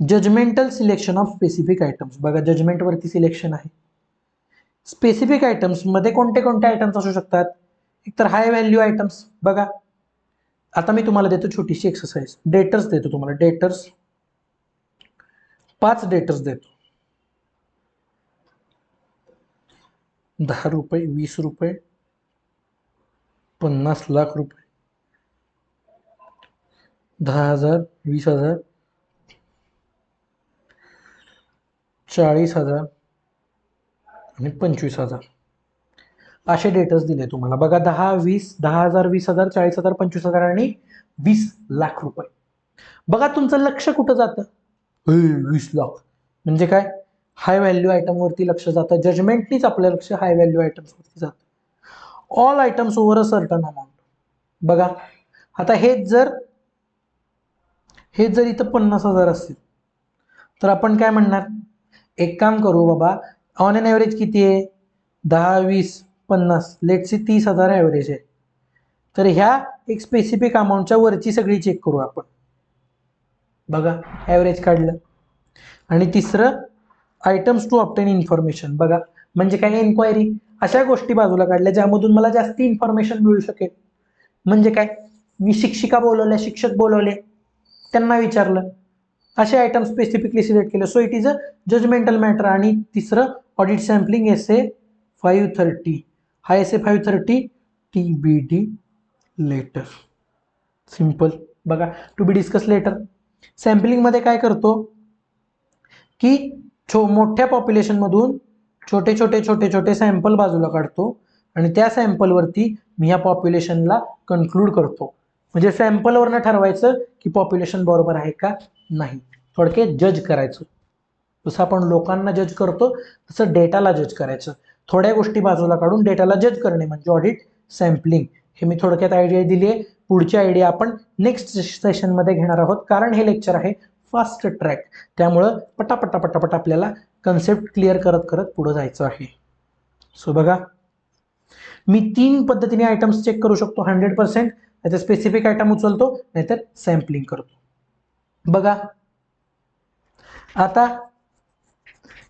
judgmental selection of specific items. बघा जजमेंट वरती सिलेक्शन आहे. स्पेसिफिक आयटम्स मध्ये कोणते कोणते आयटम्स असू शकतात, एकतर हाय व्हॅल्यू आयटम्स. बघा आता मी तुम्हाला देतो छोटीशी एक्सरसाइज, डेटर्स देतो तुम्हाला, डेटर्स 5 डेटर्स देतो, 10 रुपये, 20 रुपये, 50 लाख रुपये, 10,000, 20,000, 40,000 आणि 25,000 असे डेटर्स दिले तुम्हाला. बघा 10, 20, 10,000, 20,000, 40,000, 25,000 आणि 20 लाख रुपये. बघा तुमचं लक्ष कुठं जातं, 20 लाख म्हणजे काय, हाय व्हॅल्यू आयटम वरती लक्ष जातं, जजमेंटनीच आपलं लक्ष हाय व्हॅल्यू आयटम्स वरती जातं. All items over a certain amount. बघा आता हेच जर इथं 50,000 असतील तर आपण काय म्हणणार, एक काम करू बाबा, ऑन एन ॲव्हरेज किती आहे, 10, 20, 50, लेट्स से 30,000 ॲव्हरेज आहे. तर ह्या एक स्पेसिफिक अमाऊंटच्या वरची सगळी चेक करू आपण. बघा ॲव्हरेज काढलं. आणि तिसरं आयटम्स टू ऑब्टेन इन्फॉर्मेशन. बघा म्हणजे काय, एन्क्वायरी, अशा गोष्टी बाजूला काढल्या ज्यामधून मला जास्ती इन्फॉर्मेशन मिळू शकेल. म्हणजे काय, मी शिक्षिका बोलवल्या, शिक्षक बोलवले, त्यांना विचारलं असे आयटम स्पेसिफिकली सिलेक्ट केले. So it is a judgmental matter. आणि तिसरं ऑडिट सॅम्पलिंग SA-530. हा SA-530 TBD लेटर. सिंपल. बघा, to be discuss later. Sampling मध्ये काय करतो की मोठ्या पॉप्युलेशन मधून छोटे छोटे छोटे छोटे सॅम्पल बाजूला काढतो आणि त्या सॅम्पलवरती मी या पॉप्युलेशनला कन्क्लूड करतो. म्हणजे सॅम्पलवरनं ठरवायचं की पॉप्युलेशन बरोबर आहे का नाही. थोडक्यात जज करायचं. जसं आपण लोकांना जज करतो तसं डेटाला जज करायचं. थोड्या गोष्टी बाजूला काढून डेटाला जज करणे म्हणजे ऑडिट सॅम्पलिंग. हे मी थोडक्यात आयडिया दिली आहे. पुढची आयडिया आपण नेक्स्ट सेशनमध्ये घेणार आहोत, कारण हे लेक्चर आहे फास्ट ट्रॅक. त्यामुळं पटापटा पटापट आपल्याला कन्सेप्ट क्लिअर करत करत पुढे जायचं आहे. सो बघा, मी 3 पद्धतीने आयटम्स चेक करू शकतो. 100%, नाहीतर स्पेसिफिक आयटम उचलतो, नाहीतर सॅम्पलिंग करतो. बघा आता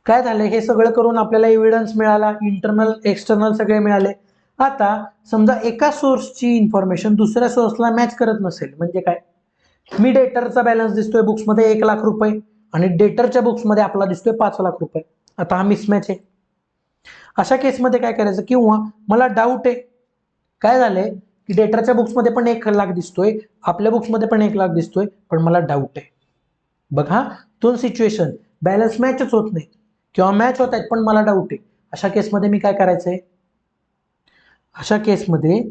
काय झालंय, हे सगळं करून आपल्याला एव्हिडन्स मिळाला, इंटरनल एक्सटर्नल सगळे मिळाले. आता समजा एका सोर्सची इन्फॉर्मेशन दुसऱ्या सोर्सला मॅच करत नसेल, म्हणजे काय, मी डेटरचा बॅलन्स दिसतोय बुक्समध्ये 1 लाख रुपये आणि डेटरच्या बुक्समध्ये आपला दिसतोय 5 लाख रुपये. आता हा मिसमॅच आहे. अशा केसमध्ये काय करायचं, किंवा मला डाऊट आहे, काय झालंय की डेटरच्या बुक्समध्ये पण 1 लाख दिसतोय, आपल्या बुक्समध्ये पण 1 लाख दिसतोय, पण मला डाऊट आहे. बघा, 2 सिच्युएशन, बॅलन्स मॅचच होत नाही किंवा मॅच होत आहेत पण मला डाऊट आहे. अशा केसमध्ये मी काय करायचंय, अशा केसमध्ये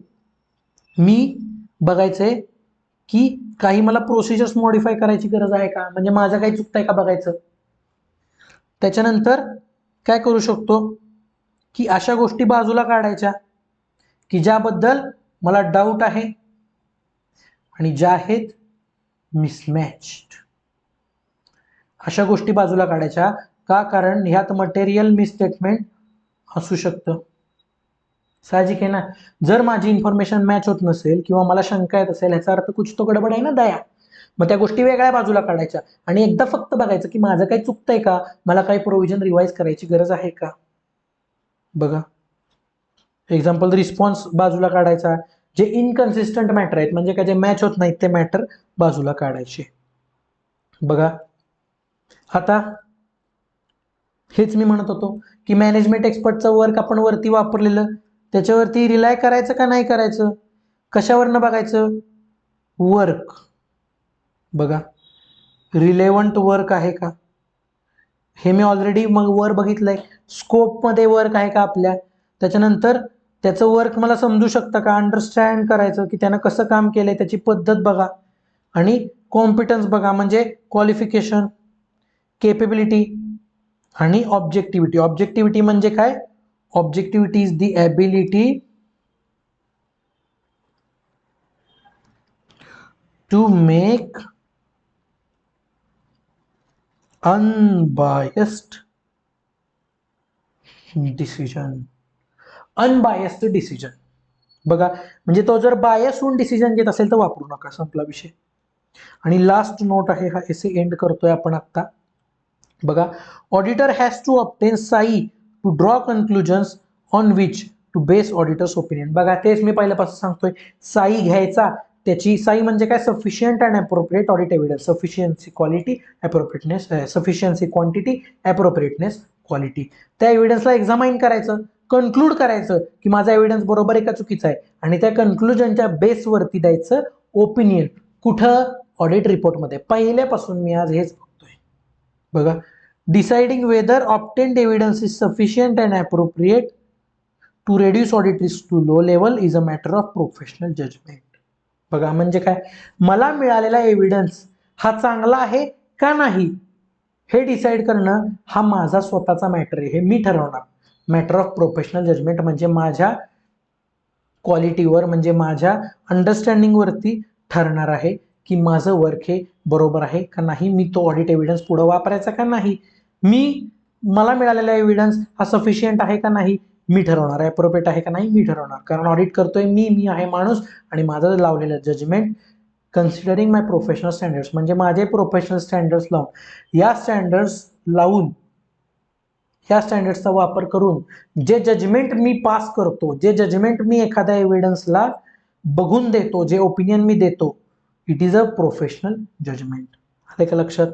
मी बघायचंय की काही मला प्रोसिजर्स मॉडिफाय करायची गरज आहे का, म्हणजे माझं काही चुकतंय का बघायचं. त्याच्यानंतर काय करू शकतो की अशा गोष्टी बाजूला काढायच्या की ज्याबद्दल मला डाऊट आहे आणि ज्या आहेत मिसमॅच्ड. अशा गोष्टी बाजूला काढायच्या का, कारण ह्यात मटेरियल मिसस्टेटमेंट असू शकतं. साहजिक आहे ना. जर माझी इन्फॉर्मेशन मॅच होत नसेल किंवा मला शंका येत असेल, ह्याचा अर्थ कुछ तो गडबड आहे ना दया. मग त्या गोष्टी वेगळ्या बाजूला काढायच्या आणि एकदा फक्त बघायचं की माझं काही चुकतंय का, मला काही प्रोव्हिजन रिवाइज करायची गरज आहे का. बघा एक्झाम्पल, रिस्पॉन्स बाजूला काढायचा. जे इनकन्सिस्टंट मॅटर आहेत, म्हणजे काय जे मॅच होत नाहीत ते मॅटर बाजूला काढायचे. बघा आता हेच मी म्हणत होतो की मॅनेजमेंट एक्सपर्टचं वर्क आपण वरती वापरलेलं, त्याच्यावरती रिलाय करायचं का नाही करायचं. कशावरनं बघायचं, वर्क. बघा रिलेव्हंट वर्क आहे का, हे मी ऑलरेडी मग वर बघितलंय. स्कोप मध्ये वर्क आहे का आपल्या, त्याच्यानंतर त्याचं वर्क मला समजू शकतं का, अंडरस्टँड करायचं की त्यानं कसं काम केलंय, त्याची पद्धत बघा. आणि कॉम्पिटन्स बघा, म्हणजे क्वालिफिकेशन, केपेबिलिटी आणि ऑब्जेक्टिव्हिटी. ऑब्जेक्टिव्हिटी म्हणजे काय, objectivity is the ability to make unbiased decision. Unbiased decision. बघा म्हणजे तो जर बायस होऊन डिसिजन घेत असेल तर वापरू नका, संपला विषय. आणि लास्ट नोट आहे हा, एसे एंड करतोय आपण आता. बघा, ऑडिटर हॅज टू ऑब्टेन साई to draw conclusions on which to base auditor's opinion. बघा तेच मी पहिल्यापासून सांगतोय, साई घ्यायचा. त्याची साई म्हणजे काय, sufficient and appropriate audit evidence. Sufficiency quality appropriateness, sufficiency quantity appropriateness quality. त्या एव्हिडन्सला एक्झामाइन करायचं, कन्क्लूड करायचं की माझा एव्हिडन्स बरोबर आहे का चुकीचा आहे, आणि त्या कन्क्लुजनच्या बेसवरती द्यायचं ओपिनियन. कुठं, ऑडिट रिपोर्टमध्ये. पहिल्यापासून मी आज हेच बघतोय. बघा, deciding whether obtained evidence is sufficient and appropriate to reduce audit risk to low level is a matter of professional judgment. बघा म्हणजे काय, मला मिळालेला एव्हिडन्स हा चांगला आहे का नाही हे डिसाईड करणं हा माझा स्वतःचा मॅटर आहे, हे मी ठरवणार. मॅटर ऑफ प्रोफेशनल जजमेंट म्हणजे माझ्या क्वालिटीवर, म्हणजे माझ्या अंडरस्टँडिंगवरती ठरणार आहे की माझं वर्क हे बरोबर आहे का नाही, मी तो ऑडिट एव्हिडन्स पुढे वापरायचा का नाही, मला मिळालेला एव्हिडन्स हा सफिशियंट आहे का नाही मी ठरवणार, अप्रोप्रिएट आहे का नाही मी ठरवणार. कारण ऑडिट करतोय मी आहे माणूस, आणि माझं लावलेलं जजमेंट कन्सिडरिंग माय प्रोफेशनल स्टँडर्ड्स, म्हणजे माझे प्रोफेशनल स्टँडर्ड्स लावून, या स्टँडर्ड्स लावून, या स्टँडर्ड्सचा वापर करून जे जजमेंट मी पास करतो, जे जजमेंट मी एखाद्या एव्हिडन्सला बघून देतो, जे ओपिनियन मी देतो, it is a professional judgment. आले का लक्षात.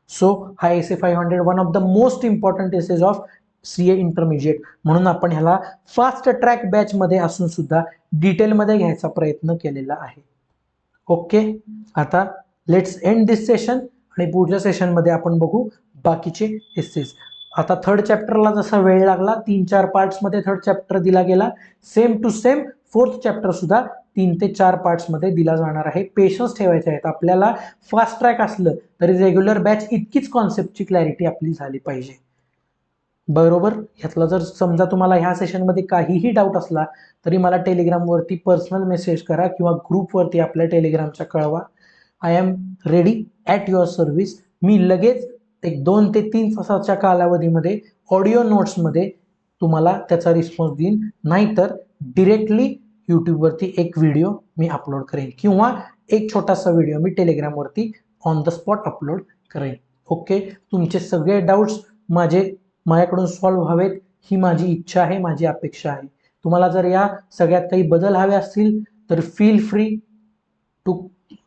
सो हा SA500 one of the most important SAs of CA intermediate, म्हणून आपण ह्याला फास्ट ट्रॅक बॅच मध्ये असून सुद्धा डिटेलमध्ये घ्यायचा प्रयत्न केलेला आहे. ओके, आता लेट्स एंड दिस सेशन आणि पुढच्या सेशनमध्ये आपण बघू बाकीचे एसेस. आता थर्ड चॅप्टरला जसा वेळ लागला 3-4 पार्ट्समध्ये थर्ड चॅप्टर दिला गेला, same to same fourth chapter सुद्धा 3 ते 4 पार्ट्समध्ये दिला जाणार आहे. पेशन्स ठेवायचे आहेत आपल्याला. फास्ट ट्रॅक असलं तरी रेग्युलर बॅच इतकीच कॉन्सेप्टची क्लॅरिटी आपली झाली पाहिजे. बरोबर, ह्यातला जर समजा तुम्हाला ह्या सेशनमध्ये काहीही डाऊट असला तरी मला टेलिग्रामवरती पर्सनल मेसेज करा किंवा ग्रुपवरती आपल्या टेलिग्रामच्या कळवा. I am ready at your service. मी लगेच एक 2 ते 3 तासाच्या कालावधीमध्ये ऑडिओ नोट्समध्ये तुम्हाला त्याचा रिस्पॉन्स देईन, नाहीतर डिरेक्टली यूट्यूबवरती एक व्हिडिओ मी अपलोड करेन किंवा एक छोटासा व्हिडिओ मी टेलिग्रामवरती ऑन द स्पॉट अपलोड करेन. ओके, तुमचे सगळे डाऊट्स माझ्याकडून सॉल्व्ह व्हावेत ही माझी इच्छा आहे, माझी अपेक्षा आहे. तुम्हाला जर या सगळ्यात काही बदल हवे असतील तर feel free to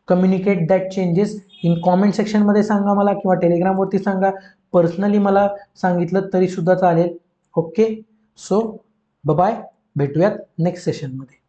communicate that changes in comment सेक्शनमध्ये सांगा मला, किंवा टेलिग्रामवरती सांगा, पर्सनली मला सांगितलं तरी सुद्धा चालेल. ओके, सो बाय, भेटूयात नेक्स्ट सेशनमध्ये.